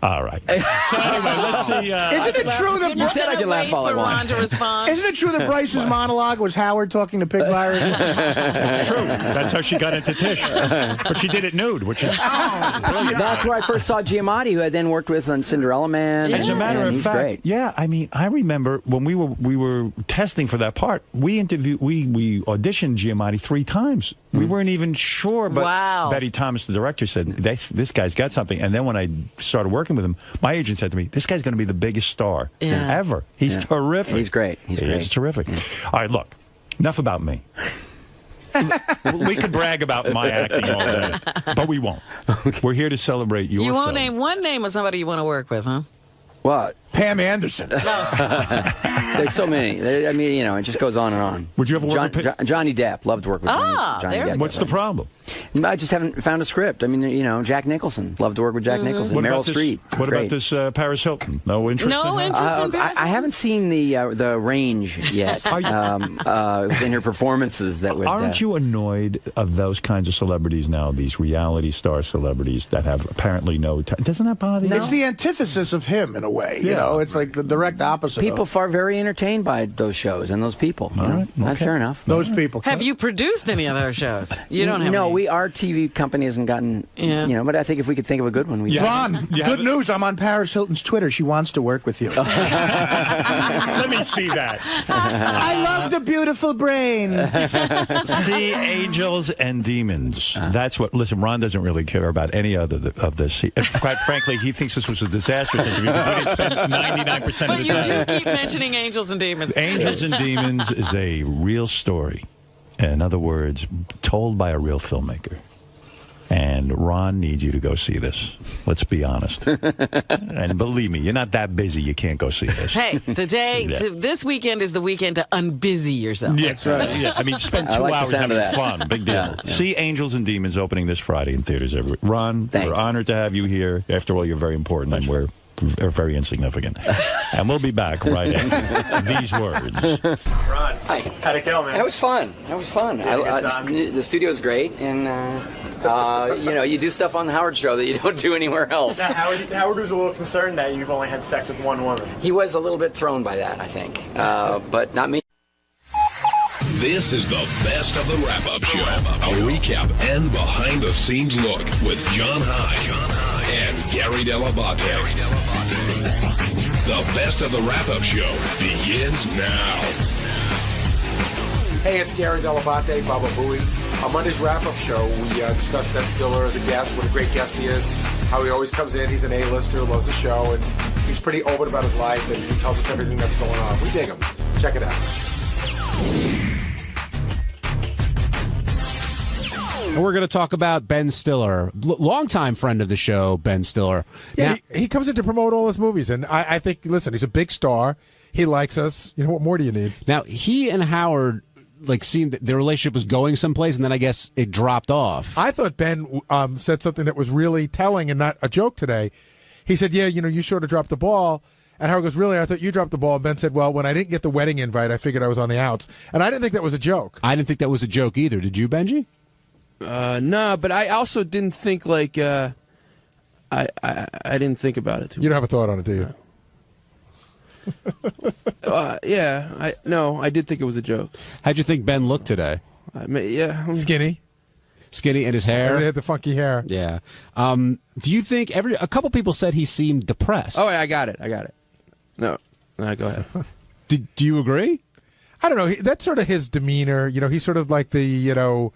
All right. So anyway, let's see. Isn't it true that You said I can laugh all I want. Isn't it true that Bryce's monologue was Howard talking to Pig Virus? That's true. That's how she got into Tish. But she did it nude, which is brilliant. That's where I first saw Giamatti, who I then worked with on Cinderella Man. As a matter and of he's fact, great. yeah. I mean, I remember when we were testing for that part. We auditioned Giamatti 3 times. We weren't even sure, but Betty Thomas, the director, said this guy's got something. And then when I started working with him, my agent said to me, "This guy's going to be the biggest star ever. He's terrific. He's great. He's great. He's terrific." All right, look. Enough about me. We could brag about my acting all day, but we won't. We're here to celebrate your You won't film. name one name of somebody you want to work with, huh? What? Pam Anderson. There's so many. I mean, it just goes on and on. Would you ever work with Johnny Depp? Loved to work with Johnny Depp. What's the problem? I just haven't found a script. I mean, Jack Nicholson. Loved to work with Jack Nicholson. What Meryl about Streep. What about this Paris Hilton? No interest in her? I haven't seen the range yet in her performances that would... Aren't you annoyed of those kinds of celebrities now, these reality star celebrities that have apparently no... Doesn't that bother you? It's the antithesis of him, in a way. You Yeah. know, it's like the direct opposite. People are very entertained by those shows and those people. You know? That's fair enough. Those people. Have you produced any of those shows? You don't have No, any. our TV company hasn't gotten... but I think if we could think of a good one, we Ron, good news. I'm on Paris Hilton's Twitter. She wants to work with you. Let me see that. I love the beautiful brain. See Angels and Demons. That's what... Listen, Ron doesn't really care about any other of this. Quite frankly, he thinks this was a disastrous interview because we didn't spend 99% of But the you time. do keep mentioning Angels and Demons. Angels and Demons is a real story. In other words, told by a real filmmaker. And Ron needs you to go see this. Let's be honest. And believe me, you're not that busy. You can't go see this. Hey, this weekend is the weekend to unbusy yourself. Yeah, that's right. Yeah. I mean, spend 2 hours having fun. Big deal. Yeah. See Angels and Demons opening this Friday in theaters everywhere. Ron, we're honored to have you here. After all, you're very important, and we're very insignificant. And we'll be back right after these words. Ron, hi. How'd it go, man? That was fun. The studio's great, and you do stuff on the Howard Show that you don't do anywhere else. Now, Howard was a little concerned that you've only had sex with one woman. He was a little bit thrown by that, I think, but not me. This is the best of the wrap-up show. A recap and behind-the-scenes look with John Hyde and Gary Dell'Abate. The best of the wrap-up show begins now. Hey, it's Gary Dell'Abate, Baba Booey. On Monday's wrap-up show, we discussed Ben Stiller as a guest, what a great guest he is, how he always comes in, he's an A-lister, loves the show, and he's pretty open about his life, and he tells us everything that's going on. We dig him. Check it out. And we're going to talk about Ben Stiller, longtime friend of the show, Ben Stiller. Yeah, he comes in to promote all his movies, and I think, listen, he's a big star. He likes us. You know, what more do you need? Now, he and Howard, seemed that their relationship was going someplace, and then I guess it dropped off. I thought Ben said something that was really telling and not a joke today. He said, yeah, you sort of dropped the ball. And Howard goes, really? I thought you dropped the ball. And Ben said, well, when I didn't get the wedding invite, I figured I was on the outs. And I didn't think that was a joke. I didn't think that was a joke either. Did you, Benji? No, but I also didn't think I didn't think about it too much. You don't have a thought on it, do you? I did think it was a joke. How'd you think Ben looked today? Skinny, and his hair. He had the funky hair. Yeah. Do you think a couple people said he seemed depressed? Oh, yeah, I got it. No, go ahead. Do you agree? I don't know. That's sort of his demeanor. He's sort of like the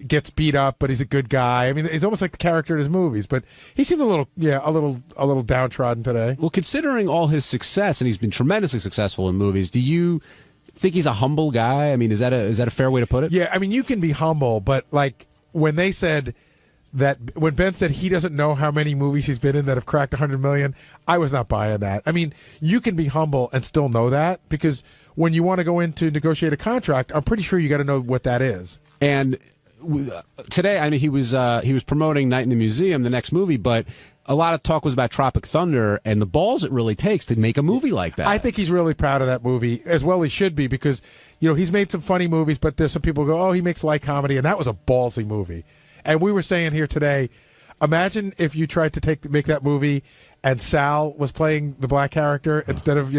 gets beat up, but he's a good guy. I mean, it's almost like the character in his movies. But he seemed a little downtrodden today. Well, considering all his success, and he's been tremendously successful in movies, do you think he's a humble guy? I mean, is that a fair way to put it? Yeah, I mean, you can be humble, but when they said that, when Ben said he doesn't know how many movies he's been in that have cracked 100 million, I was not buying that. I mean, you can be humble and still know that, because when you want to go in to negotiate a contract, I'm pretty sure you got to know what that is. And today, I mean, he was promoting Night in the Museum, the next movie, but a lot of talk was about Tropic Thunder and the balls it really takes to make a movie like that. I think he's really proud of that movie, as well he should be, because he's made some funny movies, but there's some people who go, oh, he makes light comedy, and that was a ballsy movie. And we were saying here today, Imagine if you tried to make that movie and Sal was playing the black character instead of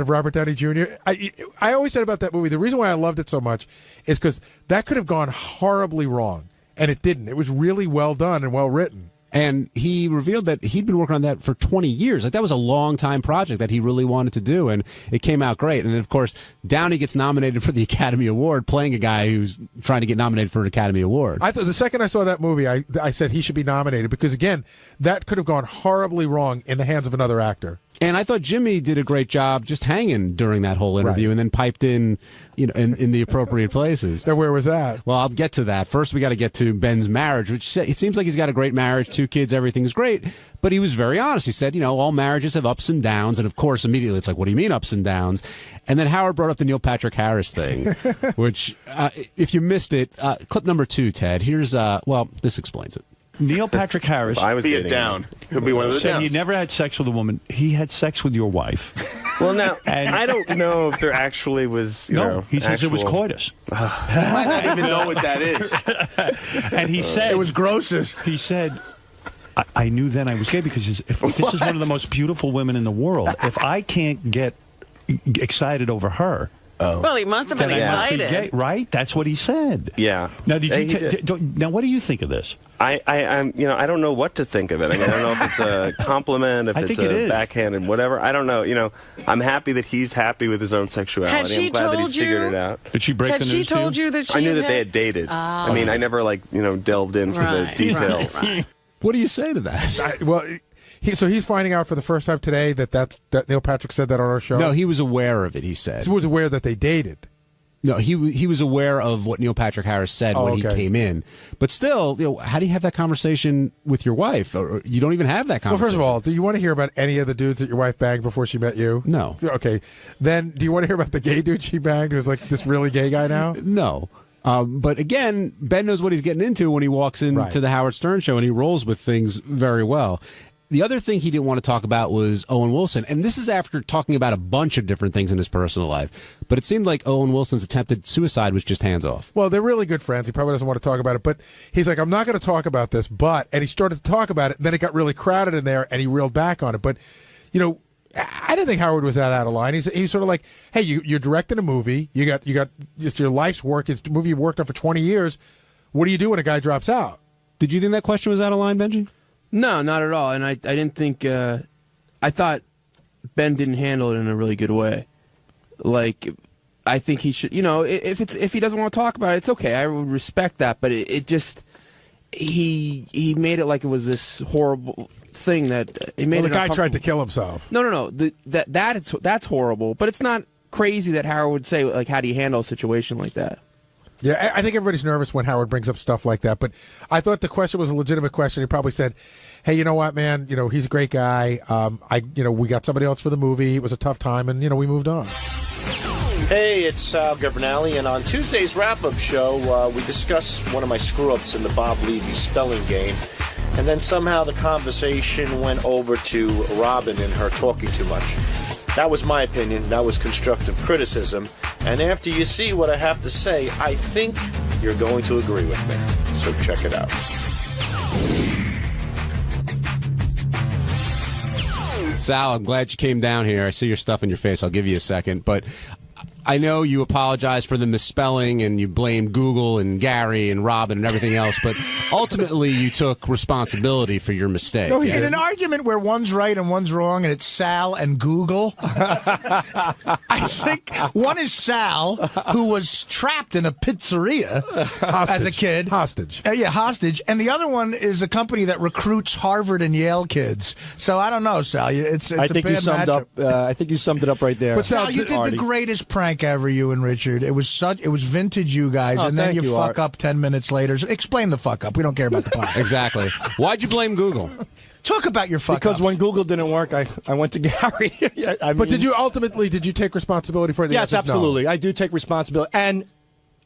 Robert Downey Jr. I always said about that movie, the reason why I loved it so much is because that could have gone horribly wrong, and it didn't. It was really well done and well written. And he revealed that he'd been working on that for 20 years. Like, that was a long-time project that he really wanted to do, and it came out great. And then, of course, Downey gets nominated for the Academy Award, playing a guy who's trying to get nominated for an Academy Award. I thought the second I saw that movie, I said he should be nominated because, again, that could have gone horribly wrong in the hands of another actor. And I thought Jimmy did a great job just hanging during that whole interview, and then piped in, in the appropriate places. Now, where was that? Well, I'll get to that. First, we got to get to Ben's marriage, which it seems like he's got a great marriage, 2 kids, everything's great. But he was very honest. He said, all marriages have ups and downs. And of course, immediately it's like, what do you mean ups and downs? And then Howard brought up the Neil Patrick Harris thing, which, if you missed it, clip number 2, Ted. Here's, this explains it. Neil Patrick Harris. I was be it down. He'll be one of the said downs. he never had sex with a woman. He had sex with your wife. Well, now, I don't know if there actually was, he says it was coitus. You might not even know what that is. And he said... It was gross. He said... I knew then I was gay because if this is one of the most beautiful women in the world. If I can't get excited over her... Well, he must have been excited. Gay, right? That's what he said. Yeah. Now, now, what do you think of this? I don't know what to think of it. I mean, I don't know if it's a compliment, if it's a backhanded, whatever. I don't know. I'm happy that he's happy with his own sexuality. I'm glad that he's figured it out. Did she break the news to you? Had she told you that she I knew that they had dated. I mean, I never delved in for the details. Right. What do you say to that? So he's finding out for the first time today that Neil Patrick said that on our show? No, he was aware of it, he said. He was aware that they dated. No, he was aware of what Neil Patrick Harris said when he came in. But still, how do you have that conversation with your wife? Or you don't even have that conversation. Well, first of all, do you want to hear about any of the dudes that your wife banged before she met you? No. Okay. Then, do you want to hear about the gay dude she banged who's like this really gay guy now? No. But again, Ben knows what he's getting into when he walks into the Howard Stern show, and he rolls with things very well. The other thing he didn't want to talk about was Owen Wilson. And this is after talking about a bunch of different things in his personal life. But it seemed like Owen Wilson's attempted suicide was just hands off. Well, they're really good friends. He probably doesn't want to talk about it. But he's like, I'm not going to talk about this. And he started to talk about it. And then it got really crowded in there, and he reeled back on it. But, I didn't think Howard was that out of line. He was sort of like, hey, you're directing a movie. You got just your life's work. It's a movie you worked on for 20 years. What do you do when a guy drops out? Did you think that question was out of line, Benji? No, not at all. And I didn't think, I thought Ben didn't handle it in a really good way. Like, I think he should, if he doesn't want to talk about it, it's okay. I would respect that. But it just, he made it like it was this horrible thing that it made. Well, the guy tried to kill himself. No. That's horrible. But it's not crazy that Howard would say, like, how do you handle a situation like that? Yeah, I think everybody's nervous when Howard brings up stuff like that. But I thought the question was a legitimate question. He probably said, hey, you know what, man? He's a great guy. We got somebody else for the movie. It was a tough time, and, we moved on. Hey, it's Sal Governale, and on Tuesday's wrap-up show, we discuss one of my screw-ups in the Bob Levy spelling game. And then somehow the conversation went over to Robin and her talking too much. That was my opinion. That was constructive criticism. And after you see what I have to say, I think you're going to agree with me. So check it out. Sal, I'm glad you came down here. I see your stuff in your face. I'll give you a second. But I know you apologize for the misspelling and you blame Google and Gary and Robin and everything else, but ultimately you took responsibility for your mistake. No, in an argument where one's right and one's wrong and it's Sal and Google, I think one is Sal, who was trapped in a pizzeria as a kid. Hostage. Hostage. And the other one is a company that recruits Harvard and Yale kids. So I don't know, Sal. It's I think a bad you summed matchup. up. I think you summed it up right there. But Sal, you did the greatest prank ever, you and Richard. It was vintage, you guys, and then you fuck up 10 minutes later. So explain the fuck up. We don't care about the prank. Exactly. Why'd you blame Google? Talk about your fuck Because up. when Google didn't work, I went to Gary. But did you take responsibility for it? Yes, absolutely. No. I do take responsibility. And,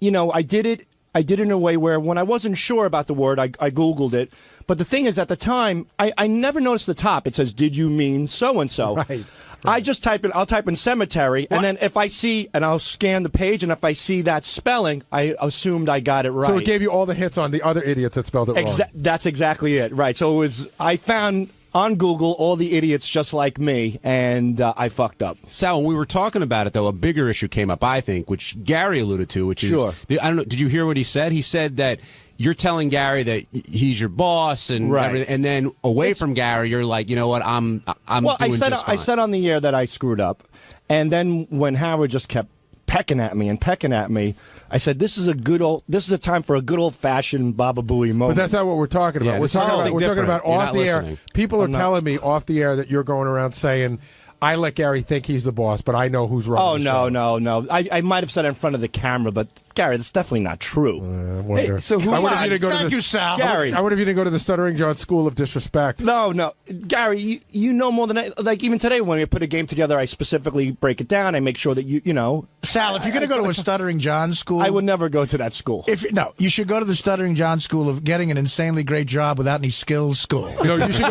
I did it I did it in a way where when I wasn't sure about the word, I Googled it. But the thing is, at the time, I never noticed the top. It says, did you mean so-and-so? Right. I just I'll type in cemetery, and then if I see, and I'll scan the page, and if I see that spelling, I assumed I got it right. So it gave you all the hits on the other idiots that spelled it wrong. That's exactly it, right. So I found on Google all the idiots just like me, and I fucked up. Sal, when we were talking about it, though, a bigger issue came up, I think, which Gary alluded to, which is, I don't know, did you hear what he said? He said that you're telling Gary that he's your boss and everything, and then away from Gary, you're like, you know what, I'm doing just fine. I said on the air that I screwed up, and then when Howard just kept pecking at me, I said, this is a time for a good old-fashioned Baba Booey moment. But that's not what we're talking about. Yeah, we're talking about off the air. People are telling me off the air that you're going around saying, I let Gary think he's the boss, but I know who's wrong. Oh, no. I might have said it in front of the camera, but Gary, that's definitely not true. Hey, so who? Thank you, Sal. Gary. I would have you to go to the Stuttering John School of Disrespect. No, Gary, you know more than I. Like even today, when we put a game together, I specifically break it down. I make sure that you know. Sal, if you're going to go to a Stuttering John School, I would never go to that school. You should go to the Stuttering John School of getting an insanely great job without any skills school. You should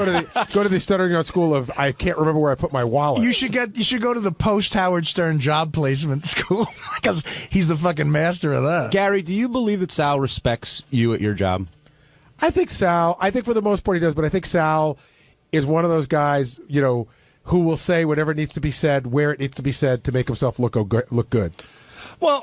go to the Stuttering John School of I can't remember where I put my wallet. You should go to the post Howard Stern job placement school because he's the fucking master of that. Gary, do you believe that Sal respects you at your job? I think for the most part he does, but I think Sal is one of those guys, who will say whatever needs to be said, where it needs to be said to make himself look good. Well,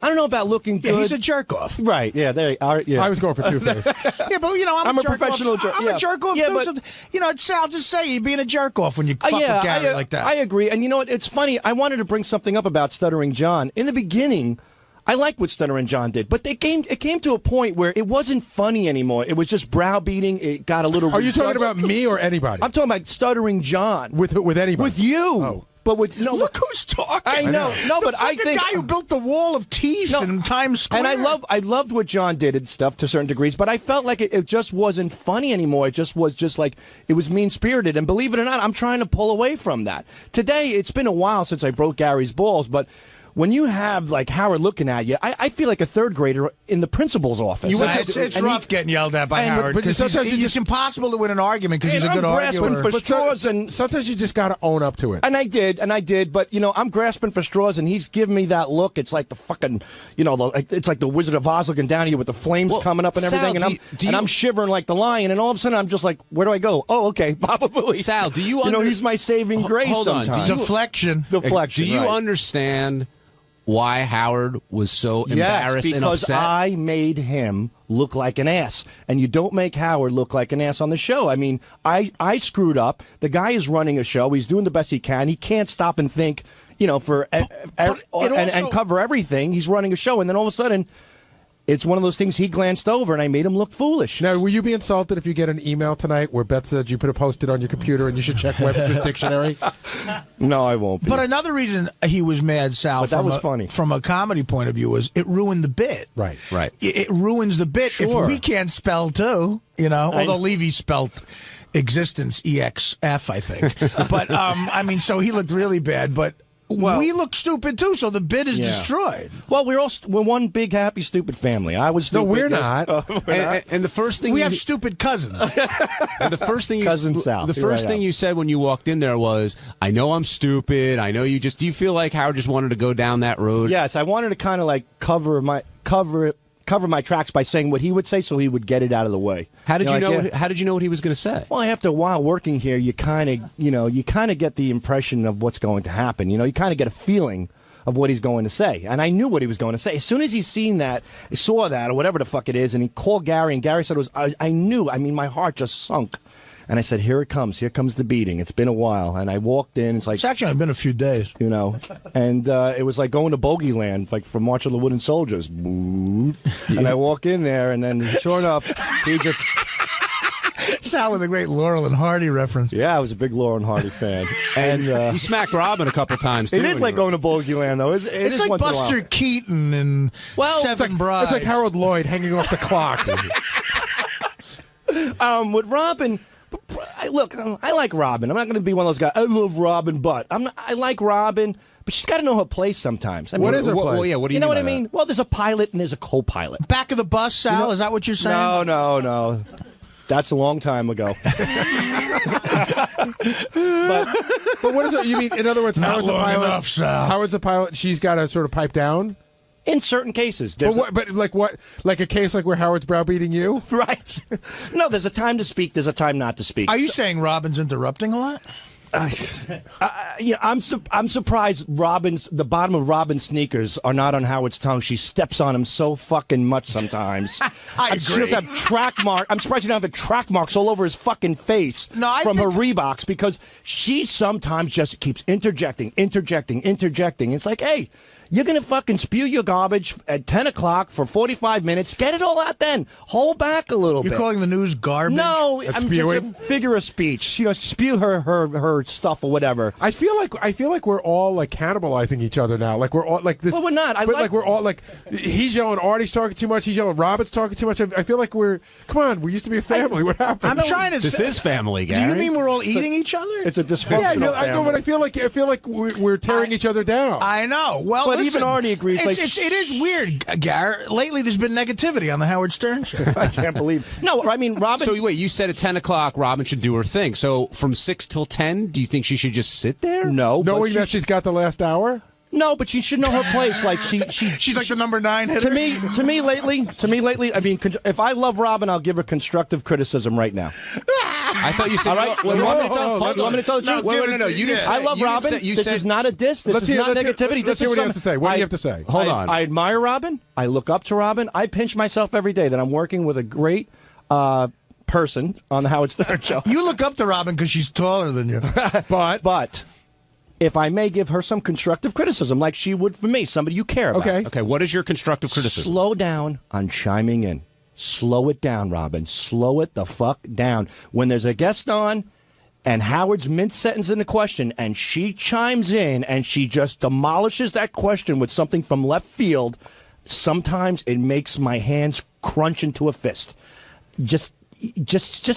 I don't know about looking good. Yeah, he's a jerk off. Right, yeah. I was going for two things. Yeah, but, I'm a professional jerk off. I'm a jerk off, too. But, Sal, just say you're being a jerk off when you fuck with Gary like that. I agree. And you know what? It's funny. I wanted to bring something up about Stuttering John. In the beginning, I like what Stuttering John did, but it came to a point where it wasn't funny anymore. It was just browbeating. It got a little... Are you talking about me or anybody? I'm talking about Stuttering John. With anybody? With you. Oh. But look who's talking. I know. No, but I think the guy who built the wall of teeth in Times Square. And I loved what John did and stuff to certain degrees, but I felt like it just wasn't funny anymore. It just was like it was mean spirited. And believe it or not, I'm trying to pull away from that. Today, it's been a while since I broke Gary's balls, but when you have like Howard looking at you, I feel like a third grader in the principal's office. It's rough getting yelled at by Howard because it's impossible to win an argument because he's a good arguer. For straws and sometimes you just got to own up to it. And I did. But I'm grasping for straws, and he's giving me that look. It's like the fucking, it's like the Wizard of Oz looking down at you with the flames coming up and everything. Sal, I'm shivering like the lion, and all of a sudden I'm just like, where do I go? Oh, okay, Baba Booey. Sal, do you? He's my saving grace. Hold on. Sometimes. Deflection. Do you understand why Howard was so embarrassed and upset? Because I made him look like an ass. And you don't make Howard look like an ass on the show. I mean, I screwed up. The guy is running a show. He's doing the best he can. He can't stop and think, and cover everything. He's running a show. And then all of a sudden, it's one of those things he glanced over, and I made him look foolish. Now, will you be insulted if you get an email tonight where Beth said you put a post-it on your computer and you should check Webster's dictionary? No, I won't be. But another reason he was mad, Sal, that was funny. From a comedy point of view, was it ruined the bit. Right. It ruins the bit. Sure. If we can't spell, too, although Levy spelled existence, EXF, I think. But, so he looked really bad, but... Well, we look stupid too, so the bid is destroyed. Well, we're one big happy stupid family. I was stupid. No, we're not. And the first thing we have stupid cousins. And the first thing Sal. The first thing you said when you walked in there was, "I know I'm stupid. I know you just." Do you feel like Howard just wanted to go down that road? Yes, I wanted to kind of like cover my tracks by saying what he would say, so he would get it out of the way. How did you know? How did you know what he was going to say? Well, after a while working here, you kind of get the impression of what's going to happen. You kind of get a feeling of what he's going to say, and I knew what he was going to say as soon as he saw that, or whatever the fuck it is, and he called Gary, and Gary said it was. I knew. I mean, my heart just sunk. And I said, here it comes. Here comes the beating. It's been a while. And I walked in. It's actually been a few days. And it was like going to Bogey Land, like from March of the Wooden Soldiers. And I walk in there, and then sure enough, he just... Sal with a great Laurel and Hardy reference. Yeah, I was a big Laurel and Hardy fan. And you smacked Robin a couple times, too. It is like going to Bogey Land, though. It's like Buster Keaton and Seven Brides. It's like Harold Lloyd hanging off the clock. With Robin... Look, I like Robin. I'm not going to be one of those guys. I love Robin, but I like Robin. but she's got to know her place sometimes. What is her place? Well, yeah, what do you know mean what by I mean? that? Well, there's a pilot and there's a co-pilot. Back of the bus, Sal, is that what you're saying? No. That's a long time ago. But what is it? You mean, in other words, Not Howard's a long pilot? enough, Sal. Howard's a pilot, she's got to sort of pipe down? In certain cases. But like what? Like a case like where Howard's browbeating you? Right. No, there's a time to speak, there's a time not to speak. Are you saying Robin's interrupting a lot? I'm surprised the bottom of Robin's sneakers are not on Howard's tongue. She steps on him so fucking much sometimes. I agree. She doesn't have track mark. I'm surprised she don't have track marks all over his fucking face from her Reeboks, because she sometimes just keeps interjecting. It's like, hey, you're going to fucking spew your garbage at 10 o'clock for 45 minutes. Get it all out then. Hold back a little bit. You're calling the news garbage? No, That's I'm spewing? just a figure of speech. Spew her stuff or whatever. I feel like we're all like cannibalizing each other now. Like we're all like this. Well, we're not. Like we're all like he's yelling, Artie's talking too much. He's yelling, Robin's talking too much. I feel like come on, we used to be a family. What happened? I'm trying to. This is family, Gary. Do you mean we're all eating each other? It's a dysfunctional family. I know, but I feel like we're tearing each other down. I know. Well, but listen, even Artie agrees. It is weird, Garrett. Lately, there's been negativity on the Howard Stern show. I can't believe. No, I mean, Robin. So wait, you said at 10 o'clock Robin should do her thing. So from 6 till 10, do you think she should just sit there? No, knowing that she's got the last hour. No, but she should know her place. Like she's like the number 9 hitter. To me lately. I mean, if I love Robin, I'll give her constructive criticism right now. I thought you said. All right. You want me to tell the truth? No. You didn't say. I love Robin. This is not a diss. This is not negativity. Let's hear what he has to say. What do you have to say? Hold on. I admire Robin. I look up to Robin. I pinch myself every day that I'm working with a great person on the Howard Stern show. You look up to Robin because she's taller than you. But if I may give her some constructive criticism, like she would for me, somebody you care about. Okay. What is your constructive criticism? Slow down on chiming in. Slow it down, Robin. Slow it the fuck down. When there's a guest on and Howard's mid-sentence in a question and she chimes in and she just demolishes that question with something from left field, sometimes it makes my hands crunch into a fist. Just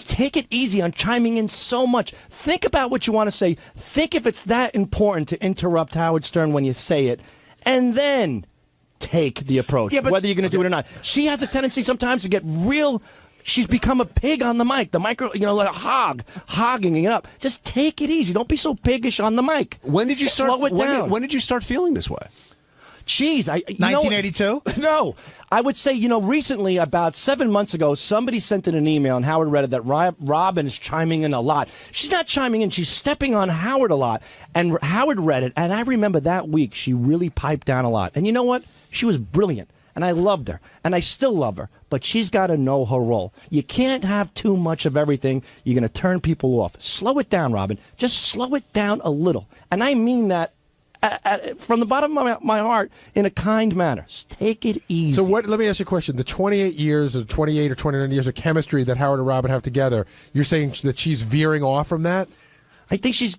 take it easy on chiming in so much. Think about what you want to say. Think if it's that important to interrupt Howard Stern when you say it, and then take the approach, whether you're going to do it or not. She has a tendency sometimes to get real. She's become a pig on the mic. The micro, like a hog, hogging it up. Just take it easy. Don't be so piggish on the mic. When did you start? Slow it down. When did you start feeling this way? Jeez, 1982? No. I would say, recently, about 7 months ago, somebody sent in an email, and Howard read it, that Robin is chiming in a lot. She's not chiming in. She's stepping on Howard a lot. And Howard read it, and I remember that week she really piped down a lot. And you know what? She was brilliant, and I loved her, and I still love her. But she's got to know her role. You can't have too much of everything. You're going to turn people off. Slow it down, Robin. Just slow it down a little. And I mean that from the bottom of my heart, in a kind manner. Just take it easy. So let me ask you a question. The 28 or 29 years of chemistry that Howard and Robin have together, you're saying that she's veering off from that? I think she's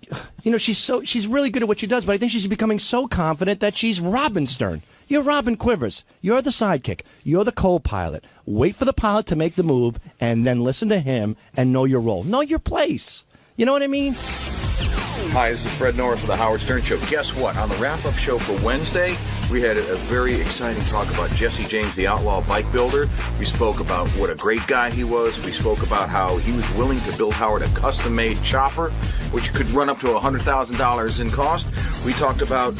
really good at what she does, but I think she's becoming so confident that she's Robin Stern. You're Robin Quivers. You're the sidekick. You're the co-pilot. Wait for the pilot to make the move, and then listen to him and know your role. Know your place. You know what I mean? Hi, this is Fred Norris with the Howard Stern Show. Guess what? On the wrap-up show for Wednesday, we had a very exciting talk about Jesse James, the outlaw bike builder. We spoke about what a great guy he was. We spoke about how he was willing to build Howard a custom-made chopper, which could run up to $100,000 in cost. We talked about,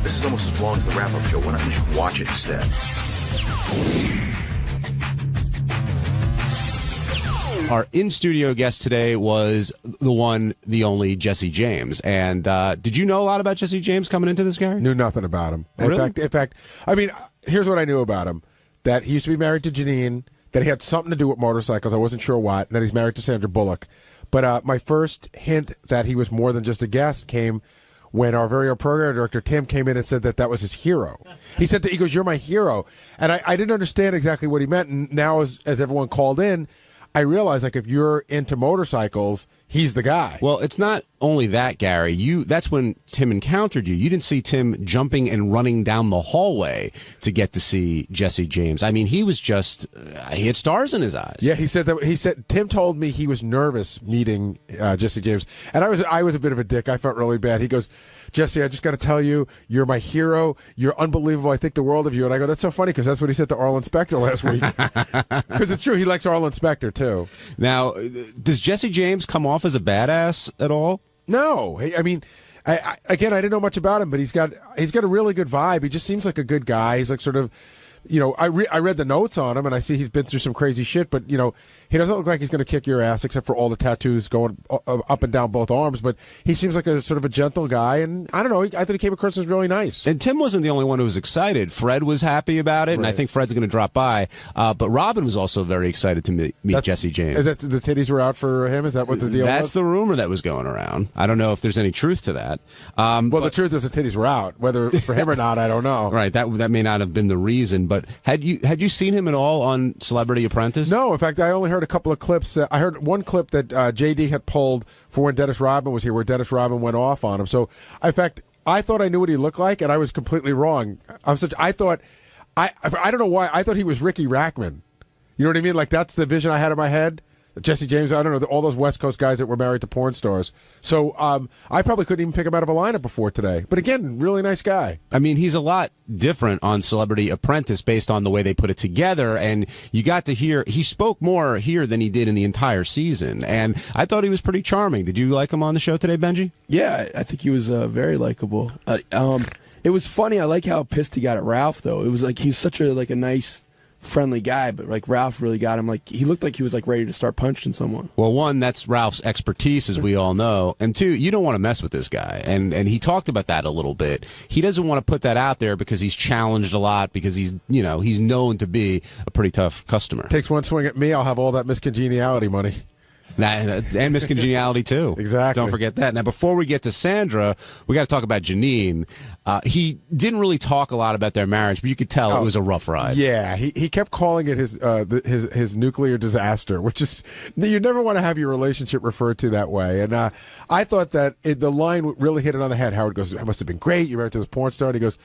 this is almost as long as the wrap-up show. Why don't you just watch it instead? Our in-studio guest today was the one, the only Jesse James. And did you know a lot about Jesse James coming into this, Gary? Knew nothing about him. Really? In fact, I mean, here's what I knew about him. That he used to be married to Janine, that he had something to do with motorcycles. I wasn't sure what, and that he's married to Sandra Bullock. But my first hint that he was more than just a guest came when our very own program director, Tim, came in and said that was his hero. He goes, "You're my hero." And I didn't understand exactly what he meant. And now, as everyone called in, I realized, if you're into motorcycles, he's the guy. Well, it's not only that, Gary. That's when Tim encountered you. You didn't see Tim jumping and running down the hallway to get to see Jesse James. I mean, he was just he had stars in his eyes. Yeah, he said Tim told me he was nervous meeting Jesse James, and I was a bit of a dick. I felt really bad. He goes, Jesse, I just got to tell you, you're my hero. You're unbelievable. I think the world of you. And I go, that's so funny because that's what he said to Arlen Specter last week. Because it's true. He likes Arlen Specter, too. Now, does Jesse James come off as a badass at all? No. I mean, I didn't know much about him, but he's got a really good vibe. He just seems like a good guy. He's like sort of, I read the notes on him, and I see he's been through some crazy shit, but, he doesn't look like he's going to kick your ass, except for all the tattoos going up and down both arms, but he seems like a sort of a gentle guy, and I don't know, I think he came across as really nice. And Tim wasn't the only one who was excited. Fred was happy about it, and I think Fred's going to drop by, but Robin was also very excited to meet Jesse James. Is that the titties were out for him? Is that what the deal was? That's the rumor that was going around. I don't know if there's any truth to that. The truth is the titties were out. Whether for him or not, I don't know. Right, that may not have been the reason, but had you seen him at all on Celebrity Apprentice? No, in fact, I only heard a couple of clips. I heard one clip that JD had pulled for when Dennis Rodman was here, where Dennis Rodman went off on him. So, in fact, I thought I knew what he looked like, and I was completely wrong. I don't know why. I thought he was Ricky Rackman. You know what I mean? Like, that's the vision I had in my head. Jesse James, I don't know, all those West Coast guys that were married to porn stars. So I probably couldn't even pick him out of a lineup before today. But again, really nice guy. I mean, he's a lot different on Celebrity Apprentice based on the way they put it together. And you got to hear, he spoke more here than he did in the entire season. And I thought he was pretty charming. Did you like him on the show today, Benji? Yeah, I think he was very likable. It was funny. I like how pissed he got at Ralph, though. It was like he's such a nice, friendly guy, but like Ralph really got him. Like he looked like he was like ready to start punching someone. Well, one, that's Ralph's expertise, as we all know, and two, you don't want to mess with this guy, and he talked about that a little bit. He doesn't want to put that out there because he's challenged a lot, because he's known to be a pretty tough customer. Takes one swing at me, I'll have all that miscongeniality money. And miscongeniality, too. Exactly. Don't forget that. Now, before we get to Sandra, we got to talk about Janine. He didn't really talk a lot about their marriage, but you could tell it was a rough ride. Yeah, he kept calling it his nuclear disaster, which is, you never want to have your relationship referred to that way. And I thought that the line really hit it on the head. Howard goes, it must have been great. You're married to this porn star. And he goes,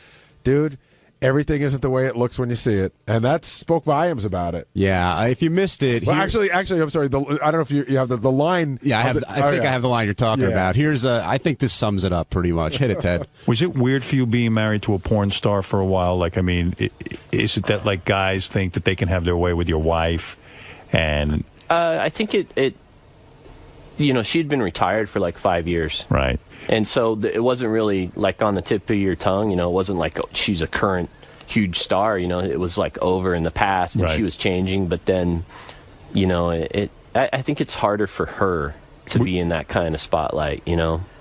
dude, everything isn't the way it looks when you see it, and that spoke volumes about it. Yeah, if you missed it, well, actually, I'm sorry. I don't know if you have the line. Yeah, I think I have the line you're talking about. Here's I think this sums it up pretty much. Hit it, Ted. Was it weird for you being married to a porn star for a while? Like, I mean, is it that like guys think that they can have their way with your wife, and I think it. She'd been retired for like 5 years. Right. And so it wasn't really like on the tip of your tongue, it wasn't like she's a current huge star, it was like over in the past and she was changing. But then, I think it's harder for her to be in that kind of spotlight,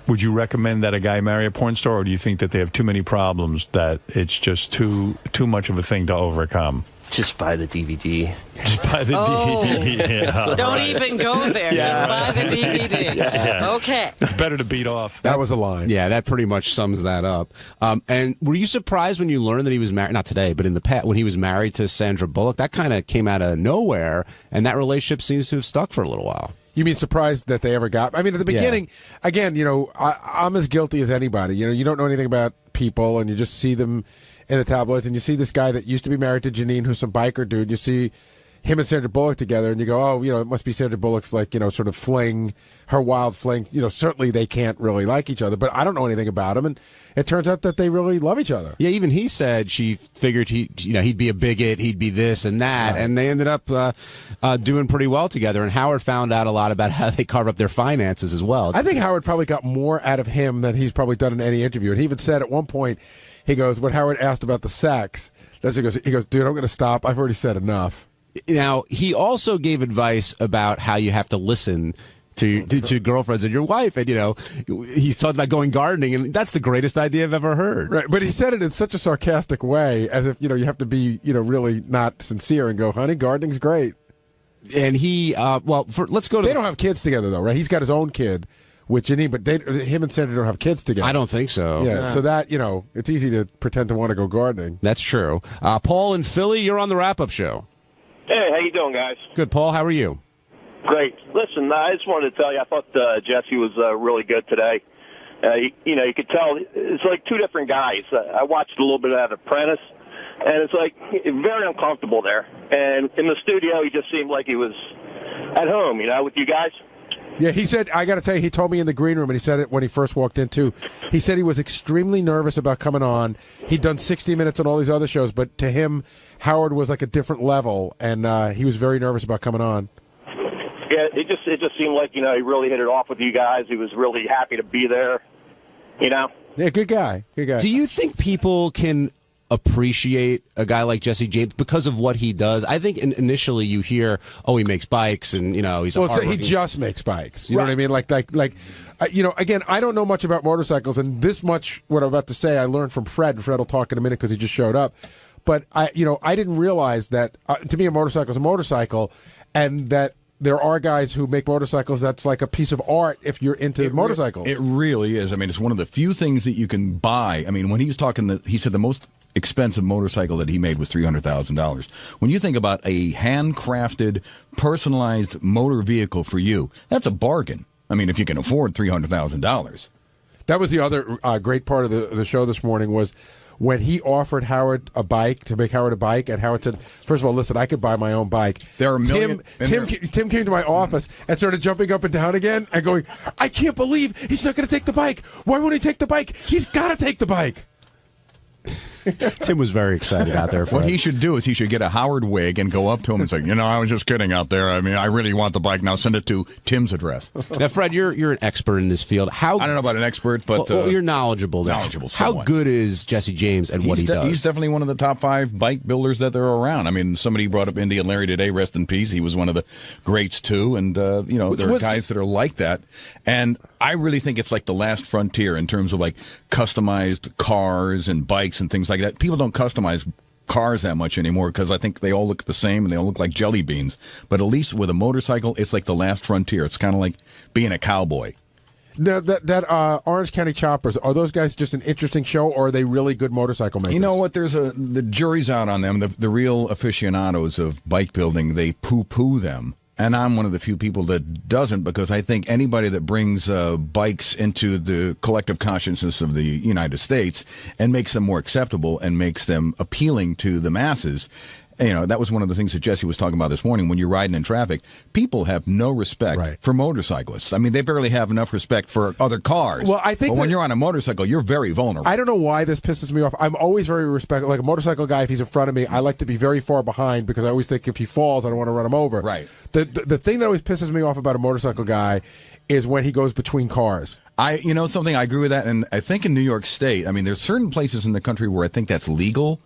Would you recommend that a guy marry a porn star, or do you think that they have too many problems that it's just too much of a thing to overcome? Just buy the DVD. Just buy the DVD. Yeah, don't even go there. Just buy the DVD. Yeah. Okay. It's better to beat off. That was a line. Yeah, that pretty much sums that up. And were you surprised when you learned that he was married, not today, but in the past, when he was married to Sandra Bullock? That kind of came out of nowhere, and that relationship seems to have stuck for a little while. You mean surprised that they ever got? I mean, at the beginning, again, I'm as guilty as anybody. You don't know anything about people, and you just see them in the tabloids, and you see this guy that used to be married to Janine, who's some biker dude. You see him and Sandra Bullock together, and you go, oh, it must be Sandra Bullock's like, sort of fling, her wild fling. Certainly they can't really like each other, but I don't know anything about him, and it turns out that they really love each other. Yeah, even he said she figured he'd be a bigot, he'd be this and that, and they ended up doing pretty well together. And Howard found out a lot about how they carve up their finances as well. I think Howard probably got more out of him than he's probably done in any interview. And he even said at one point, he goes, when Howard asked about the sex, he goes, dude, I'm going to stop. I've already said enough. Now, he also gave advice about how you have to listen to girlfriends and your wife, and he's talked about going gardening, and that's the greatest idea I've ever heard. Right, but he said it in such a sarcastic way, as if you have to be really not sincere and go, honey, gardening's great. And he let's go to. They don't have kids together though, right? He's got his own kid with Janine, but him and Sandra don't have kids together. I don't think so. Yeah, so that it's easy to pretend to want to go gardening. That's true. Paul in Philly, you're on the wrap-up show. Hey, how you doing, guys? Good, Paul. How are you? Great. Listen, I just wanted to tell you, I thought Jesse was really good today. You could tell it's like two different guys. I watched a little bit of that Apprentice, and it's like very uncomfortable there. And in the studio, he just seemed like he was at home, with you guys. Yeah, he said, I got to tell you, he told me in the green room, and he said it when he first walked in, too. He said he was extremely nervous about coming on. He'd done 60 Minutes on all these other shows, but to him, Howard was like a different level, and he was very nervous about coming on. Yeah, it just seemed like, he really hit it off with you guys. He was really happy to be there, Yeah, good guy. Good guy. Do you think people can appreciate a guy like Jesse James because of what he does? I think initially you hear, he makes bikes, and he's he just makes bikes. You know what I mean? Like, again, I don't know much about motorcycles, and this much what I'm about to say I learned from Fred. Fred will talk in a minute because he just showed up. But I didn't realize that to me a motorcycle is a motorcycle, and that there are guys who make motorcycles that's like a piece of art if you're into motorcycles. It really is. I mean, it's one of the few things that you can buy. I mean, when he was talking, he said the most expensive motorcycle that he made was $300,000. When you think about a handcrafted, personalized motor vehicle for you, that's a bargain. I mean, if you can afford $300,000. That was the other great part of the show this morning was when he offered Howard a bike, to make Howard a bike, and Howard said, first of all, listen, I could buy my own bike. There are millions. Tim came to my office and started jumping up and down again and going, I can't believe he's not going to take the bike. Why won't he take the bike? He's got to take the bike. Tim was very excited out there. What he should do is he should get a Howard wig and go up to him and say, I was just kidding out there. I mean, I really want the bike. Now send it to Tim's address. Now, Fred, you're an expert in this field. I don't know about an expert, but you're knowledgeable. Knowledgeable. How good is Jesse James at what he does? He's definitely one of the top 5 bike builders that there are around. I mean, somebody brought up Indy and Larry today. Rest in peace. He was one of the greats too. And there are guys that are like that. And I really think it's like the last frontier in terms of like customized cars and bikes and things like that. People don't customize cars that much anymore because I think they all look the same and they all look like jelly beans. But at least with a motorcycle, it's like the last frontier. It's kind of like being a cowboy. Now, that Orange County Choppers, are those guys just an interesting show, or are they really good motorcycle makers? You know what? The jury's out on them. The real aficionados of bike building, they poo-poo them. And I'm one of the few people that doesn't, because I think anybody that brings bikes into the collective consciousness of the United States and makes them more acceptable and makes them appealing to the masses. That was one of the things that Jesse was talking about this morning. When you're riding in traffic, people have no respect for motorcyclists. I mean, they barely have enough respect for other cars. Well, I think but when you're on a motorcycle, you're very vulnerable. I don't know why this pisses me off. I'm always very respectful. Like a motorcycle guy, if he's in front of me, I like to be very far behind because I always think if he falls, I don't want to run him over. Right. The thing that always pisses me off about a motorcycle guy is when he goes between cars. Something, I agree with that. And I think in New York State, I mean, there's certain places in the country where I think that's legal.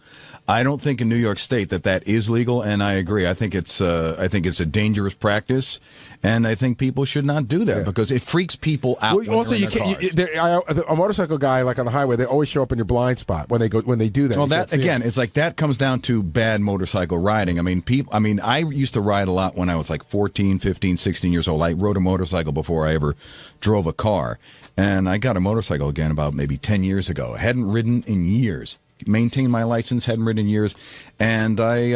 I don't think in New York State that is legal, and I agree. I think it's a dangerous practice, and I think people should not do that because it freaks people out. Well, also, a motorcycle guy, like on the highway, they always show up in your blind spot when they do that. Well, that again, it's like that comes down to bad motorcycle riding. I mean, I used to ride a lot when I was like 14, 15, 16 years old. I rode a motorcycle before I ever drove a car, and I got a motorcycle again about maybe 10 years ago. I hadn't ridden in years. Maintained my license, hadn't ridden in years, and I,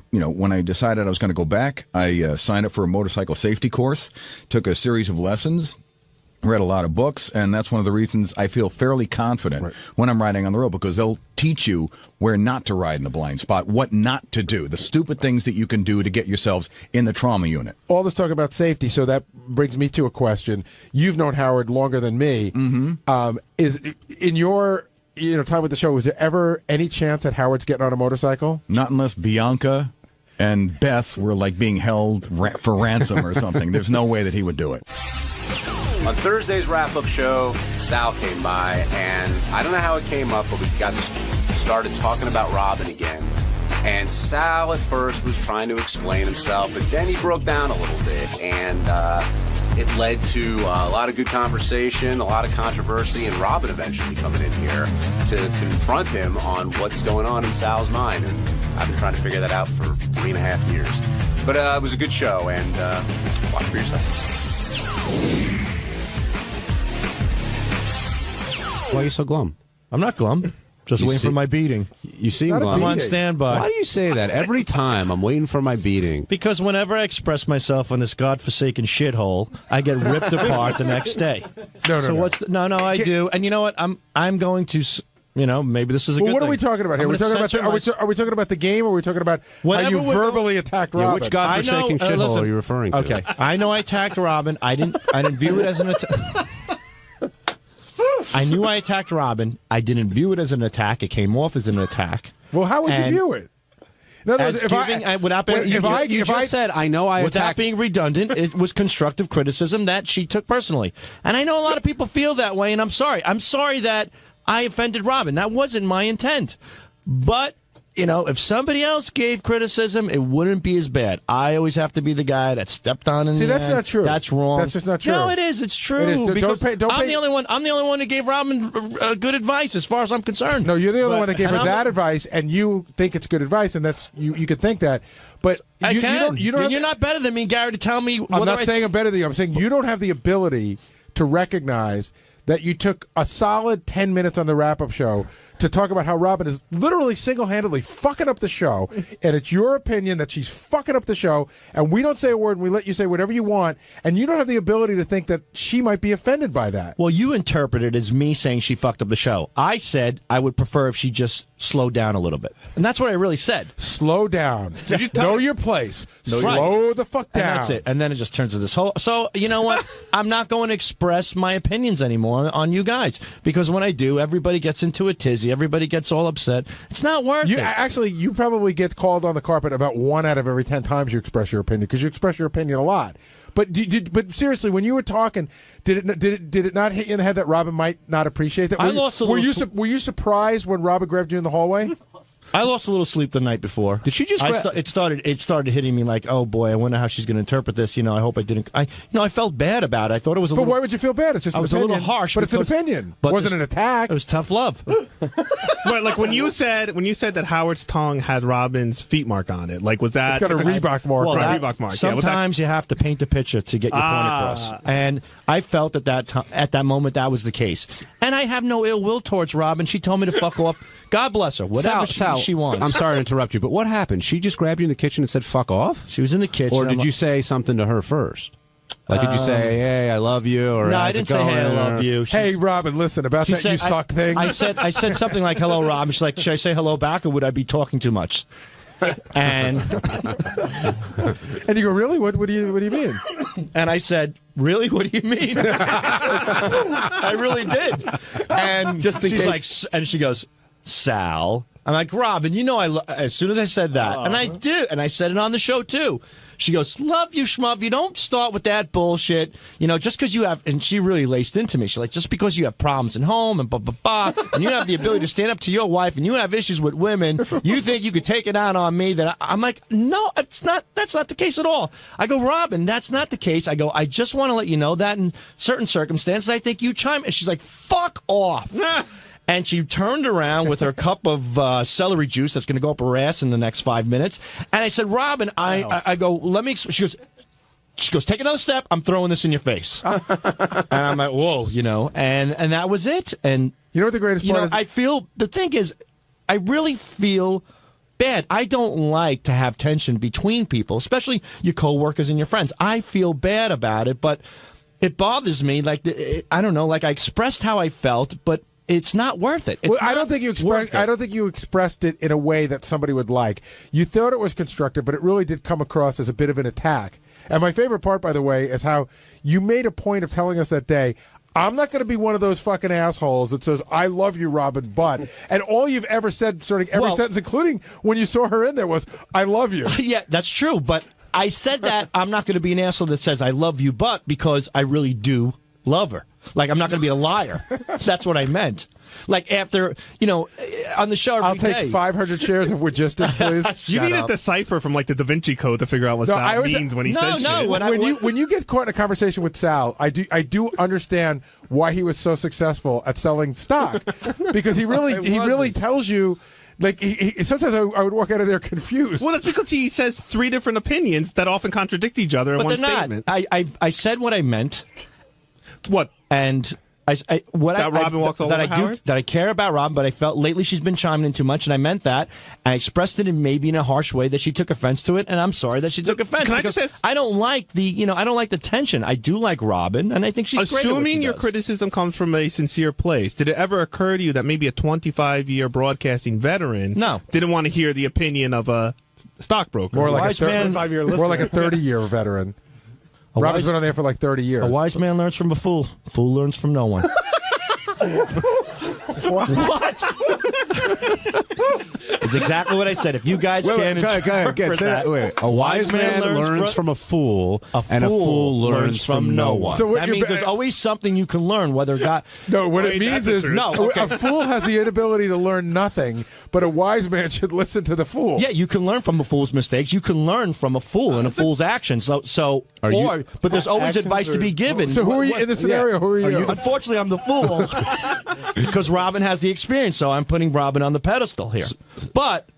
when I decided I was going to go back, I signed up for a motorcycle safety course, took a series of lessons, read a lot of books, and that's one of the reasons I feel fairly confident when I'm riding on the road, because they'll teach you where not to ride in the blind spot, what not to do, the stupid things that you can do to get yourselves in the trauma unit. All this talk about safety, so that brings me to a question. You've known Howard longer than me. Mm-hmm. Is in your time with the show, was there ever any chance that Howard's getting on a motorcycle? Not unless Bianca and Beth were like being held for ransom or something. There's no way that he would do it. On Thursday's wrap-up show, Sal came by, and I don't know how it came up, but we got started talking about Robin again. And Sal at first was trying to explain himself, but then he broke down a little bit, and it led to a lot of good conversation, a lot of controversy, and Robin eventually coming in here to confront him on what's going on in Sal's mind. And I've been trying to figure that out for 3.5 years. But it was a good show, and watch for yourself. Why are you so glum? I'm not glum. Just waiting for my beating. You seem I'm glum. on standby. Why do you say that every time? I'm waiting for my beating. Because whenever I express myself on this godforsaken shithole, I get ripped apart the next day. No, I do. And you know what? I'm going to. Maybe this is a good what thing. are we talking about here? Are we talking about the game, or are we talking about how you verbally attacked Robin? Which godforsaken shithole are you referring to? Okay, I know I attacked Robin. I didn't view it as an attack. I knew I attacked Robin. I didn't view it as an attack. It came off as an attack. Well, how would you view it? In other words, you just said, I know I attacked. Without being redundant, it was constructive criticism that she took personally. And I know a lot of people feel that way, and I'm sorry. I'm sorry that I offended Robin. That wasn't my intent. But, if somebody else gave criticism, it wouldn't be as bad. I always have to be the guy that stepped on in the that's end. not true. That's wrong. That's just not true. No, it is. It's true. It is. Because I'm the only one who gave Robin good advice, as far as I'm concerned. No, you're the only one that gave her that advice, and you think it's good advice, and that's you could think that. But I can. You're not better than me, Gary, to tell me. I'm not saying I'm better than you. I'm saying you don't have the ability to recognize that you took a solid 10 minutes on the wrap-up show to talk about how Robin is literally single-handedly fucking up the show, and it's your opinion that she's fucking up the show, and we don't say a word, and we let you say whatever you want, and you don't have the ability to think that she might be offended by that. Well, you interpret it as me saying she fucked up the show. I said I would prefer if she just slowed down a little bit. And that's what I really said. Slow down. Know your place. Slow the fuck down. And that's it. And then it just turns to this whole... So, you know what? I'm not going to express my opinions anymore on you guys. Because when I do, everybody gets into a tizzy. Everybody gets all upset. It's not worth it. Actually, you probably get called on the carpet about 1 out of every 10 times you express your opinion, because you express your opinion a lot. But seriously, when you were talking, did it not hit you in the head that Robin might not appreciate that? Were you surprised when Robin grabbed you in the hallway? I lost a little sleep the night before. Did she just? It started hitting me like, oh boy, I wonder how she's going to interpret this. I hope I didn't. I felt bad about it. I thought it was a little. But why would you feel bad? It's just. I was a little harsh, but it's an opinion. It wasn't an attack. It was tough love. Right, like when you said that Howard's tongue had Robin's feet mark on it, like was that? It's got a Reebok mark. Well, Reebok mark. Sometimes you have to paint the picture to get your point across, and I felt at that moment that was the case. And I have no ill will towards Robin. She told me to fuck off. God bless her. Whatever she wants. I'm sorry to interrupt you, but what happened? She just grabbed you in the kitchen and said, fuck off? She was in the kitchen. Or did you say something to her first? Like, did you say, hey, I love you? Or no, I didn't say, hey, I love you. Hey, Robin, listen, about that you suck thing. I said something like, hello, Robin. She's like, should I say hello back, or would I be talking too much? And you go, really? What do you mean? And I said, really? What do you mean? I really did. And she's like, and she goes, Sal. I'm like, Robin, as soon as I said that, and I did, and I said it on the show too. She goes, love you, schmuff. You don't start with that bullshit. Just because you have, and she really laced into me. She's like, just because you have problems at home and and you have the ability to stand up to your wife and you have issues with women, you think you could take it out on me? I'm like, no, that's not the case at all. I go, Robin, that's not the case. I go, I just want to let you know that in certain circumstances, I think you chime. And she's like, fuck off. And she turned around with her cup of celery juice that's going to go up her ass in the next 5 minutes. And I said, Robin, I go, let me. She goes, take another step. I'm throwing this in your face. And I'm like, whoa, and that was it. And you know what the greatest part is? I feel, the thing is, I really feel bad. I don't like to have tension between people, especially your coworkers and your friends. I feel bad about it, but it bothers me. Like, I don't know, like I expressed how I felt, but it's not worth it. I don't think you expressed it in a way that somebody would like. You thought it was constructive, but it really did come across as a bit of an attack. And my favorite part, by the way, is how you made a point of telling us that day, I'm not going to be one of those fucking assholes that says, I love you, Robin, but. And all you've ever said, starting every sentence, including when you saw her in there, was, I love you. Yeah, that's true. But I said that I'm not going to be an asshole that says, I love you, but, because I really do love her. Like, I'm not going to be a liar. That's what I meant. Like, after, on the show I'll take 500 shares of logistics, please. You need to decipher from, like, the Da Vinci Code to figure out what Sal means when he says shit. When you get caught in a conversation with Sal, I do understand why he was so successful at selling stock. Because he really tells you. Like, sometimes I would walk out of there confused. Well, that's because he says 3 different opinions that often contradict each other in one statement. I said what I meant. What? And Robin walks all over Howard? That I care about Robin, but I felt lately she's been chiming in too much, and I meant that. I expressed it maybe in a harsh way that she took offense to it, and I'm sorry that she took offense. I don't like the tension. I do like Robin, and I think she's great at what she Assuming your does. criticism comes from a sincere place, did it ever occur to you that maybe a 25-year broadcasting veteran didn't want to hear the opinion of a stockbroker? More like a 25-year listener. More like a 30-year veteran. Robin's been on there for like 30 years. A wise man learns from a fool. Fool learns from no one. What? It's exactly what I said. If you guys can't interpret that, a wise man learns from a fool, and a fool learns from no one. So that means there's always something you can learn, whether God... No, what it means is a fool has the inability to learn nothing, but a wise man should listen to the fool. Yeah, you can learn from a fool's mistakes. You can learn from a fool and a fool's actions. But there's always advice to be given. So who are you in this scenario? Who are you? Unfortunately, I'm the fool because Robin has the experience, so I'm putting Robin on the pedestal here. But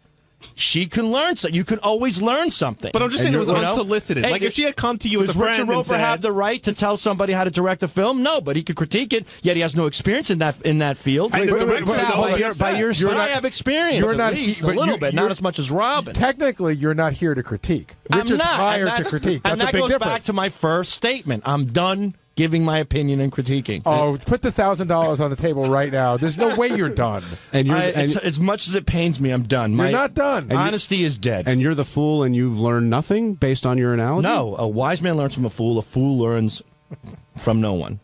she can learn. So you can always learn something. But I'm just saying it was unsolicited. Hey, like if she had come to you as a friend Richard Roper have the right to tell somebody how to direct a film? No, but he could critique it. Yet he has no experience in that field. By your side, I have experience. You're at not least a little bit, not as much as Robin. Technically, you're not here to critique. Richard's I'm not, hired to critique. That's and that a big goes difference. back to my first statement. I'm done giving my opinion and critiquing. Oh, put the $1,000 on the table right now. There's no way you're done. And as much as it pains me, I'm done. You're not done. Honesty is dead. And you're the fool, and you've learned nothing based on your analogy? No, a wise man learns from a fool learns from no one.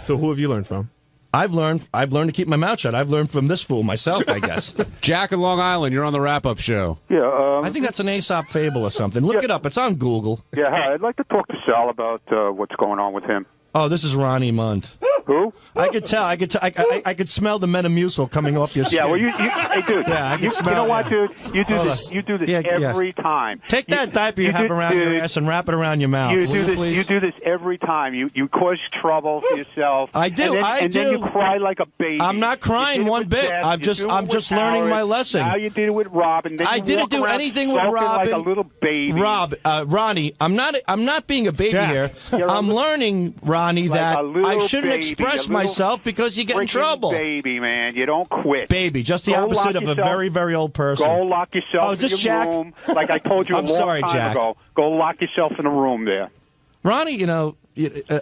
So who have you learned from? I've learned to keep my mouth shut. I've learned from this fool myself, I guess. Jack in Long Island, you're on the wrap-up show. Yeah, I think that's an Aesop fable or something. Look it up. It's on Google. Yeah, hi. I'd like to talk to Sal about what's going on with him. Oh, this is Ronnie Munt. Who? I could tell. I could smell the Metamucil coming off your skin. Yeah, well, hey, dude. Yeah, I can smell. You know what, dude? You do Hold this. on. You do this Yeah, every time. Take that diaper you have around your ass and wrap it around your mouth. You do this. Please? You do this every time. You cause trouble for yourself. I do. And then you cry like a baby. I'm not crying one bit. Jeff, I'm just learning my lesson. Now you did it with Robin. Then I you didn't walk do around anything with sulking Robin. like a little baby. Ronnie, I'm not being a baby Jack, here. I'm learning, Ronnie, like that a little I shouldn't baby, express a little myself because you get in freaking trouble. Baby, man, you don't quit. Baby, just the Go opposite lock of a yourself- very, very old person. Go lock yourself Oh, is this in your Jack? room, like I told you a I'm long sorry, time Jack. ago. Go lock yourself in a room there. Ronnie,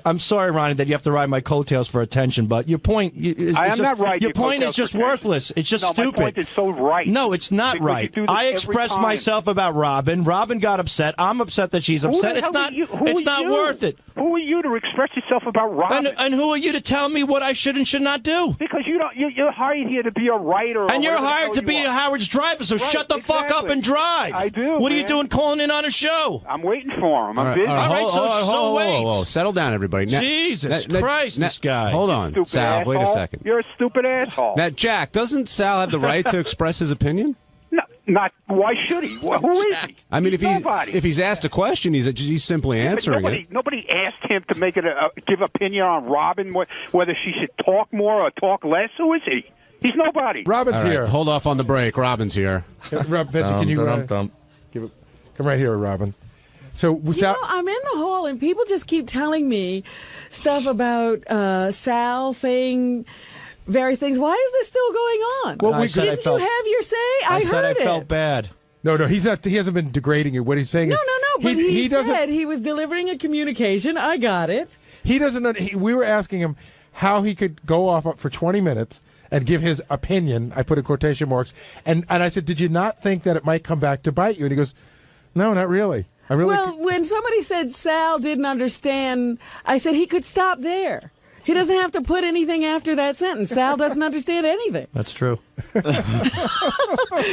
I'm sorry, Ronnie, that you have to ride my coattails for attention, but your point is I am not riding your your point coattails is just for attention. worthless. It's just No, stupid. my point is so right. No, it's not Because right. you do this I every expressed time. myself about Robin. Robin got upset. I'm upset that she's Who the upset. hell It's not. are you? Who It's are not you? worth it. Who are you to express yourself about Robin? And who are you to tell me what I should and should not do? Because you don't. You're hired here to be a writer. And you're or whatever the hired hell to you be are. Howard's driver, so Right, shut the fuck up exactly. and drive. I do. What are you man. doing calling in on a show? I'm waiting for him. I'm busy. All right, so wait. Whoa, settle down, everybody. Now, Jesus Christ, this guy. Hold on, Stupid Sal. asshole. Wait a second. You're a stupid asshole. Now, Jack, doesn't Sal have the right to express his opinion? No, not. Why should he? Who is he? I mean, Nobody. if he's asked a question, he's simply answering it. Nobody asked him to make it give opinion on Robin, whether she should talk more or talk less. Who is he? He's nobody. Robin's All right, here. hold off on the break. Robin's here. Rob, Benji, can you come right here, Robin? So I'm in the hall, and people just keep telling me stuff about Sal saying various things. Why is this still going on? Well, Didn't you have your say? I said heard I felt bad. No, he's not. He hasn't been degrading you. What he's saying No, is but he doesn't. said he was delivering a communication. I got it. He doesn't. We were asking him how he could go off for 20 minutes and give his opinion. I put in quotation marks, and I said, "Did you not think that it might come back to bite you?" And he goes, "No, not really. I really." Well, when somebody said Sal didn't understand, I said he could stop there. He doesn't have to put anything after that sentence. Sal doesn't understand anything. That's true.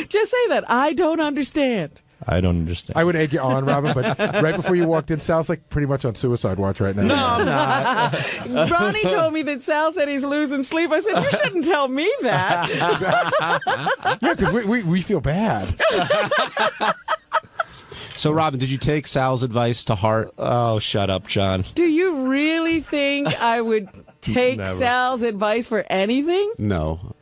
Just say that. I don't understand. I don't understand. I would egg you on, Robin, but right before you walked in, Sal's like pretty much on suicide watch right now. No, I'm not. Ronnie told me that Sal said he's losing sleep. I said, you shouldn't tell me that. Yeah, because we feel bad. So, Robin, did you take Sal's advice to heart? Oh, shut up, John. Do you really think I would take Never. Sal's advice for anything? No.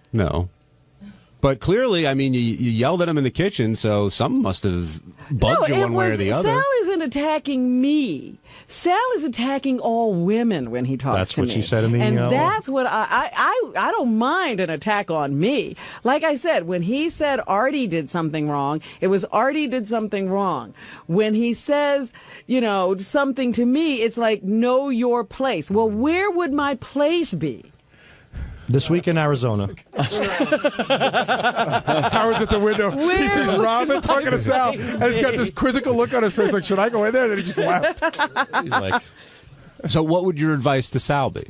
But clearly, I mean, you yelled at him in the kitchen, so something must have bugged you one way or the other. Sal isn't attacking me. Sal is attacking all women when he talks to me. That's what she said in the And that's what I don't mind an attack on me. Like I said, when he said Artie did something wrong, it was Artie did something wrong. When he says, something to me, it's like, know your place. Well, where would my place be? This week in Arizona. Howard's at the window. He sees Robin talking to Sal, and he's got this quizzical look on his face, like, should I go in there? And then he just left. He's like, so what would your advice to Sal be?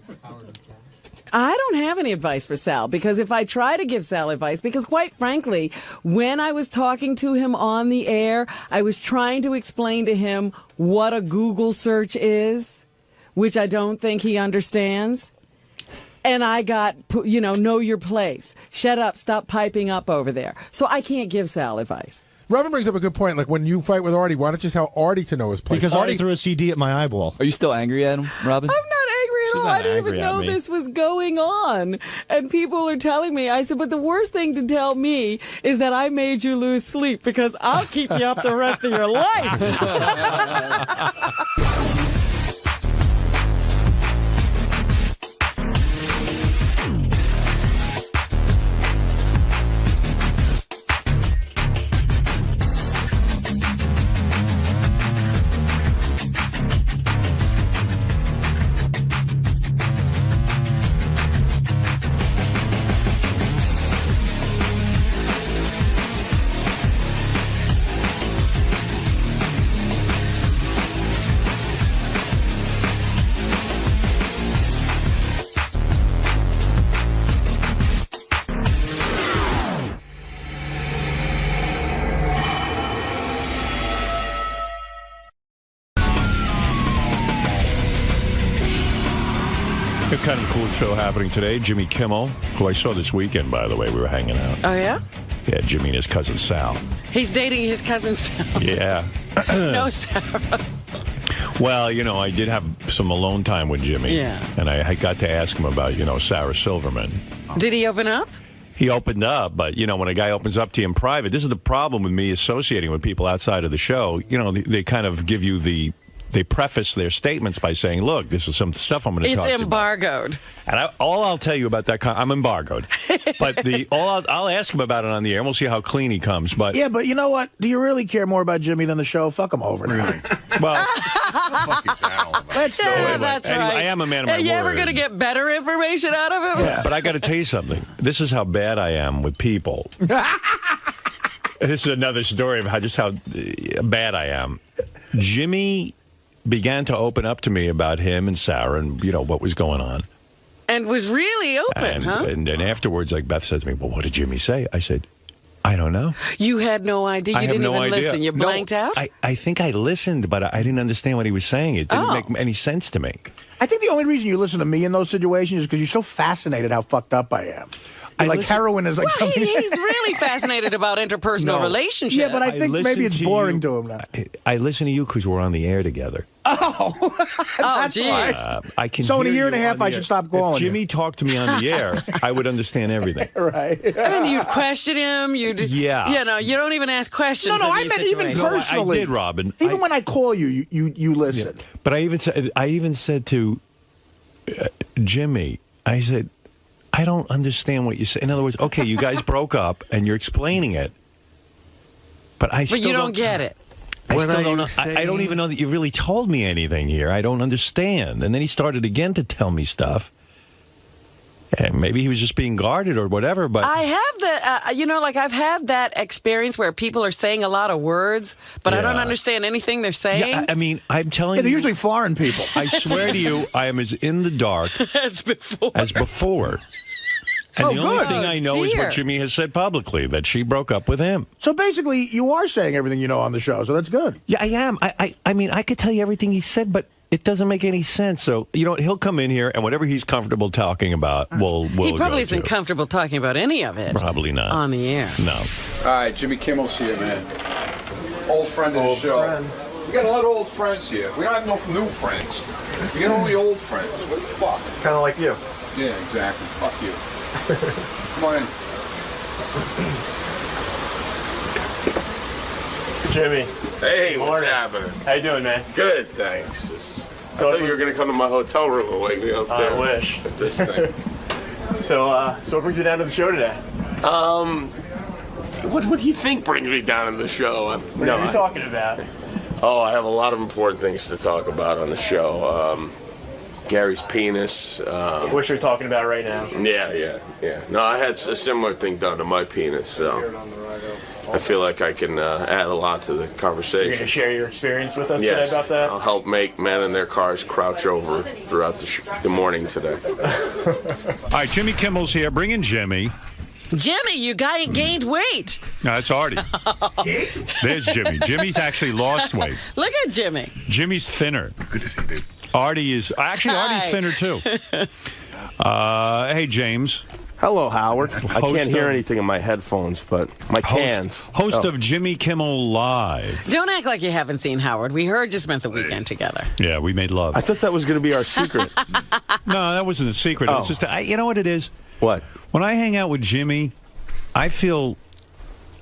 I don't have any advice for Sal, because if I try to give Sal advice, because quite frankly, when I was talking to him on the air, I was trying to explain to him what a Google search is, which I don't think he understands. And I got, know your place. Shut up. Stop piping up over there. So I can't give Sal advice. Robin brings up a good point. Like, when you fight with Artie, why don't you tell Artie to know his place? Because Artie threw a CD at my eyeball. Are you still angry at him, Robin? I'm not angry at all. I didn't even know this was going on. And people are telling me. I said, but the worst thing to tell me is that I made you lose sleep, because I'll keep you up the rest of your life. Kind of cool show happening today. Jimmy Kimmel, who I saw this weekend, by the way, we were hanging out. Oh, yeah? Yeah, Jimmy and his cousin Sal. He's dating his cousin Sal. Yeah. No, Sarah. Well, I did have some alone time with Jimmy. Yeah. And I got to ask him about, Sarah Silverman. Did he open up? He opened up, but, when a guy opens up to you in private, this is the problem with me associating with people outside of the show. They kind of give you they preface their statements by saying, look, this is some stuff I'm going to talk to you about. It's embargoed. And all I'll tell you about that, I'm embargoed. But I'll ask him about it on the air, and we'll see how clean he comes. But yeah, but you know what? Do you really care more about Jimmy than the show? Fuck him over. Really? Well, let's go. Yeah, that's anyway, right. I am a man of my word. Are you ever going to get better information out of him? Yeah. But I got to tell you something. This is how bad I am with people. This is another story of how bad I am. Jimmy began to open up to me about him and Sarah and, what was going on. And was really open, huh? And then afterwards, like, Beth says to me, well, what did Jimmy say? I said, I don't know. You had no idea? You didn't even listen? You blanked out? I think I listened, but I didn't understand what he was saying. It didn't make any sense to me. I think the only reason you listen to me in those situations is because you're so fascinated how fucked up I am. Heroin is like something. He's really fascinated about interpersonal relationships. Yeah, but I think maybe it's boring to him now. I listen to you because we're on the air together. That's right. I can. So in a year and a you half, on I the should air. stop calling If Jimmy talked to me on the air, I would understand everything. Right. And you'd question him. Yeah. You don't even ask questions. No, I meant even personally. I did, Robin. Even when I call you, you listen. Yeah. But I even said to Jimmy, I said, I don't understand what you say. In other words, okay, you guys broke up and you're explaining it, but you don't get it. I still don't know. I don't even know that you really told me anything here. I don't understand. And then he started again to tell me stuff. And maybe he was just being guarded or whatever, but I have I've had that experience where people are saying a lot of words, but I don't understand anything they're saying. Yeah, I mean, I'm telling you. They're usually foreign people. I swear to you, I am as in the dark as before. And the only thing I know is what Jimmy has said publicly, that she broke up with him. So basically, you are saying everything you know on the show, so that's good. Yeah, I am. I mean, I could tell you everything he said, but it doesn't make any sense. So, he'll come in here, and whatever he's comfortable talking about, we'll He probably isn't comfortable talking about any of it. Probably not. On the air. No. All right, Jimmy Kimmel's here, man. Old friend of the show. We got a lot of old friends here. We don't have no new friends. We got only old friends. What the fuck? Kind of like you. Yeah, exactly. Fuck you. Come on in. Jimmy. Hey, what's happening? How you doing, man? Good, thanks. I thought you were going to come to my hotel room and wake me up there. I wish. At this thing. So what brings you down to the show today? What do you think brings me down to the show? What are you talking about? Oh, I have a lot of important things to talk about on the show. Gary's penis. What you're talking about right now? Yeah. No, I had a similar thing done to my penis, so I feel like I can add a lot to the conversation. You're going to share your experience with us Yes, today about that? I'll help make men in their cars crouch over throughout the morning today. All right, Jimmy Kimmel's here. Bring in Jimmy. Jimmy, you gained weight. No, that's Artie. There's Jimmy. Jimmy's actually lost weight. Look at Jimmy. Jimmy's thinner. Good to see you, dude. Artie is... Actually, Hi. Artie's thinner, too. Hey, James. Hello, Howard. I Host can't hear of- anything in my headphones, but my cans. Host Oh. of Jimmy Kimmel Live. Don't act like you haven't seen Howard. We heard you spent the weekend together. Yeah, we made love. I thought that was going to be our secret. No, that wasn't a secret. Oh. It's just, you know what it is? What? When I hang out with Jimmy, I feel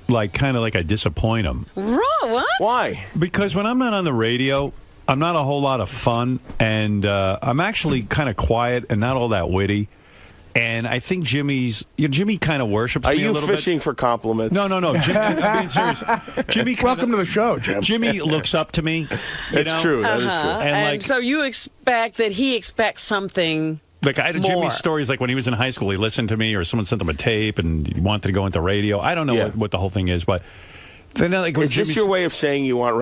kind of like I disappoint him. What? Why? Because when I'm not on the radio, I'm not a whole lot of fun, and I'm actually kind of quiet and not all that witty. And I think Jimmy kind of worships Are me a you little fishing for compliments? No. Jimmy, I'm being serious. Jimmy, welcome to the show, Jim. Jimmy looks up to me. That's true. That is true. And so you expect that he expects something. Like I had more. Jimmy's stories, like when he was in high school, he listened to me, or someone sent him a tape, and he wanted to go into radio. I don't know what the whole thing is, but then like when Is this your way of saying you want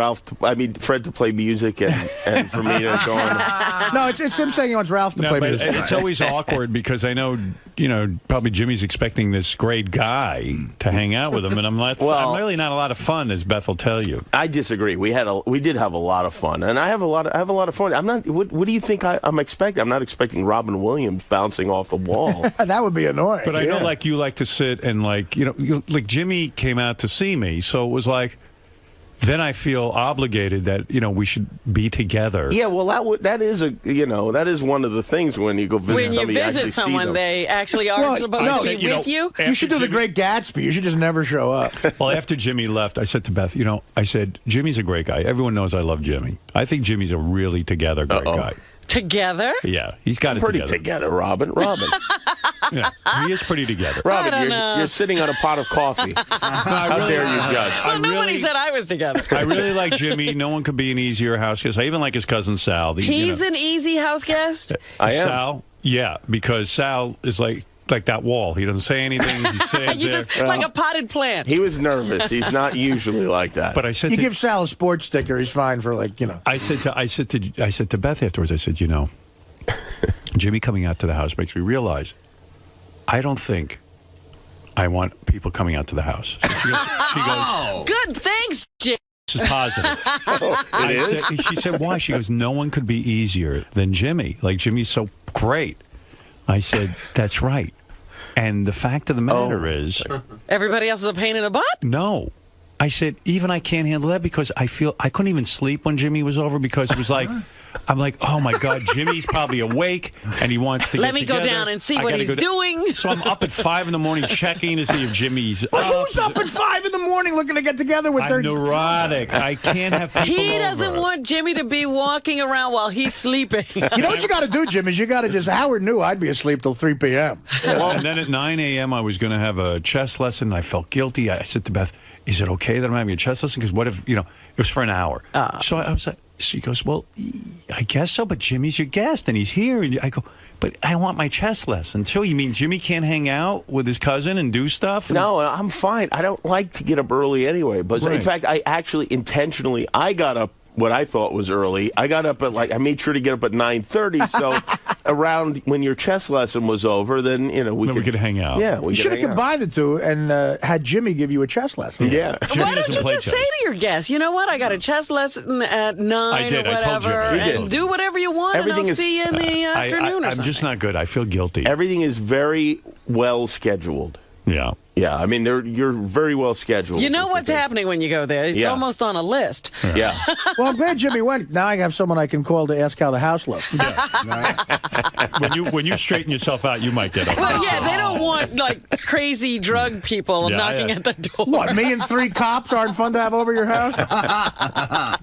Fred to play music and for me to go on? No, it's him saying he wants Ralph to play but music. it's always awkward because I know, probably Jimmy's expecting this great guy to hang out with him, and I'm I'm really not a lot of fun, as Beth will tell you. I disagree. We did have a lot of fun, and I have a lot of fun. I'm not. What do you think I'm expecting? I'm not expecting Robin Williams bouncing off the wall. That would be annoying. But I know, like, you like to sit and, like, like Jimmy came out to see me, so it was like, then I feel obligated that, we should be together. Yeah, well, that is one of the things when you go visit When you somebody, you actually visit see someone, them. they actually are supposed to be with you. You should do the Great Gatsby. You should just never show up. Well, after Jimmy left, I said to Beth, I said, Jimmy's a great guy. Everyone knows I love Jimmy. I think Jimmy's a really together great guy. Together? Yeah, he's got it pretty together. Robin. Yeah, he is pretty together. Robin, you're sitting on a pot of coffee. How dare you judge? Well, nobody said I was together. I really like Jimmy. No one could be an easier house guest. I even like his cousin Sal. He's an easy house guest? I am. Sal, yeah, because Sal is like that wall. He doesn't say anything. He stands You there. just like a potted plant. He was nervous. He's not usually like that. But I said, You give Sal a sports sticker, he's fine for I said to Beth afterwards, I said, Jimmy coming out to the house makes me realize I don't think I want people coming out to the house. So she goes, Good, thanks, Jim. this is positive. She said, why? She goes, no one could be easier than Jimmy. Like, Jimmy's so great. I said, that's right. And the fact of the matter is... Everybody else is a pain in the butt? No. I said, even I can't handle that because I couldn't even sleep when Jimmy was over because it was like... I'm like, oh my God, Jimmy's probably awake and he wants to Let get me together. go down and see I what gotta he's go doing. So I'm up at 5 in the morning checking to see if Jimmy's Well, who's up at 5 in the morning looking to get together with their... I'm neurotic. I can't have people He doesn't over. want Jimmy to be walking around while he's sleeping. You know what you got to do, Jim, is you got to just... Howard knew I'd be asleep till 3 p.m. And then at 9 a.m. I was going to have a chess lesson. And I felt guilty. I said to Beth, is it okay that I'm having a chess lesson? Because what if, it was for an hour. So I was like, she goes, well, I guess so, but Jimmy's your guest, and he's here. And I go, but I want my chess lesson, too. You mean Jimmy can't hang out with his cousin and do stuff? No, I'm fine. I don't like to get up early anyway. But in fact, I actually intentionally, I got up what I thought was early. I got up at I made sure to get up at 9:30. So around when your chess lesson was over, then, we could hang out. Yeah, You should have combined the two and had Jimmy give you a chess lesson. Yeah. Why don't you just say to your guests, you know what, I got a chess lesson at 9 I did. or I told whatever, Jimmy. and do whatever you want, Everything and I'll is- see you in the afternoon or I'm something. just not good. I feel guilty. Everything is very well scheduled. Yeah. Yeah, I mean, you're very well scheduled. You know what's happening when you go there. It's Yeah. almost on a list. Yeah. Well, I'm glad Jimmy went. Now I have someone I can call to ask how the house looks. When you straighten yourself out, you might get a. Well, yeah, they don't want like crazy drug people Yeah, knocking yeah. at the door. What, me and 3 cops aren't fun to have over your house?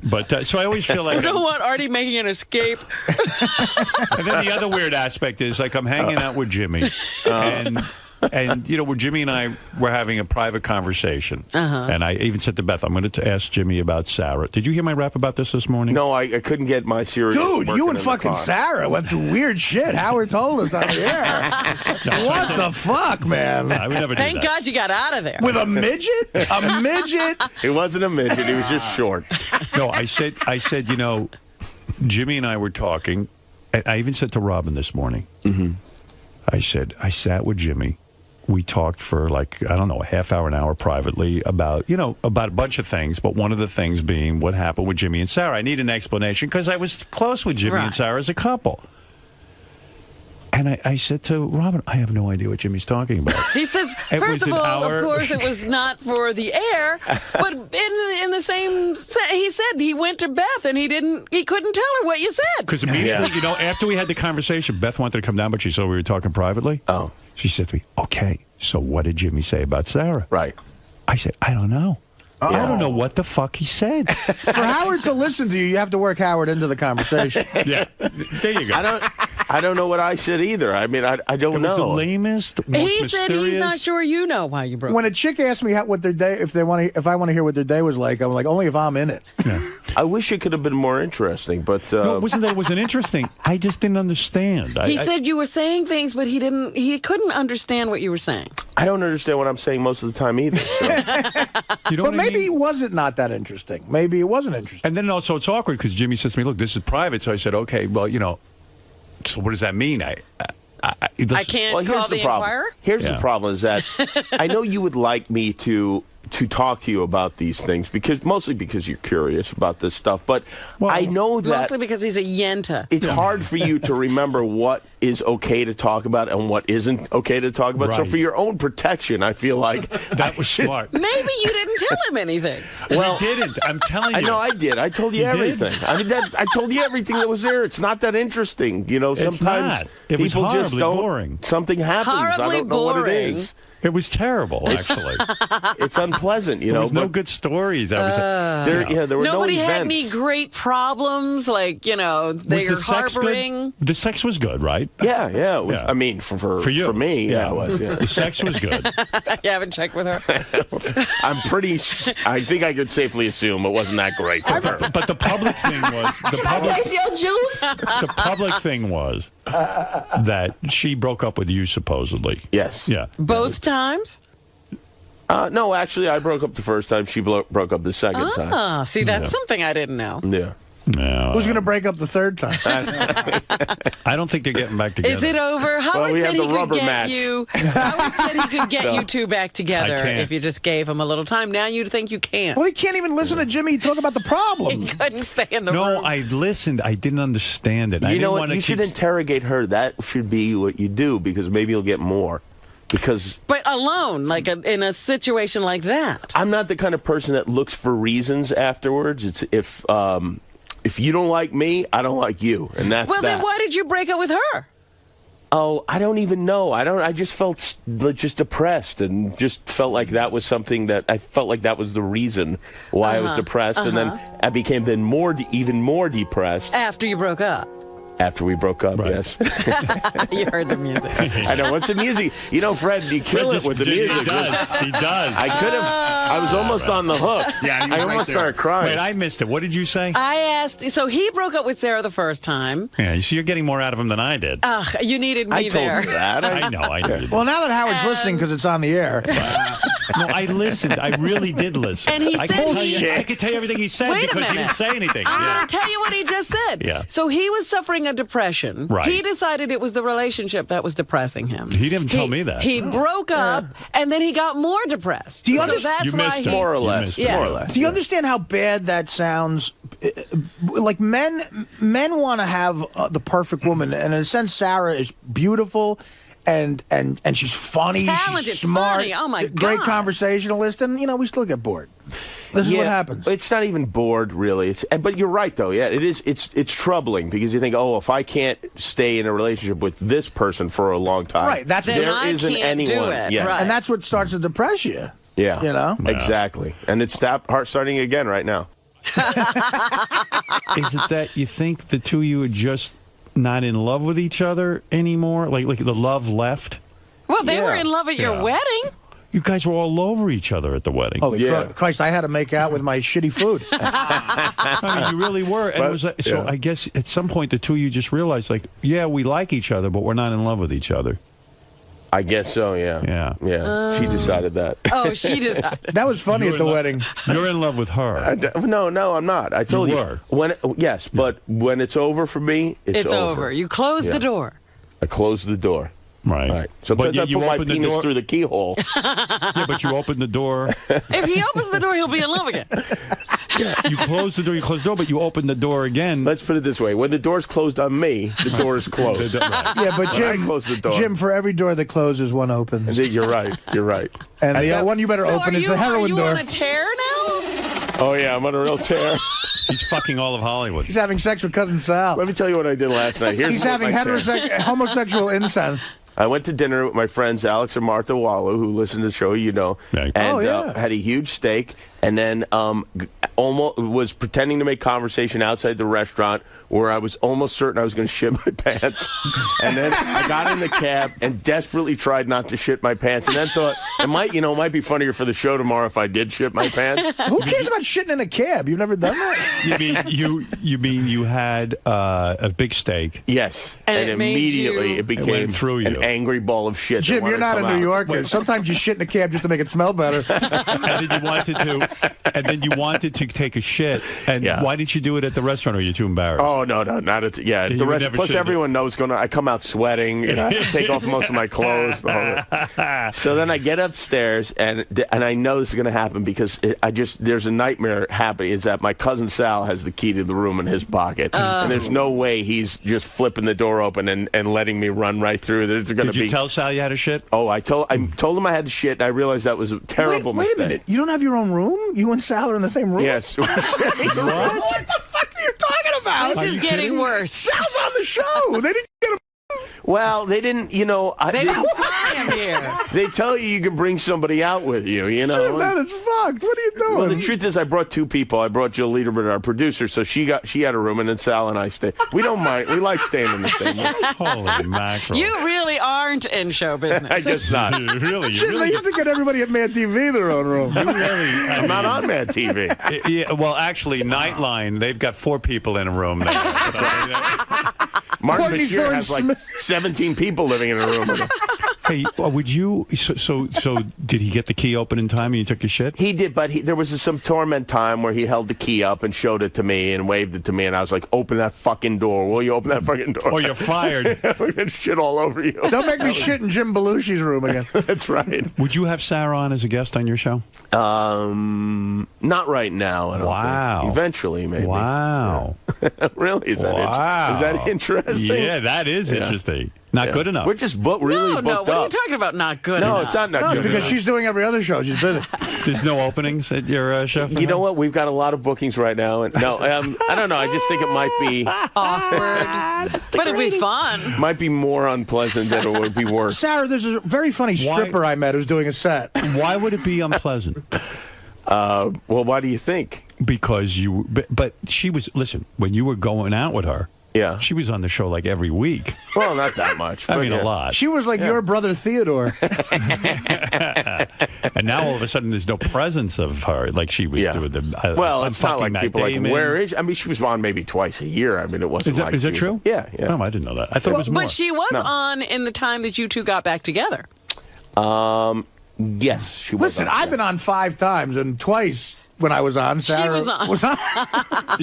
But so I always feel like. You don't want Artie making an escape. And then the other weird aspect is like I'm hanging out with Jimmy, and you know, where Jimmy and I were having a private conversation, and I even said to Beth, I'm going to ask Jimmy about Sarah. Did you hear my rap about this morning? No, I couldn't get my series. Dude, you and working in the fucking car. Sarah went through weird shit. Howard told us on the air. What the fuck, man? I would never do Thank that. God you got out of there. With a midget? A midget? It wasn't a midget. He was just short. No, I said, you know, Jimmy and I were talking, and I even said to Robin this morning, I said, I sat with Jimmy. We talked for like, I don't know, a half hour, an hour privately about a bunch of things, but one of the things being what happened with Jimmy and Sarah. I need an explanation because I was close with Jimmy and Sarah as a couple. And I said to Robin, I have no idea what Jimmy's talking about. He says, It first was of an all, hour. of course, it was not for the air, but in the same, he said he went to Beth and he couldn't tell her what you said. Because immediately, after we had the conversation, Beth wanted to come down, but she saw we were talking privately. Oh. She said to me, okay, so what did Jimmy say about Sarah? Right. I said, I don't know. I don't know what the fuck he said. For Howard to listen to you have to work Howard into the conversation. Yeah, there you go. I don't know what I said either. I mean, I don't know. It was the lamest, most He mysterious. said he's not sure you know why you broke When up. a chick asks me what their day, if I want to hear what their day was like, I'm like, only if I'm in it. I wish it could have been more interesting, but No, it wasn't that it wasn't interesting. I just didn't understand. He said you were saying things, but he couldn't understand what you were saying. I don't understand what I'm saying most of the time either. So. But maybe it wasn't not that interesting. Maybe it wasn't interesting. And then also it's awkward because Jimmy says to me, look, this is private. So I said, okay, well, so what does that mean? I can't well, call here's the the problem. Inquirer? Here's the problem is that I know you would like me to talk to you about these things mostly because you're curious about this stuff, but I know that Mostly because he's a yenta. it's hard for you to remember what is okay to talk about and what isn't okay to talk about. So Right. for your own protection, I feel like that was smart. Maybe you didn't tell him anything. Well, he didn't. I'm telling you. I know I did. I told you You did? everything. I mean, I told you everything that was there. It's not that interesting. Sometimes not. It was people just horribly don't. boring. Something happens. I Horribly don't know what it boring. is. It was terrible, actually. It's unpleasant, There was no but good stories. I was there were Nobody no had events. any great problems, like, they're Was the sex harboring. good? The sex was good, right? Yeah, it was. Yeah. I mean, for you, for me, yeah, it was. Yeah. The sex was good. You haven't checked with her? I'm pretty. I think I could safely assume it wasn't that great for her. But the public thing was your juice? the public thing was that she broke up with you supposedly. Yes. Yeah. Both times? No, actually, I broke up the first time. She broke up the second time. Ah, see, that's Yeah. something I didn't know. Yeah. No. Who's going to break up the third time? I don't think they're getting back together. Is it over? Howard we said had he the could rubber get match. you. Howard said he could get So, you two back together I can't. if you just gave him a little time. Now you think you can't. Well, he can't even listen to Jimmy talk about the problem. He couldn't stay in the No, room. I listened. I didn't understand it. I You didn't know what? want to You should interrogate her. That should be what you do because maybe you'll get more. Because But alone, like in a situation like that. I'm not the kind of person that looks for reasons afterwards. It's if you don't like me, I don't like you, and that's Well, that. then why did you break up with her? Oh, I don't even know. I just felt just depressed and just felt like that was something that I felt like that was the reason why I was depressed, and then I became even more depressed After you broke up. after we broke up. Right. Yes, You heard the music. I know. What's the music? Fred, you kill it with the music. He does. He does. I could have. I was almost on the hook. Yeah, you I were almost right there. started crying. Wait, I missed it. What did you say? I asked, so he broke up with Sarah the first time. Yeah, you see, you're getting more out of him than I did. You needed me I told there. you that. I know. I did. Well, now that Howard's listening because it's on the air. No, I listened. I really did listen. And he I said could tell he- you, I could tell you everything he said Wait a because he minute. didn't say anything. I'm Yeah. going to tell you what he just said. Yeah. So he was suffering a depression. Right. He decided it was the relationship that was depressing him. He didn't tell me that. He broke up, and then he got more depressed. Do you so understand? that's You why missed he, it. More or You less. missed it. Yeah. More or less. Do you understand how bad that sounds? Like men want to have the perfect woman, and in a sense, Sarah is beautiful and she's funny, Talented, she's smart, funny. Oh, my great God. conversationalist, and we still get bored. This is what happens. It's not even bored, really. But you're right, though. Yeah, it is. It's troubling because you think, oh, if I can't stay in a relationship with this person for a long time, Right, that's there I isn't can't anyone. do it. Yeah. And that's what starts to depress you. Yeah, Yeah. exactly. And it's starting again right now. Is it that you think the two of you are just not in love with each other anymore? Like the love left? Well, they were in love at your wedding. You guys were all over each other at the wedding. Holy Christ, I had to make out with my shitty food. I mean, you really were. And it was so I guess at some point the two of you just realized, like, yeah, we like each other, but we're not in love with each other. I guess so, yeah. Yeah. She decided that. Oh, she decided. That was funny at the wedding. You're in love with her. No, I'm not. I told you. Yes, but when it's over for me, it's over. You close the door. I close the door. Right. So But because I you put my open the penis door- through the keyhole. Yeah, but you open the door. If he opens the door, he'll be in love again. You close the door, but you open the door again. Let's put it this way. When the door's closed on me, the door is closed. Yeah, but When I close the door. Jim, for every door that closes, one opens. You're right. You're right. And the one you better So open are is you, the heroin are you door. on a tear now? Oh, yeah, I'm on a real tear. He's fucking all of Hollywood. He's having sex with Cousin Sal. Let me tell you what I did last night. He's having homosexual incest. I went to dinner with my friends Alex and Martha Wallow, who listen to the show, and had a huge steak, and then almost was pretending to make conversation outside the restaurant where I was almost certain I was going to shit my pants. And then I got in the cab and desperately tried not to shit my pants, and then thought it might be funnier for the show tomorrow if I did shit my pants. Who cares about shitting in a cab? You've never done that? You mean you had a big steak? Yes, And it made immediately you- it became went through you. an angry ball of shit. Jim, that you're wanted not to a come New out. Yorker. Sometimes you shit in a cab just to make it smell better. And then you wanted to take a shit. And why didn't you do it at the restaurant? Or are you too embarrassed? Oh no, not at You the would rest. never Plus, should've everyone knows I come out sweating. I have to take off most of my clothes. So then I get upstairs, and I know this is going to happen because there's a nightmare happening. Is that my cousin Sal has the key to the room in his pocket, and there's no way he's just flipping the door open and letting me run right through. There's going to Did you tell Sal you had a shit? Oh, I told him I had to shit, and I realized that was a terrible Wait mistake. a minute. You don't have your own room? You and Sal are in the same room? Yes. What the fuck are you talking about? This is getting worse. Sal's on the show. They didn't get him. Well, they didn't, They didn't fly him here. They tell you can bring somebody out with you, Jim, that is fucked. What are you doing? Well, the truth is, I brought two people. I brought Jill Lederman, our producer, so she had a room, and then Sal and I stayed. We don't mind. We like staying in the same room. Holy mackerel. You really aren't in show business. I guess not. Really? Jim, they used to get everybody at Mad TV their own room. I'm not on Mad TV. Yeah, well, actually, Nightline, they've got 4 people in a room there. Martin Courtney Bashir has like Thorne-Smith. 17 people living in a room with him. Hey, would you? So did he get the key open in time and you took your shit? He did, but there was some torment time where he held the key up and showed it to me and waved it to me, and I was like, "Open that fucking door! Will you open that fucking door?" Or you're fired. We're gonna shit all over you. Don't make me shit in Jim Belushi's room again. That's right. Would you have Sarah on as a guest on your show? Not right now. I don't Wow. think. Eventually, maybe. Wow. Yeah. Really? Is that interesting? Yeah, that is interesting. Not good enough. We're just really No, booked what are you up. talking about? Not good No, enough. it's not No, good it's because enough. she's doing every other show. She's busy. There's no openings at your show? You know what? We've got a lot of bookings right now. And no, I don't know. I just think it might be Awkward. But it'd be fun. might be more unpleasant than it would be worse. Sarah, there's a very funny stripper I met who's doing a set. Why would it be unpleasant? Well, why do you think? Because but she was, listen, when you were going out with her, yeah, she was on the show like every week. Well, not that much. I mean, yeah. a lot. She was like your brother Theodore. And now all of a sudden there's no presence of her like she was doing the. Well, I'm it's not fucking like people Matt like, Damon. where is she? I mean, she was on maybe twice a year. I mean, it wasn't like Is that she true? was, Yeah. Oh, I didn't know that. I thought it was more. But she was on in the time that you two got back together. Yes, she was. Listen, I've been on 5 times, and twice when I was on, Sarah was on.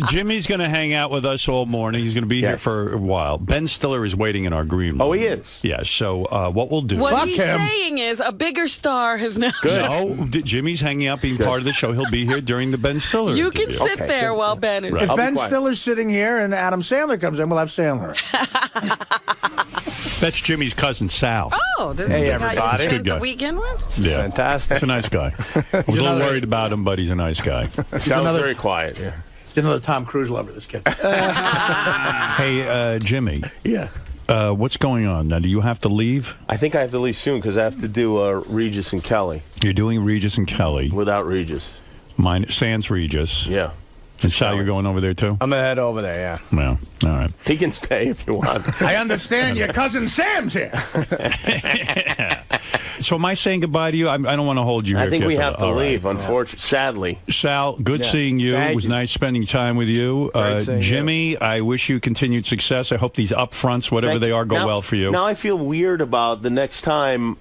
Jimmy's going to hang out with us all morning. He's going to be here for a while. Ben Stiller is waiting in our green room. Oh, he is? Yeah, so what we'll do... What he's saying is a bigger star has now... No, Jimmy's hanging out being part of the show. He'll be here during the Ben Stiller You can interview. sit there while Ben is... If Ben Stiller's sitting here and Adam Sandler comes in, we'll have Sandler. That's Jimmy's cousin, Sal. Oh, this Hey, is the guy you everybody. spent Good guy. the weekend with? Yeah. Fantastic. He's a nice guy. I was a little worried about him, but he's a nice guy. Sounds very quiet. Yeah. He's another Tom Cruise lover, this kid. Hey, Jimmy. Yeah. What's going on? Now, do you have to leave? I think I have to leave soon because I have to do Regis and Kelly. You're doing Regis and Kelly. Without Regis. Sans Regis. Yeah. And Sal, you're going over there too? I'm going to head over there, yeah. Well, all right. He can stay if you want. I understand your cousin Sam's here. So am I saying goodbye to you? I don't want to hold you here. I think we Kid. have to All right. leave, unfortunately. Sadly. Sal, good Yeah. seeing you. Thank It was you. nice spending time with you. Great seeing you. Jimmy, I wish you continued success. I hope these upfronts, whatever Thank they you. are, go Now- well for you. Now I feel weird about the next time.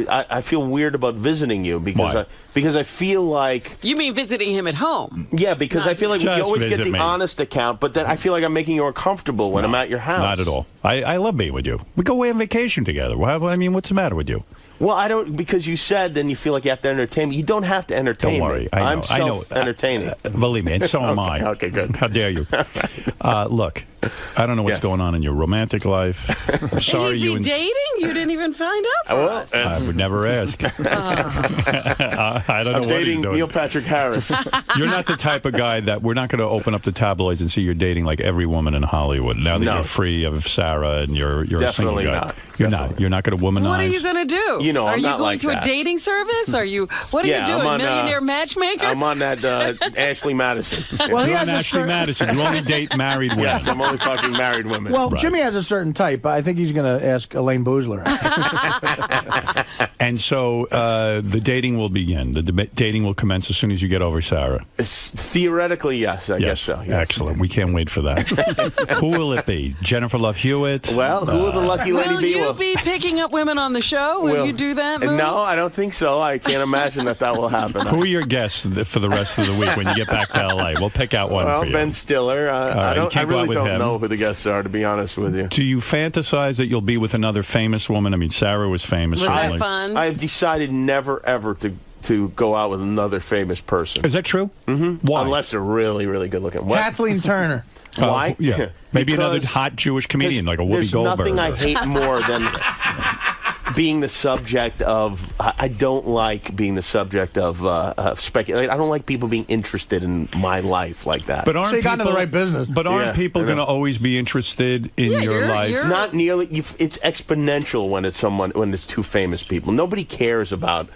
I feel weird about visiting you Why? because I feel like. You mean visiting him at home? Yeah, because I feel like we Just always get visit the me. honest account, but then I feel like I'm making you uncomfortable when I'm at your house. Not at all. I love being with you. We go away on vacation together. I mean, what's the matter with you? Well, I don't, because you said then you feel like you have to entertain me. You don't have to entertain Don't worry. me. I know. I'm I know. self-entertaining. Believe me, and so am I. Okay, good. How dare you? Look, I don't know what's going on in your romantic life. I'm sorry Is you he and dating? You didn't even find out for us. I would never ask. I don't know I'm what dating he's doing. Neil Patrick Harris. You're not the type of guy that we're not going to open up the tabloids and see you're dating like every woman in Hollywood. Now that No. you're free of Sarah and you're a single Definitely guy. not. You're not. You're not going to womanize. What are you going to do? You know, are I'm you not going like to that. a dating service? Are you? What are Yeah, you doing? I'm on, Millionaire matchmaker? I'm on that Ashley Madison. Well, he You're has on a Ashley certain- Madison. You only date married women. Yes, I'm only fucking married women. Well, Jimmy has a certain type. I think he's going to ask Elaine Boozler. And so the dating will begin. The dating will commence as soon as you get over Sarah. Theoretically, yes, I guess so. Yes. Excellent. We can't wait for that. Who will it be? Jennifer Love Hewitt? Well, who will the lucky lady Will be? you be picking up women on the show? Will you do that? Lou? No, I don't think so. I can't imagine that will happen. Who are your guests for the rest of the week when you get back to L.A.? We'll pick out one Well, for you. Ben Stiller. right, you I can't go out really with don't him. know who the guests are, to be honest with you. Do you fantasize that you'll be with another famous woman? I mean, Sarah was famous. Was that certainly. fun? I've decided never, ever to go out with another famous person. Is that true? Mm-hmm. Why? Unless they're really, really good looking. What? Kathleen Turner. Why? Yeah. Maybe another Because- hot Jewish comedian like a Whoopi There's Goldberg. nothing I hate more than being the subject of. I don't like being the subject of speculation. I don't like people being interested in my life like that. But aren't So you got into the people- right business. But aren't Yeah, people I going to know. always be interested in your life? Not nearly. It's exponential when it's two famous people. Nobody cares about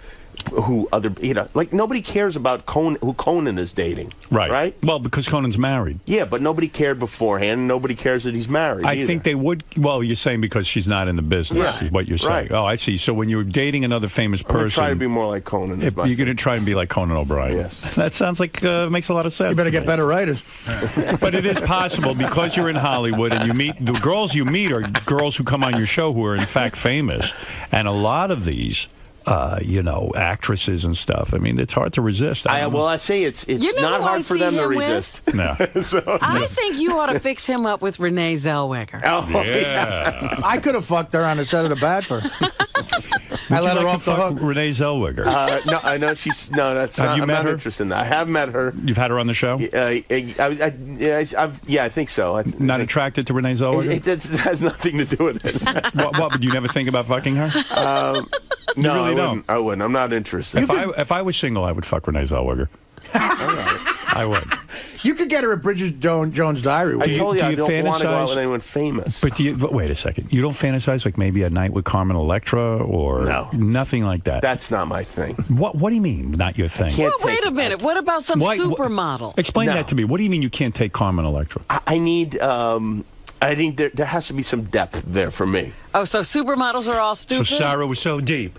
who other like nobody cares about who Conan is dating. Right. Right. Well, because Conan's married. Yeah, but nobody cared beforehand. Nobody cares that he's married. I either. think they would. Well, you're saying because she's not in the business, Right. is what you're saying. Right. Oh, I see. So when you're dating another famous I'm gonna person, try to be more like Conan. you're going to try and be like Conan O'Brien. Yes. That sounds like makes a lot of sense. You better to get me. better writers. But it is possible because you're in Hollywood and you meet the girls you meet are girls who come on your show who are in fact famous, and a lot of these. Actresses and stuff. I mean, it's hard to resist. I say it's You know not who I hard for see them to him with? resist. No. I think you ought to fix him up with Renee Zellweger. Oh, Yeah. I could have fucked her on the set of The Bachelor. I let her off the hook. Renee Zellweger. No, I know she's no. That's Have not. you I'm met not her? interested in that. I have met her. You've had her on the show? I think so. Not attracted to Renee Zellweger? It has nothing to do with it. What would you never think about fucking her? No, really I don't? wouldn't. I wouldn't. I'm not interested. If I was single, I would fuck Renee Zellweger. I would. You could get her at Bridget Jones' Diary. I told you I don't want to go out fantasize- with anyone famous. But wait a second. You don't fantasize like maybe a night with Carmen Electra or nothing like that? That's not my thing. What do you mean, not your thing? Well, wait a minute. What about some Why- supermodel? Explain No. that to me. What do you mean you can't take Carmen Electra? I need. I think there has to be some depth there for me. Oh, so supermodels are all stupid? So Sarah was so deep.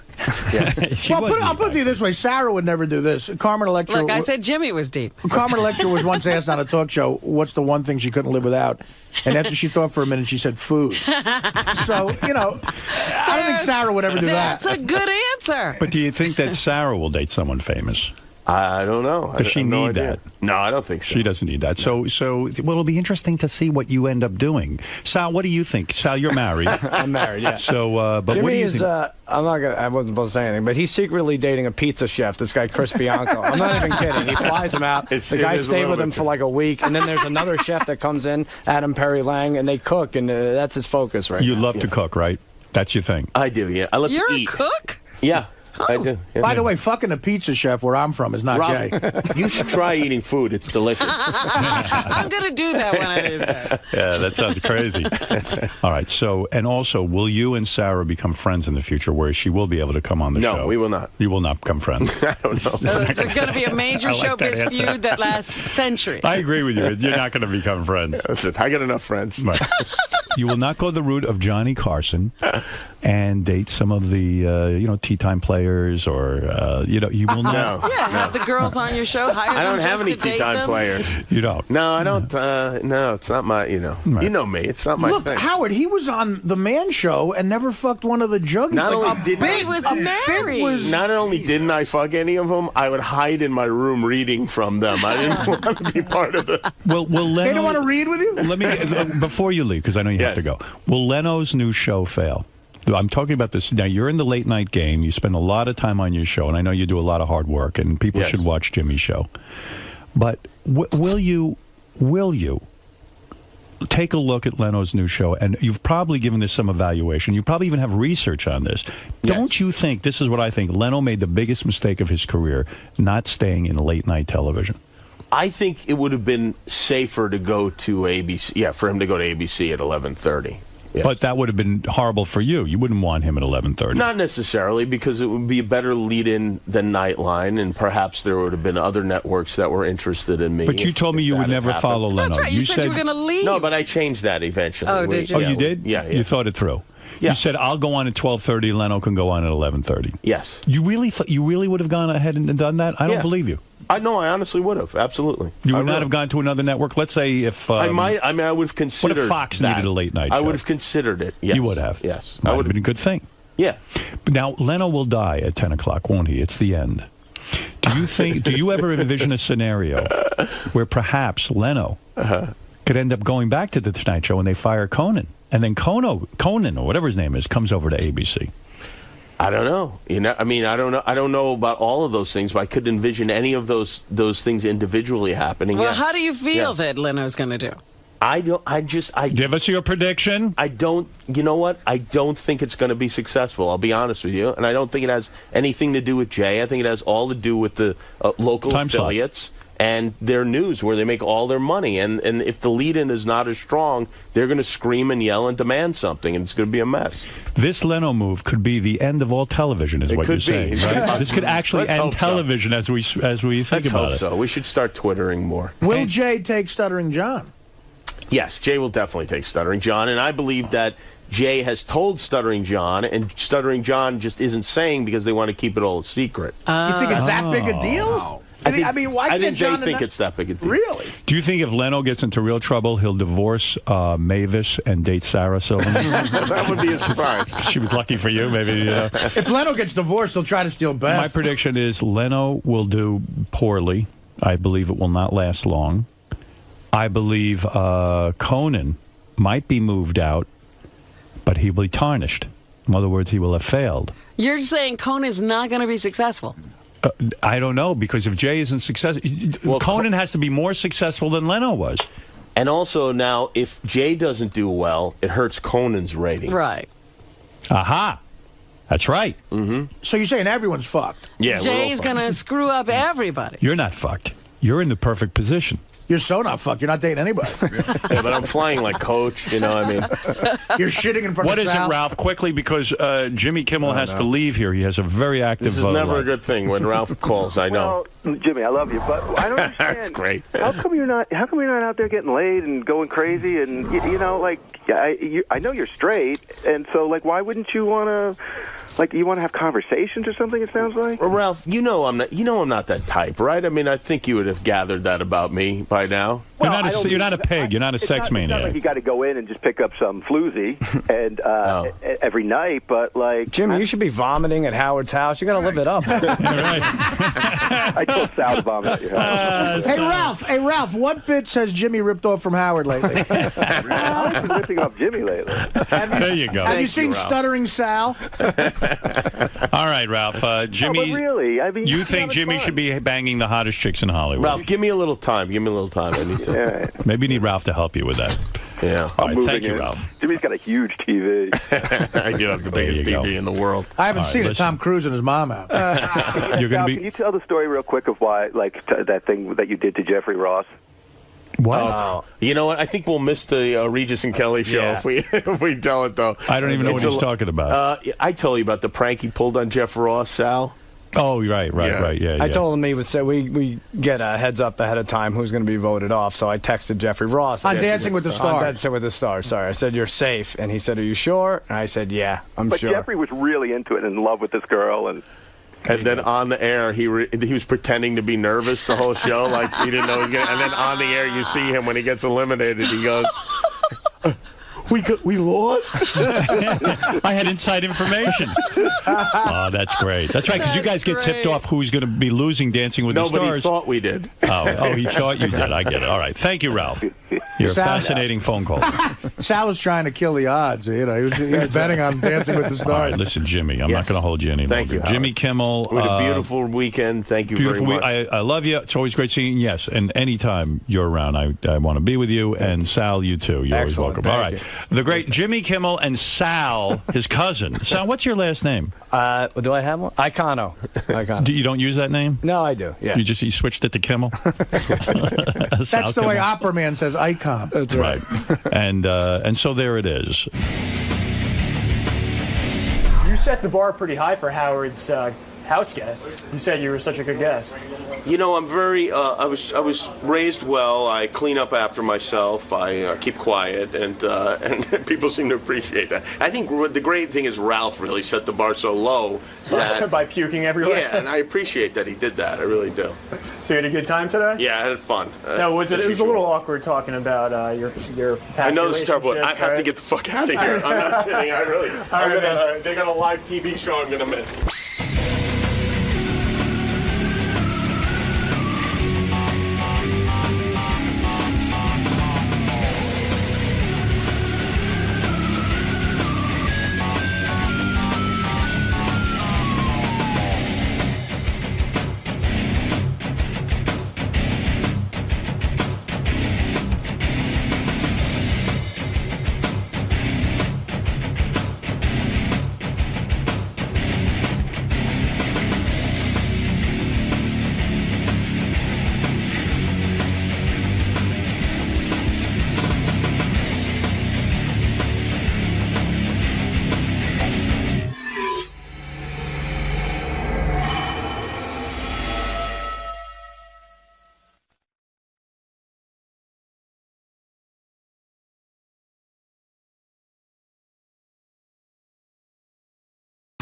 She Well, was I'll deep, put it this way: Sarah would never do this. Carmen Electra. Look, I said Jimmy was deep. Carmen Electra was once asked on a talk show, "What's the one thing she couldn't live without?" And after she thought for a minute, she said, "Food." So I don't think Sarah would ever do that. That's a good answer. But do you think that Sarah will date someone famous? I don't know. Does she I have no need idea. that? No, I don't think so. She doesn't need that. So well, it'll be interesting to see what you end up doing. Sal, what do you think? Sal, you're married. I'm married, yeah. So, but Jimmy what do you is, think? I wasn't supposed to say anything, but he's secretly dating a pizza chef, this guy Chris Bianco. I'm not even kidding. He flies him out. The guy it is a stayed little with him bit for like a week, and then there's another chef that comes in, Adam Perry Lang, and they cook, and that's his focus right You now. love to cook, right? That's your thing. I do, yeah. I love You're to a eat. cook? Yeah, I do. Yeah. By the way, fucking a pizza chef where I'm from is not Rob, gay. You should try eating food. It's delicious. I'm going to do that when I do that. Yeah, that sounds crazy. All right. So, and also, will you and Sarah become friends in the future, where she will be able to come on the show? No, we will not. You will not become friends. I don't know. It's going to be a major I like that showbiz answer. feud that lasts centuries. I agree with you. You're not going to become friends. Listen, I got enough friends. Right. You will not go the route of Johnny Carson and date some of the tea time players, or you will not. No. Yeah, have the girls on your show. Hire I don't them have just any to date tea time them. players. You don't. No, I don't. No, it's not my. You know, Right. you know me. It's not my Look, thing. Howard, he was on the Man Show and never fucked one of the juggies. Not Like, only didn't He was married. Not only didn't I fuck any of them, I would hide in my room reading from them. I didn't want to be part of it. Will Leno, They don't want to read with you? Let me before you leave, because I know you have to go. Will Leno's new show fail? I'm talking about this now. You're in the late night game. You spend a lot of time on your show, and I know you do a lot of hard work. And people should watch Jimmy's show. But will you take a look at Leno's new show? And you've probably given this some evaluation. You probably even have research on this. Don't you think, this is what I think, Leno made the biggest mistake of his career, not staying in late night television? I think it would have been safer to go to ABC. Yeah, for him to go to ABC at 11:30. Yes. But that would have been horrible for you. You wouldn't want him at 11:30. Not necessarily, because it would be a better lead-in than Nightline, and perhaps there would have been other networks that were interested in me. But you told me you would never follow Leno. That's right. You said you were going to leave. No, but I changed that eventually. Oh, did you? Oh, you did? Yeah. You thought it through. Yeah. You said, I'll go on at 12:30, Leno can go on at 11:30. Yes. You really would have gone ahead and done that? I don't believe you. I honestly would have. Absolutely. You would not have gone to another network? Let's say if... I might. I mean, I would have considered What if Fox that. needed a late night I show? would have considered it. Yes. You would have? Yes. Might have been a good thing. Yeah. But now, Leno will die at 10 o'clock, won't he? It's the end. Do you ever envision a scenario where perhaps Leno could end up going back to the Tonight Show and they fire Conan? And then Conan, or whatever his name is, comes over to ABC. I don't know. I mean, I don't know. I don't know about all of those things, but I could envision any of those things individually happening. Well, yes. how do you feel Yes. that Leno's going to do? I don't. I give us your prediction. I don't. You know what? I don't think it's going to be successful. I'll be honest with you, and I don't think it has anything to do with Jay. I think it has all to do with the local affiliates and their news, where they make all their money. And if the lead-in is not as strong, they're going to scream and yell and demand something, and it's going to be a mess. This Leno move could be the end of all television, is It what could you're be. saying. Right? This could actually Let's end hope so. television as we think Let's about hope it. so. We should start Twittering more. Will Jay take Stuttering John? Yes, Jay will definitely take Stuttering John, and I believe that Jay has told Stuttering John, and Stuttering John just isn't saying because they want to keep it all a secret. You think it's that big a deal? I mean, why I can't think John they think it's that big a deal. Really? Do you think if Leno gets into real trouble, he'll divorce Mavis and date Sarah Silverman? That would be a surprise. She was lucky for you, maybe. If Leno gets divorced, he'll try to steal Beth. My prediction is Leno will do poorly. I believe it will not last long. I believe Conan might be moved out, but he will be tarnished. In other words, he will have failed. You're saying Conan's not going to be successful? I don't know, because if Jay isn't successful, Conan has to be more successful than Leno was. And also now, if Jay doesn't do well, it hurts Conan's rating. Right. Aha. That's right. Mm-hmm. So you're saying everyone's fucked? Yeah. Jay's going to screw up everybody. You're not fucked. You're in the perfect position. You're so not fucked. You're not dating anybody. Yeah, but I'm flying like Coach, I mean. You're shitting in front What of is Sal. it, Ralph? Quickly, because Jimmy Kimmel has to leave here. He has a very active This is never life. a good thing when Ralph calls, I know. Well, Jimmy, I love you, but I don't understand. That's great. How come you're not out there getting laid and going crazy? And I know you're straight, and so why wouldn't you want to? You want to have conversations or something? It sounds like. Well, Ralph, I'm not that type, right? I mean, I think you would have gathered that about me by now. You're not a pig. You're not a sex It's maniac. not like you got to go in and just pick up some floozy and every night, but Jimmy, you should be vomiting at Howard's house. You got to live it up. I told Sal to vomit at your house. Hey, Ralph, what bits has Jimmy ripped off from Howard lately? I've been ripping off Jimmy lately. There you go. Have you seen Stuttering Sal? All right, Ralph. Jimmy, but really, I mean, you think Jimmy should be banging the hottest chicks in Hollywood? Ralph, give me a little time. I need to. Maybe you need Ralph to help you with that. Yeah. All right, moving thank you, in. Ralph. Jimmy's got a huge TV. I do have the biggest you go. TV in the world. I haven't All right, seen it. listen. Tom Cruise and his mom out. You're going Sal, to can be you tell the story real quick of why, like, that thing that you did to Jeffrey Ross? what? You know what? I think we'll miss the Regis and Kelly show Yeah. if we tell it, though. I don't even know what It's he's talking about. I told you about the prank he pulled on Jeff Ross, Sal. Oh, right. Yeah. I told him he would say we get a heads up ahead of time who's going to be voted off. So I texted Jeffrey Ross On Dancing with the on Stars. Dancing with the Stars. Sorry, I said you're safe, and he said, "Are you sure?" And I said, "Yeah, I'm But sure." Jeffrey was really into it and in love with this girl, and then on the air, he was pretending to be nervous the whole show, like he didn't know he was going to. And then on the air, you see him when he gets eliminated. He goes, "We lost." I had inside information. Oh, that's great. That's right, because you guys get tipped off who's going to be losing Dancing with the Nobody Stars. thought we did. Oh, he thought you did. I get it. All right. Thank you, Ralph. You're a fascinating phone call. Sal was trying to kill the odds. You know, he was betting on Dancing with the Stars. All right, listen, Jimmy, I'm not going to hold you anymore. Thank you, Jimmy Kimmel. We had a beautiful weekend. Thank you Beautiful very week. much. I love you. It's always great seeing you. Yes, and anytime you're around, I want to be with you. And Sal, you too. You're always Excellent. welcome. All Thank right. The great Jimmy Kimmel and Sal, his cousin. Sal, what's your last name? Do I have one? Icono. You don't use that name? No, I do. Yeah. You switched it to Kimmel? That's the way Opera Man says icon. That's right. And so there it is. You set the bar pretty high for Howard's house guests. You said you were such a good guest. You know, I'm very. I was raised well. I clean up after myself. I keep quiet, and people seem to appreciate that. I think the great thing is Ralph really set the bar so low that by puking everywhere. Yeah, and I appreciate that he did that. I really do. So you had a good time today? Yeah, I had fun. No, was it? It was a little awkward talking about your past I know this is terrible. But I relationships, have to right? get the fuck out of here. I'm not kidding. I really. They got a live TV show I'm gonna miss.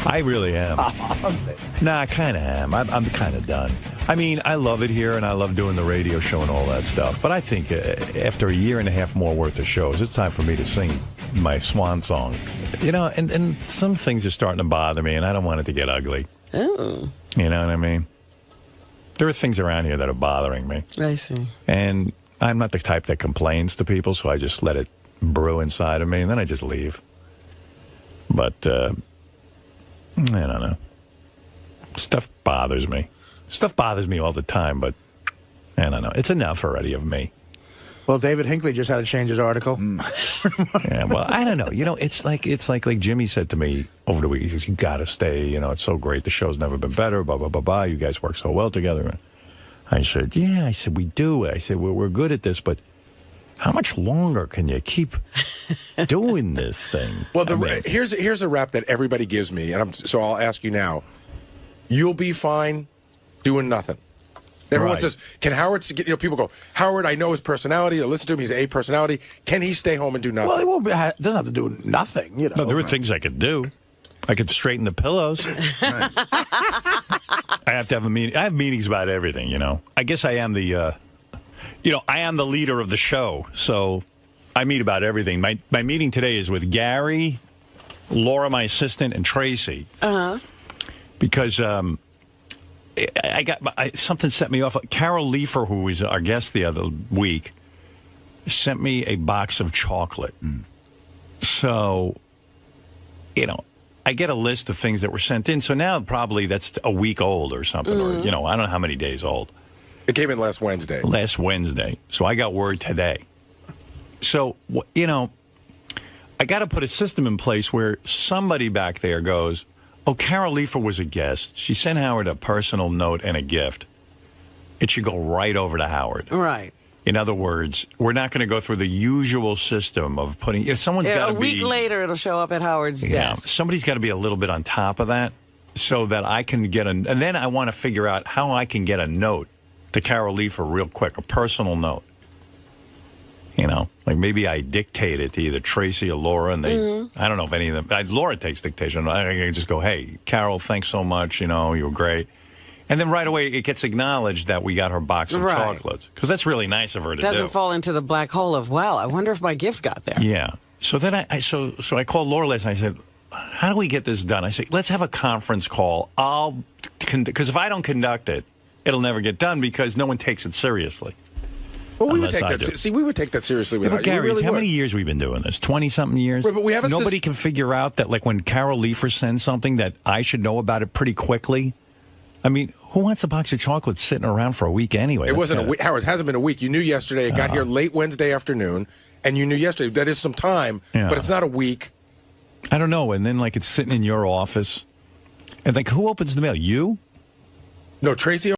I really am. Nah, I kind of am. I'm kind of done. I mean, I love it here, and I love doing the radio show and all that stuff. But I think after a year and a half more worth of shows, it's time for me to sing my swan song. You know, and some things are starting to bother me, and I don't want it to get ugly. Oh. You know what I mean? There are things around here that are bothering me. I see. And I'm not the type that complains to people, so I just let it brew inside of me, and then I just leave. But, I don't know. Stuff bothers me. Stuff bothers me all the time, but I don't know. It's enough already of me. Well, David Hinckley just had to change his article. Yeah, well, I don't know. You know, it's like Jimmy said to me over the week. He goes, "You got to stay. You know, it's so great. The show's never been better. Blah blah blah blah. You guys work so well together." I said, "Yeah." I said, "We do." I said, "We're good at this, but how much longer can you keep doing this thing?" Well, here's a rap that everybody gives me, and so I'll ask you now. You'll be fine doing nothing. Everyone Right. says, "Can Howard?" People go, "Howard, I know his personality. I listen to him. He's a personality. Can he stay home and do nothing?" Well, he won't be, doesn't have to do nothing. You know. No, there are things I could do. I could straighten the pillows. I have to have a meeting. I have meetings about everything. You know. I guess I am the. I am the leader of the show, so I meet about everything. My meeting today is with Gary, Laura, my assistant, and Tracy. Because I got something set me off. Carol Leifer, who was our guest the other week, sent me a box of chocolate. So, I get a list of things that were sent in. So now probably that's a week old or something, or I don't know how many days old. It came in last Wednesday. Last Wednesday. So I got word today So, you know, I got to put a system in place where somebody back there goes, oh, Carol Leifer was a guest. She sent Howard a personal note and a gift. It should go right over to Howard. Right. In other words, we're not going to go through the usual system of putting. If someone's got to be a week later, it'll show up at Howard's desk. Somebody's got to be a little bit on top of that, so that I can get and then I want to figure out how I can get a note to Carol Leifer real quick, a personal note. You know, like maybe I dictate it to either Tracy or Laura, and they. I don't know if any of them. Laura takes dictation. I can just go, hey, Carol, thanks so much. You know, you were great. And then right away, it gets acknowledged that we got her box of chocolates. Because that's really nice of her to do. Doesn't fall into the black hole of, wow, I wonder if my gift got there. Yeah. So then I called Laura last night. I said, how do we get this done? I said, let's have a conference call. Because if I don't conduct it, it'll never get done because no one takes it seriously. Well, we would take that. See, we would take that seriously without Gary, you. Really how would. many years we've been doing this? 20-something years. Right, but we have nobody can figure out that, like, when Carol Leifer sends something, that I should know about it pretty quickly. I mean, who wants a box of chocolates sitting around for a week anyway? It wasn't a week, Howard. It hasn't been a week. You knew yesterday. It got here late Wednesday afternoon, and you knew yesterday. That is some time, but it's not a week. I don't know. And then, like, it's sitting in your office, and like, who opens the mail? You? No, Tracy